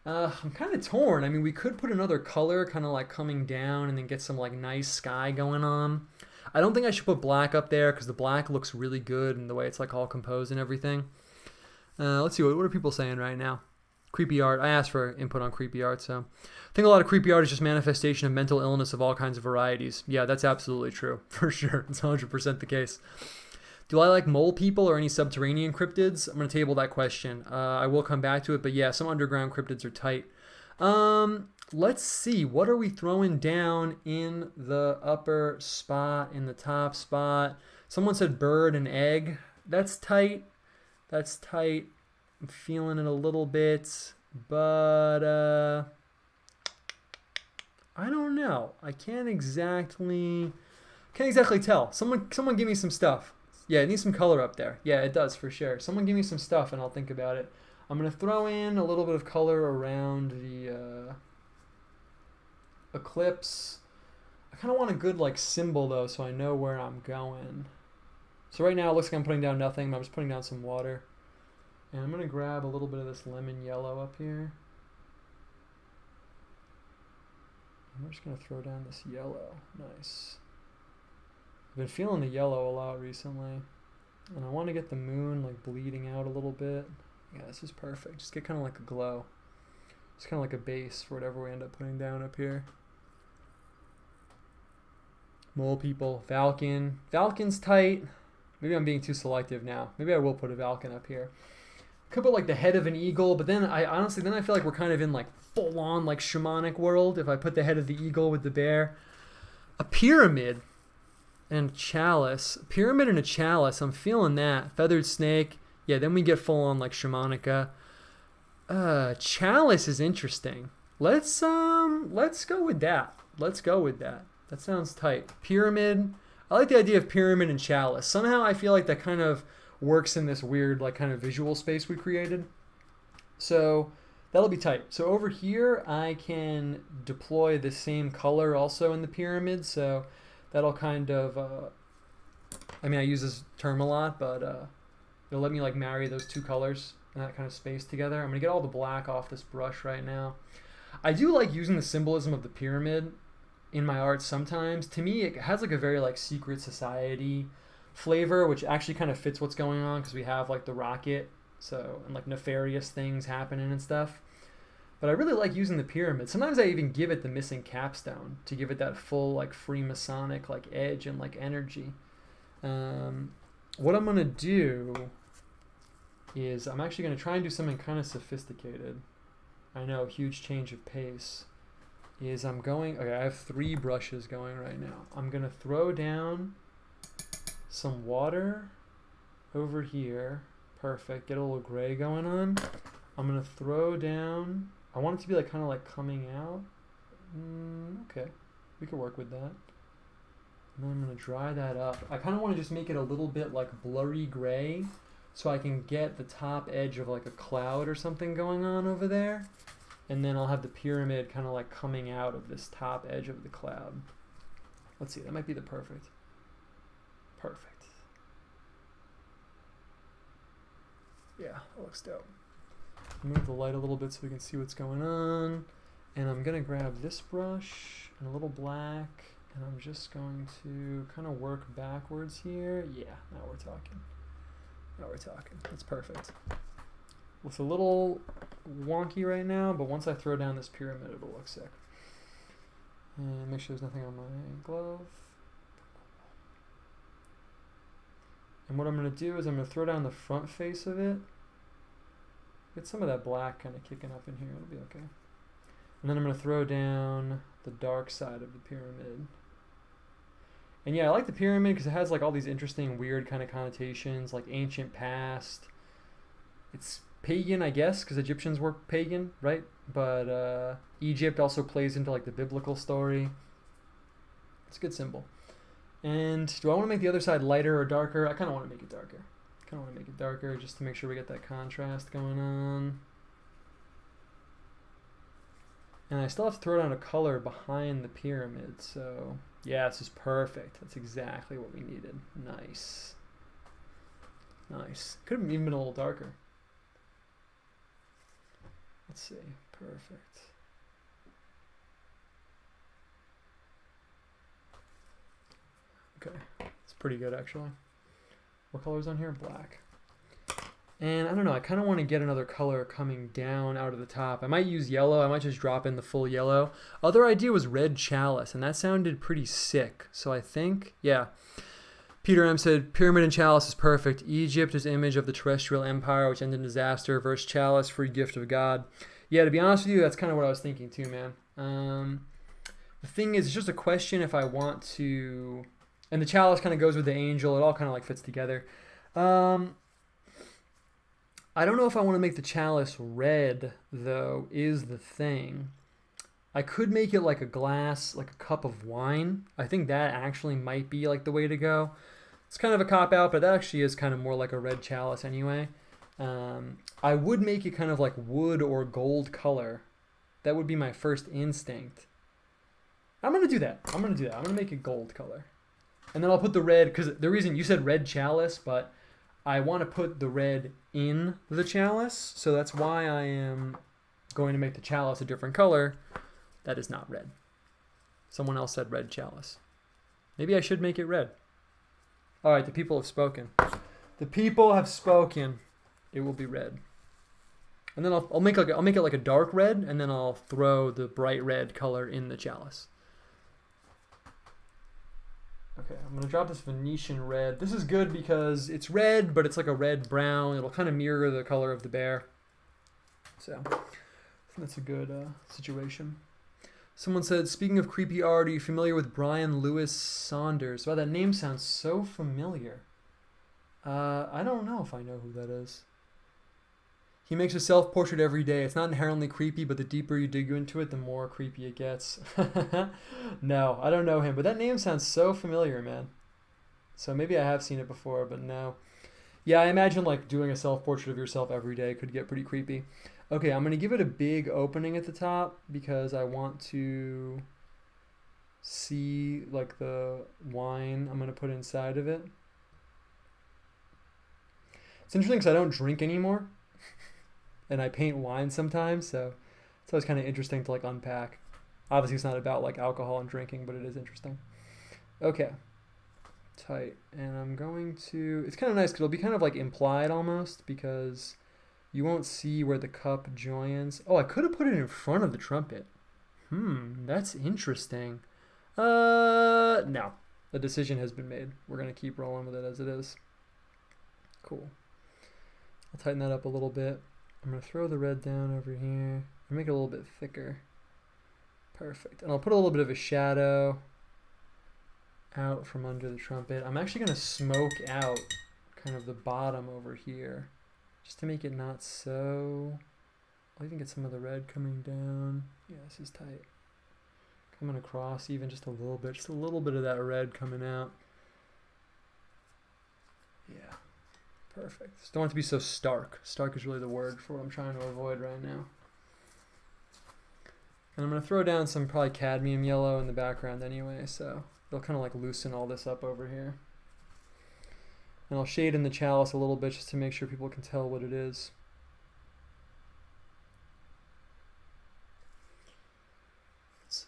I'm kind of torn. I mean, we could put another color kind of like coming down and then get some like nice sky going on. I don't think I should put black up there because the black looks really good and the way it's like all composed and everything. Let's see, what are people saying right now? Creepy art. I asked for input on creepy art, so I think a lot of creepy art is just manifestation of mental illness of all kinds of varieties. Yeah, that's absolutely true, for sure. It's 100% the case. Do I like mole people or any subterranean cryptids? I'm going to table that question. I will come back to it, but yeah, some underground cryptids are tight. Let's see. What are we throwing down in the upper spot, in the top spot? Someone said bird and egg. That's tight. That's tight. I'm feeling it a little bit, but I don't know. I can't exactly tell. Someone give me some stuff. Yeah, it needs some color up there. Yeah, it does for sure. Someone give me some stuff and I'll think about it. I'm going to throw in a little bit of color around the eclipse. I kind of want a good like symbol though, so I know where I'm going. So right now it looks like I'm putting down nothing, but I'm just putting down some water. And I'm going to grab a little bit of this lemon yellow up here. And we're just going to throw down this yellow. Nice. I've been feeling the yellow a lot recently. And I want to get the moon like bleeding out a little bit. Yeah, this is perfect. Just get kind of like a glow. It's kind of like a base for whatever we end up putting down up here. Mole people. Falcon. Falcon's tight. Maybe I'm being too selective now. Maybe I will put a falcon up here. Could put like the head of an eagle, but then I feel like we're kind of in like full on like shamanic world if I put the head of the eagle with the bear. A pyramid and a chalice. A pyramid and a chalice, I'm feeling that. Feathered snake. Yeah, then we get full on like shamanica. Chalice is interesting. Let's go with that. Let's go with that. That sounds tight. Pyramid. I like the idea of pyramid and chalice. Somehow I feel like that kind of works in this weird like kind of visual space we created. So that'll be tight. So over here I can deploy the same color also in the pyramid. So that'll kind of, I use this term a lot, but it'll let me like marry those two colors in that kind of space together. I'm going to get all the black off this brush right now. I do like using the symbolism of the pyramid in my art sometimes. To me, it has like a very like secret society flavor, which actually kind of fits what's going on because we have like the rocket, so, and like nefarious things happening and stuff. But I really like using the pyramid. Sometimes I even give it the missing capstone to give it that full like Freemasonic like edge and like energy. What I'm gonna do is I'm actually gonna try and do something kind of sophisticated. I know, huge change of pace. Okay, I have 3 brushes going right now. I'm gonna throw down some water over here. Perfect. Get a little gray going on. I'm going to throw down I want it to be like kind of like coming out. Okay, we could work with that. And then I'm gonna dry that up. I kind of want to just make it a little bit like blurry gray, so I can get the top edge of like a cloud or something going on over there. And then I'll have the pyramid kind of like coming out of this top edge of the cloud. Let's see, that might be the perfect. Perfect. Yeah, that looks dope. Move the light a little bit so we can see what's going on. And I'm gonna grab this brush and a little black, and I'm just going to kind of work backwards here. Yeah, now we're talking. Now we're talking. That's perfect. It's a little wonky right now, but once I throw down this pyramid, it'll look sick. And make sure there's nothing on my glove. And what I'm going to do is I'm going to throw down the front face of it. Get some of that black kind of kicking up in here. It'll be okay. And then I'm going to throw down the dark side of the pyramid. And yeah, I like the pyramid because it has like all these interesting, weird kind of connotations, like ancient past. It's pagan, I guess, because Egyptians were pagan, right? But Egypt also plays into like the biblical story. It's a good symbol. And do I want to make the other side lighter or darker? I kind of want to make it darker. Just to make sure we get that contrast going on. And I still have to throw down a color behind the pyramid, so yeah, this is perfect. That's exactly what we needed. Nice. Nice. Could have even been a little darker. Let's see. Perfect. Okay. It's pretty good, actually. What color's on here? Black. And I don't know, I kind of want to get another color coming down out of the top. I might use yellow. I might just drop in the full yellow. Other idea was red chalice, and that sounded pretty sick. So I think, yeah. Peter M. said, pyramid and chalice is perfect. Egypt is image of the terrestrial empire, which ended in disaster, versus chalice, free gift of God. Yeah, to be honest with you, that's kind of what I was thinking too, man. The thing is, it's just a question if I want to... And the chalice kind of goes with the angel. It all kind of like fits together. I don't know if I want to make the chalice red, though, is the thing. I could make it like a glass, like a cup of wine. I think that actually might be like the way to go. It's kind of a cop-out, but that actually is kind of more like a red chalice anyway. I would make it kind of like wood or gold color. That would be my first instinct. I'm going to do that. I'm going to make it gold color. And then I'll put the red, because the reason you said red chalice, but I want to put the red in the chalice, so that's why I am going to make the chalice a different color. That is not red. Someone else said red chalice. Maybe I should make it red. All right, the people have spoken. The people have spoken. It will be red. And then I'll make it like a dark red, and then I'll throw the bright red color in the chalice. Okay, I'm going to drop this Venetian red. This is good because it's red, but it's like a red-brown. It'll kind of mirror the color of the bear. So, I think that's a good situation. Someone said, speaking of creepy art, are you familiar with Brian Lewis Saunders? Wow, that name sounds so familiar. I don't know if I know who that is. He makes a self-portrait every day. It's not inherently creepy, but the deeper you dig into it, the more creepy it gets. No, I don't know him, but that name sounds so familiar, man. So maybe I have seen it before, but no. Yeah, I imagine like doing a self-portrait of yourself every day could get pretty creepy. Okay, I'm going to give it a big opening at the top because I want to see like the wine I'm going to put inside of it. It's interesting because I don't drink anymore. And I paint wine sometimes, so it's always kind of interesting to like unpack. Obviously, it's not about like alcohol and drinking, but it is interesting. Okay, tight, and I'm going to. It's kind of nice because it'll be kind of like implied almost because you won't see where the cup joins. Oh, I could have put it in front of the trumpet. That's interesting. No, the decision has been made. We're gonna keep rolling with it as it is. Cool. I'll tighten that up a little bit. I'm going to throw the red down over here and make it a little bit thicker. Perfect. And I'll put a little bit of a shadow out from under the trumpet. I'm actually going to smoke out kind of the bottom over here just to make it not so I'll even get some of the red coming down. Yeah, this is tight. Coming across even just a little bit of that red coming out. Yeah, perfect. Just don't want it to be so stark. Stark is really the word for what I'm trying to avoid right now. And I'm going to throw down some probably cadmium yellow in the background anyway, so they'll kind of like loosen all this up over here. And I'll shade in the chalice a little bit just to make sure people can tell what it is. Let's see.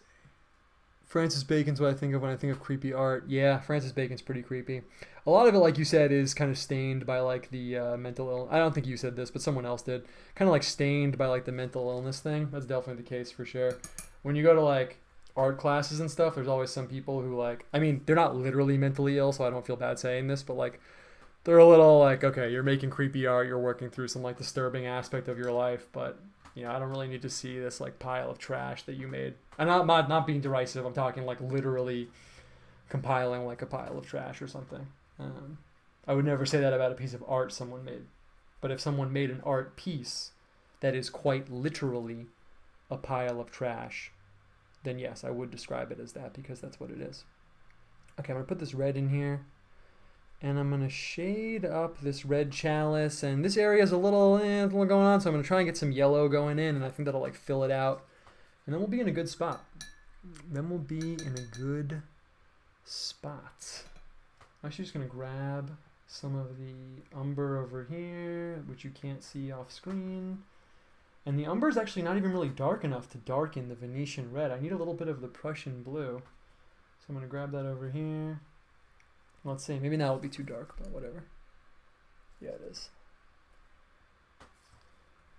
Francis Bacon's what I think of when I think of creepy art. Yeah, Francis Bacon's pretty creepy. A lot of it, like you said, is kind of stained by like the mental illness. I don't think you said this, but someone else did. Kind of like stained by like the mental illness thing. That's definitely the case for sure. When you go to like art classes and stuff, there's always some people who like, I mean, they're not literally mentally ill, so I don't feel bad saying this, but like they're a little like, okay, you're making creepy art, you're working through some like disturbing aspect of your life, but you know, I don't really need to see this like pile of trash that you made. And I'm not being derisive. I'm talking like literally compiling like a pile of trash or something. I would never say that about a piece of art someone made. But if someone made an art piece that is quite literally a pile of trash, then yes, I would describe it as that because that's what it is. Okay, I'm going to put this red in here. And I'm going to shade up this red chalice. And this area is a little going on, so I'm going to try and get some yellow going in, and I think that'll like fill it out. And then we'll be in a good spot. I'm actually just going to grab some of the umber over here, which you can't see off screen. And the umber is actually not even really dark enough to darken the Venetian red. I need a little bit of the Prussian blue. So I'm going to grab that over here. Let's see, maybe now it'll be too dark, but whatever. Yeah, it is.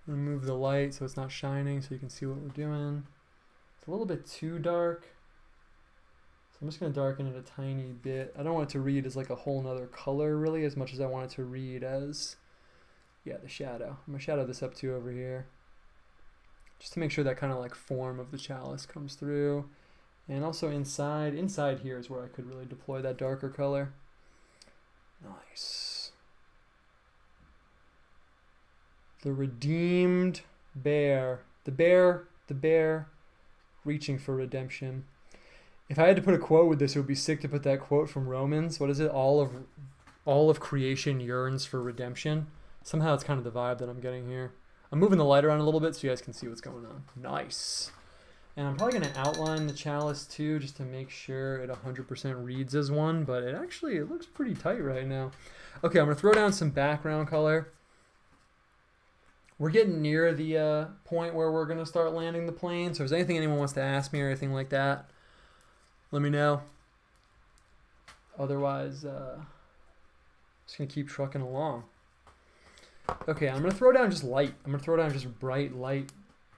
I'm going to move the light so it's not shining so you can see what we're doing. It's a little bit too dark. So I'm just going to darken it a tiny bit. I don't want it to read as like a whole nother color really as much as I want it to read as, yeah, the shadow. I'm going to shadow this up too over here. Just to make sure that kind of like form of the chalice comes through. And also inside here is where I could really deploy that darker color. Nice. The redeemed bear. The bear reaching for redemption. If I had to put a quote with this, it would be sick to put that quote from Romans. What is it? All of creation yearns for redemption. Somehow it's kind of the vibe that I'm getting here. I'm moving the light around a little bit so you guys can see what's going on. Nice. And I'm probably going to outline the chalice too, just to make sure it 100% reads as one, but it looks pretty tight right now. Okay, I'm going to throw down some background color. We're getting near the point where we're going to start landing the plane, so if there's anything anyone wants to ask me or anything like that, let me know. Otherwise, just going to keep trucking along. Okay, I'm going to throw down just light. I'm going to throw down just bright light.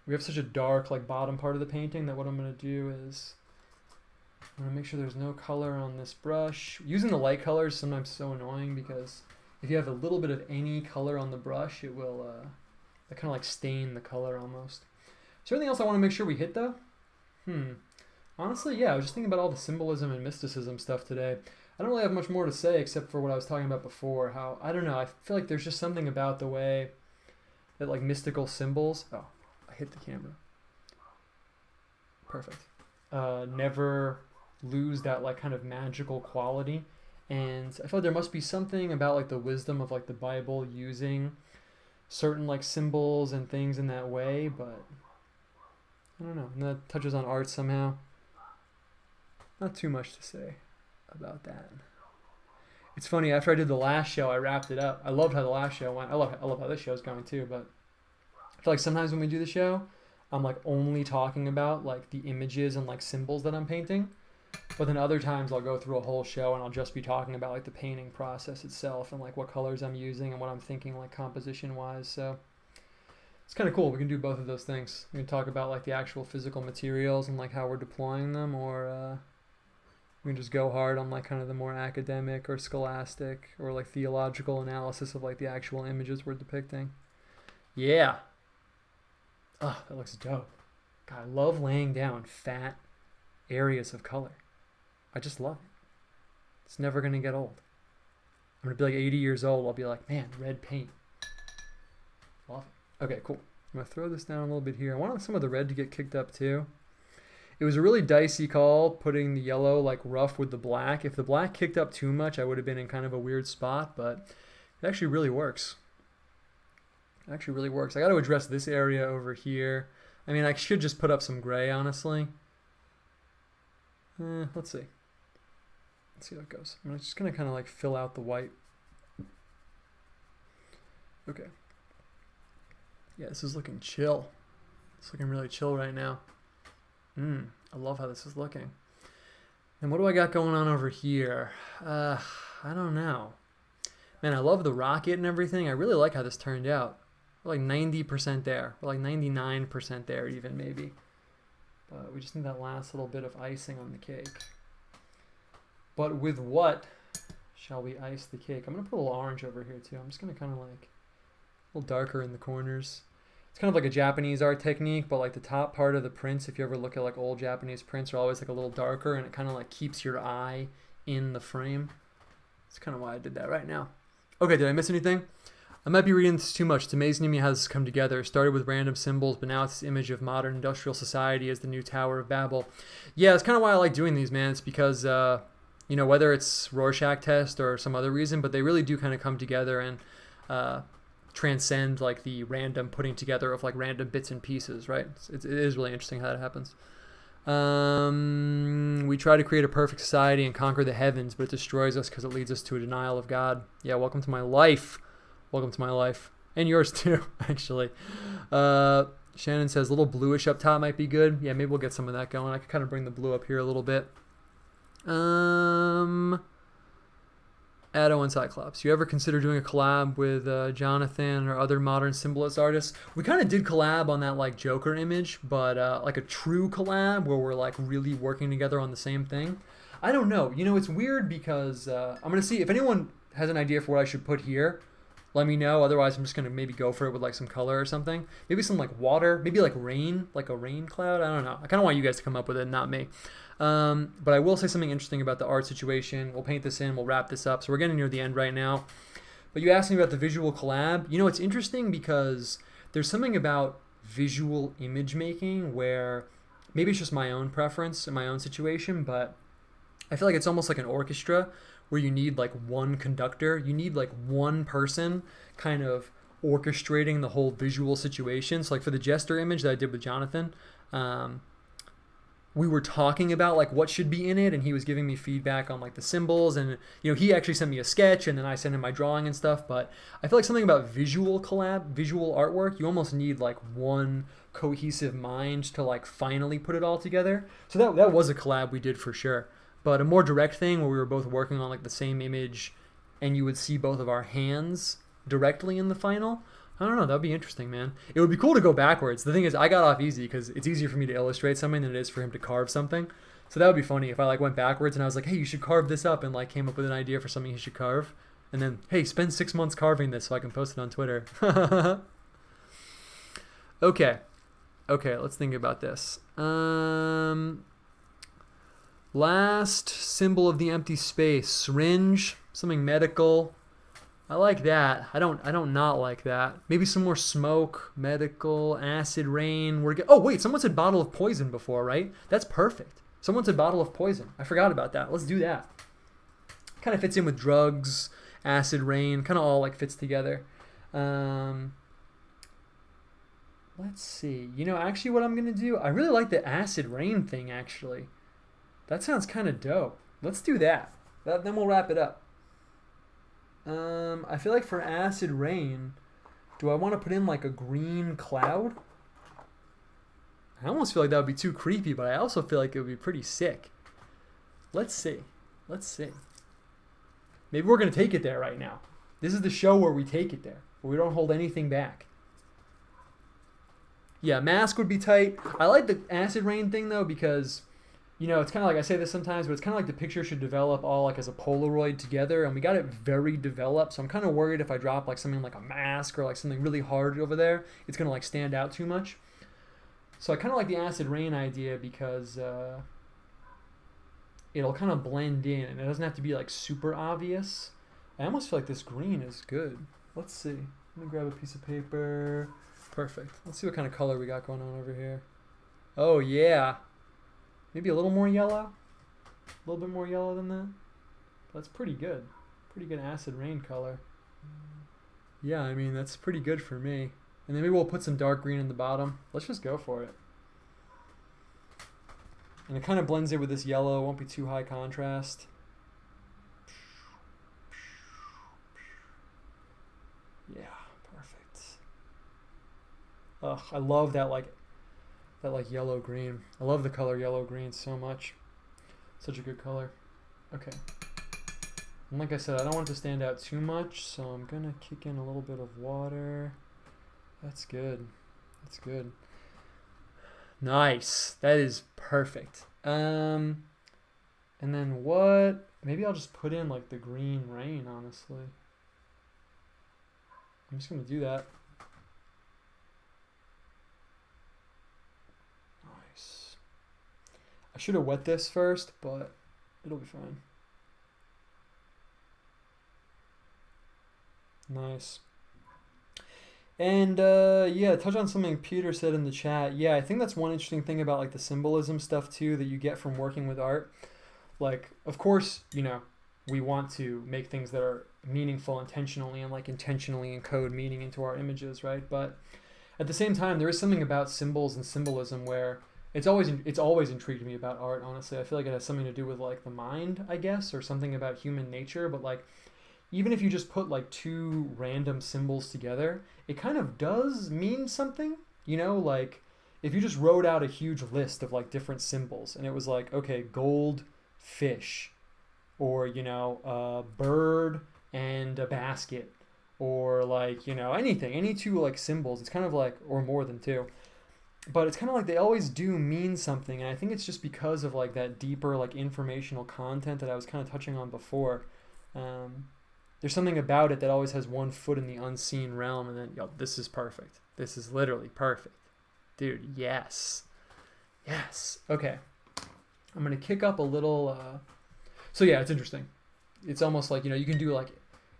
We have such a dark like bottom part of the painting that what I'm going to do is I'm going to make sure there's no color on this brush. Using the light color is sometimes so annoying because if you have a little bit of any color on the brush, it will kind of like stain the color almost. Is there anything else I want to make sure we hit though? Honestly, yeah, I was just thinking about all the symbolism and mysticism stuff today. I don't really have much more to say except for what I was talking about before. How, I don't know, I feel like there's just something about the way that like mystical symbols... Oh. Hit the camera. Perfect. Never lose that like kind of magical quality, and I feel like there must be something about like the wisdom of like the Bible using certain like symbols and things in that way, but I don't know. And that touches on art somehow. Not too much to say about that. It's funny, after I did the last show, I wrapped it up. I loved how the last show went. I love how this show's going too, but I feel like sometimes when we do the show, I'm like only talking about like the images and like symbols that I'm painting. But then other times I'll go through a whole show and I'll just be talking about like the painting process itself and like what colors I'm using and what I'm thinking like composition wise. So it's kind of cool. We can do both of those things. We can talk about like the actual physical materials and like how we're deploying them, or we can just go hard on like kind of the more academic or scholastic or like theological analysis of like the actual images we're depicting. Yeah. Oh, that looks dope. God, I love laying down fat areas of color. I just love it. It's never going to get old. I'm going to be like 80 years old. I'll be like, man, red paint. Love it. Okay, cool. I'm going to throw this down a little bit here. I want some of the red to get kicked up too. It was a really dicey call putting the yellow like rough with the black. If the black kicked up too much, I would have been in kind of a weird spot, but it actually really works. It actually really works. I got to address this area over here. I mean, I should just put up some gray, honestly. Let's see. Let's see how it goes. I'm just going to kind of like fill out the white. Okay. Yeah, this is looking chill. It's looking really chill right now. I love how this is looking. And what do I got going on over here? I don't know. Man, I love the rocket and everything. I really like how this turned out. We're like 90% there. We're like 99% there even, maybe. But we just need that last little bit of icing on the cake. But with what shall we ice the cake? I'm going to put a little orange over here too. I'm just going to kind of like a little darker in the corners. It's kind of like a Japanese art technique, but like the top part of the prints, if you ever look at like old Japanese prints, are always like a little darker, and it kind of like keeps your eye in the frame. That's kind of why I did that right now. Okay, did I miss anything? I might be reading this too much. It's amazing to me how this has come together. It started with random symbols, but now it's this image of modern industrial society as the new Tower of Babel. Yeah, that's kind of why I like doing these, man. It's because, you know, whether it's Rorschach test or some other reason, but they really do kind of come together and transcend like the random putting together of like random bits and pieces, right? It is really interesting how that happens. We try to create a perfect society and conquer the heavens, but it destroys us because it leads us to a denial of God. Yeah, welcome to my life. Welcome to my life. And yours too, actually. Shannon says little bluish up top might be good. Yeah, maybe we'll get some of that going. I could kind of bring the blue up here a little bit. Addo and Cyclops. You ever consider doing a collab with Jonathan or other modern symbolist artists? We kind of did collab on that like Joker image, but like a true collab where we're like really working together on the same thing. I don't know. You know, it's weird because I'm going to see if anyone has an idea for what I should put here. Let me know. Otherwise, I'm just going to maybe go for it with like some color or something. Maybe some like water. Maybe like rain, like a rain cloud. I don't know. I kind of want you guys to come up with it, not me. But I will say something interesting about the art situation. We'll paint this in. We'll wrap this up. So we're getting near the end right now. But you asked me about the visual collab. You know, it's interesting because there's something about visual image making where maybe it's just my own preference in my own situation, but I feel like it's almost like an orchestra where you need like one conductor. You need like one person kind of orchestrating the whole visual situation. So like for the Jester image that I did with Jonathan, we were talking about like what should be in it, and he was giving me feedback on like the symbols, and you know, he actually sent me a sketch and then I sent him my drawing and stuff. But I feel like something about visual artwork, you almost need like one cohesive mind to like finally put it all together. So that was a collab we did for sure. But a more direct thing where we were both working on like the same image and you would see both of our hands directly in the final, I don't know, that'd be interesting, man. It would be cool to go backwards. The thing is, I got off easy because it's easier for me to illustrate something than it is for him to carve something. So that would be funny if I like went backwards and I was like, hey, you should carve this up, and like came up with an idea for something he should carve. And then, hey, spend 6 months carving this so I can post it on Twitter. Okay, let's think about this. Last symbol of the empty space, syringe, something medical. I like that. I don't not like that. Maybe some more smoke, medical, acid rain. Oh wait, someone said bottle of poison before, right? That's perfect. Someone said bottle of poison. I forgot about that. Let's do that. Kind of fits in with drugs, acid rain, kind of all like fits together. Let's see. You know, actually what I'm going to do, I really like the acid rain thing actually. That sounds kind of dope. Let's do that. Then we'll wrap it up. I feel like for acid rain, do I want to put in like a green cloud? I almost feel like that would be too creepy, but I also feel like it would be pretty sick. Let's see. Maybe we're going to take it there right now. This is the show where we take it there, where we don't hold anything back. Yeah, mask would be tight. I like the acid rain thing though because, you know, it's kind of like, I say this sometimes, but it's kind of like the picture should develop all like as a Polaroid together, and we got it very developed, so I'm kind of worried if I drop like something like a mask or like something really hard over there, it's going to like stand out too much. So I kind of like the acid rain idea because it'll kind of blend in, and it doesn't have to be like super obvious. I almost feel like this green is good. Let's see. Let me grab a piece of paper. perfect. Let's see what kind of color we got going on over here. Oh, yeah. Maybe a little more yellow. A little bit more yellow than that. That's pretty good. Pretty good acid rain color. Yeah, I mean, that's pretty good for me. And then maybe we'll put some dark green in the bottom. Let's just go for it. And it kind of blends in with this yellow. It won't be too high contrast. Yeah, perfect. Ugh, I love that like yellow green. I love the color yellow green so much. Such a good color. Okay. And like I said, I don't want it to stand out too much, so I'm gonna kick in a little bit of water. That's good. That's good. Nice. That is perfect. And then what? Maybe I'll just put in like the green rain, honestly. I'm just gonna do that. Nice. I should have wet this first, but it'll be fine. Nice. And yeah, touch on something Peter said in the chat. Yeah, I think that's one interesting thing about like the symbolism stuff too that you get from working with art. Like, of course, you know, we want to make things that are meaningful intentionally and like intentionally encode meaning into our images, right? But at the same time, there is something about symbols and symbolism where it's always intrigued me about art, honestly. I feel like it has something to do with like the mind, I guess, or something about human nature, but like even if you just put like two random symbols together, it kind of does mean something, you know, like if you just wrote out a huge list of like different symbols and it was like, okay, gold, fish, or, you know, a bird and a basket, or like, you know, anything, any two like symbols, it's kind of like, or more than two, but it's kind of like they always do mean something. And I think it's just because of like that deeper like informational content that I was kind of touching on before. There's something about it that always has one foot in the unseen realm, and then, yo, this is perfect. This is literally perfect. Dude, yes. Yes. Okay. I'm going to kick up a little, so yeah, it's interesting. It's almost like, you know, you can do like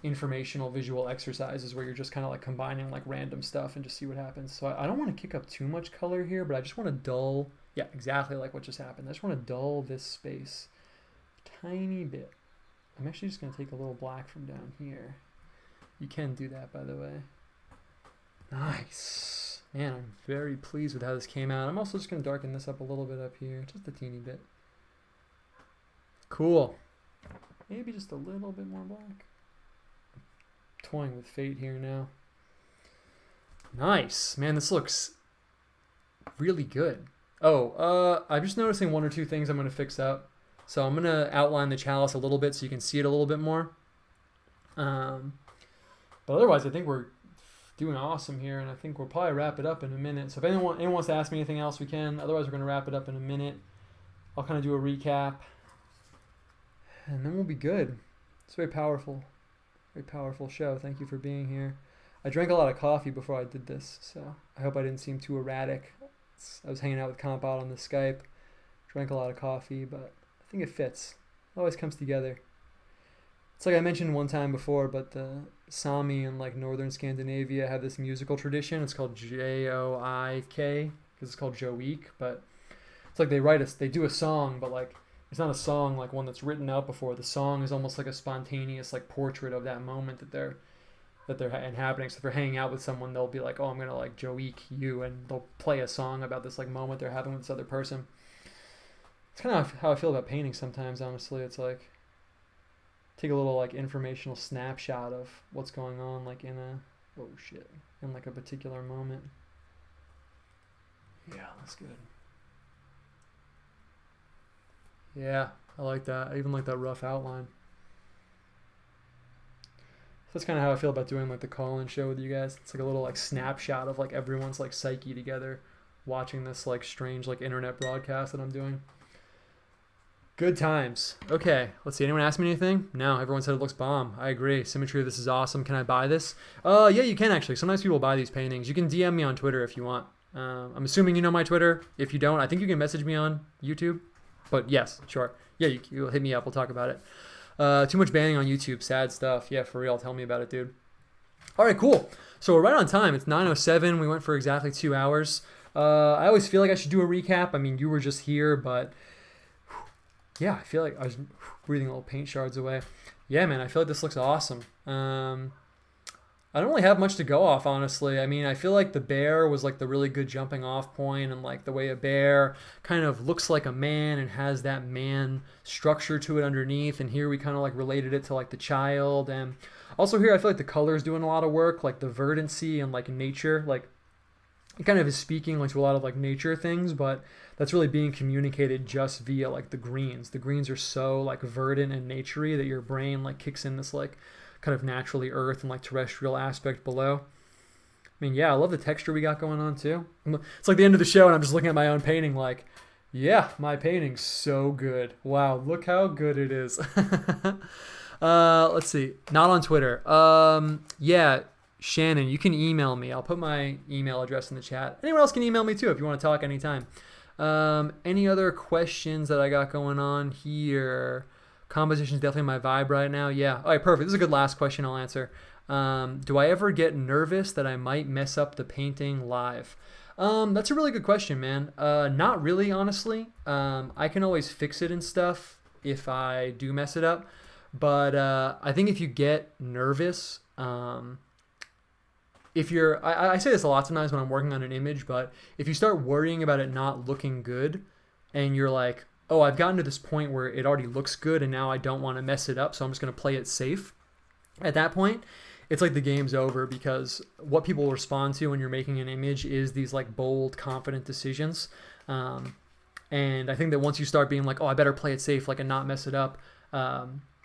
informational visual exercises where you're just kind of like combining like random stuff and just see what happens. So I don't want to kick up too much color here, but I just want to dull, yeah, exactly like what just happened. I just want to dull this space a tiny bit. I'm actually just going to take a little black from down here. You can do that, by the way. Nice. Man, I'm very pleased with how this came out. I'm also just going to darken this up a little bit up here. Just a teeny bit. Cool. Maybe just a little bit more black. I'm toying with fate here now. Nice. Man, this looks really good. Oh, I'm just noticing one or two things I'm going to fix up. So I'm going to outline the chalice a little bit so you can see it a little bit more. But otherwise, I think we're doing awesome here, and I think we'll probably wrap it up in a minute. So if anyone wants to ask me anything else, we can. Otherwise, we're going to wrap it up in a minute. I'll kind of do a recap, and then we'll be good. It's very powerful show. Thank you for being here. I drank a lot of coffee before I did this, so I hope I didn't seem too erratic. I was hanging out with Compot on the Skype, drank a lot of coffee, but I think it fits. It always comes together. It's like I mentioned one time before, but the Sami in like northern Scandinavia have this musical tradition. It's called Joik, because it's called Joik, but it's like they do a song, but like it's not a song like one that's written out before. The song is almost like a spontaneous like portrait of that moment that they're inhabiting. So if they're hanging out with someone, they'll be like, oh, I'm gonna like Joik you, and they'll play a song about this like moment they're having with this other person. It's kind of how I feel about painting sometimes, honestly. It's like take a little like informational snapshot of what's going on like in like a particular moment. Yeah, that's good. Yeah, I like that. I even like that rough outline. That's kind of how I feel about doing like the call-in show with you guys. It's like a little like snapshot of like everyone's like psyche together watching this like strange like internet broadcast that I'm doing. Good times. Okay, let's see. Anyone ask me anything? No, everyone said it looks bomb. I agree. Symmetry, this is awesome. Can I buy this? Yeah, you can actually. Sometimes people buy these paintings. You can DM me on Twitter if you want. I'm assuming you know my Twitter. If you don't, I think you can message me on YouTube. But yes, sure. Yeah, you'll hit me up. We'll talk about it. Too much banning on YouTube. Sad stuff. Yeah, for real. Tell me about it, dude. All right, cool. So we're right on time. It's 9:07. We went for exactly 2 hours. I always feel like I should do a recap. I mean, you were just here, but yeah, I feel like I was breathing little paint shards away. Yeah, man, I feel like this looks awesome. I don't really have much to go off, honestly. I mean, I feel like the bear was like the really good jumping off point, and like the way a bear kind of looks like a man and has that man structure to it underneath. And here we kind of like related it to like the child. And also here I feel like the color's doing a lot of work, like the verdancy and like nature. Like it kind of is speaking like to a lot of like nature things, but that's really being communicated just via like the greens. The greens are so like verdant and naturey that your brain like kicks in this like kind of naturally earth and like terrestrial aspect below. I mean, yeah, I love the texture we got going on too. It's like the end of the show and I'm just looking at my own painting like, yeah, my painting's so good. Wow, look how good it is. Let's see. Not on Twitter. Yeah, Shannon, you can email me. I'll put my email address in the chat. Anyone else can email me too if you want to talk anytime. Any other questions that I got going on here? Composition is definitely my vibe right now. Yeah. All right, perfect. This is a good last question I'll answer. Do I ever get nervous that I might mess up the painting live? That's a really good question, man. Not really, honestly. I can always fix it and stuff if I do mess it up. But I think if you get nervous, if you're, I say this a lot sometimes when I'm working on an image, but if you start worrying about it not looking good and you're like, oh, I've gotten to this point where it already looks good and now I don't want to mess it up, so I'm just going to play it safe. At that point, it's like the game's over, because what people respond to when you're making an image is these like bold, confident decisions. And I think that once you start being like, oh, I better play it safe, like, and not mess it up,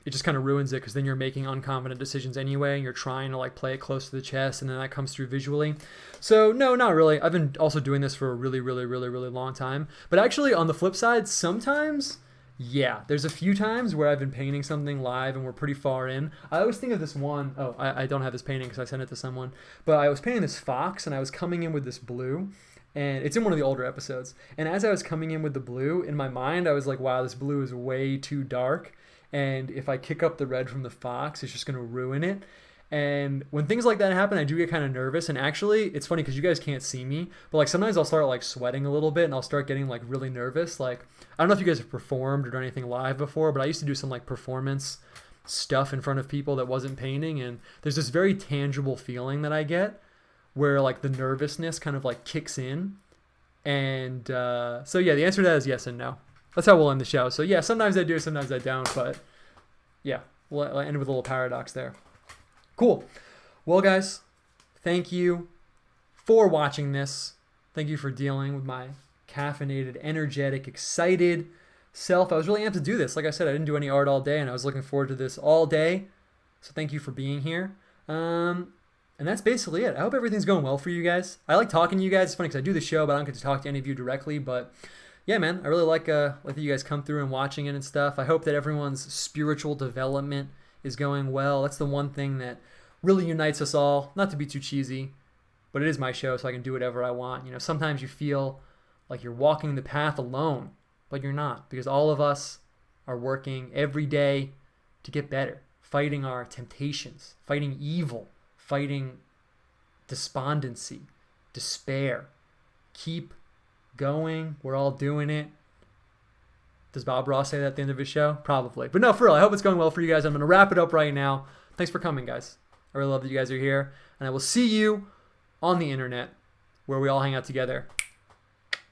it just kind of ruins it, because then you're making unconfident decisions anyway, and you're trying to like play it close to the chest, and then that comes through visually. So no, not really. I've been also doing this for a really, really, really, really long time. But actually, on the flip side, sometimes, yeah, there's a few times where I've been painting something live and we're pretty far in. I always think of this one. Oh, I don't have this painting because I sent it to someone. But I was painting this fox, and I was coming in with this blue. And it's in one of the older episodes. And as I was coming in with the blue, in my mind, I was like, wow, this blue is way too dark. And if I kick up the red from the fox, it's just going to ruin it. And when things like that happen, I do get kind of nervous. And actually, it's funny because you guys can't see me, but like sometimes I'll start like sweating a little bit and I'll start getting like really nervous. Like, I don't know if you guys have performed or done anything live before, but I used to do some like performance stuff in front of people that wasn't painting. And there's this very tangible feeling that I get where like the nervousness kind of like kicks in. And so yeah, the answer to that is yes and no. That's how we'll end the show. So yeah, sometimes I do, sometimes I don't, but yeah, we'll end with a little paradox there. Cool. Well, guys, thank you for watching this. Thank you for dealing with my caffeinated, energetic, excited self. I was really amped to do this. Like I said, I didn't do any art all day, and I was looking forward to this all day. So thank you for being here. And that's basically it. I hope everything's going well for you guys. I like talking to you guys. It's funny because I do the show, but I don't get to talk to any of you directly, but yeah, man, I really like that you guys come through and watching it and stuff. I hope that everyone's spiritual development is going well. That's the one thing that really unites us all. Not to be too cheesy, but it is my show, so I can do whatever I want. You know, sometimes you feel like you're walking the path alone, but you're not, because all of us are working every day to get better, fighting our temptations, fighting evil, fighting despondency, despair. Keep going. We're all doing it. Does Bob Ross say that at the end of his show? Probably. But no, for real, I hope it's going well for you guys. I'm going to wrap it up right now. Thanks for coming, guys. I really love that you guys are here. And I will see you on the internet, where we all hang out together.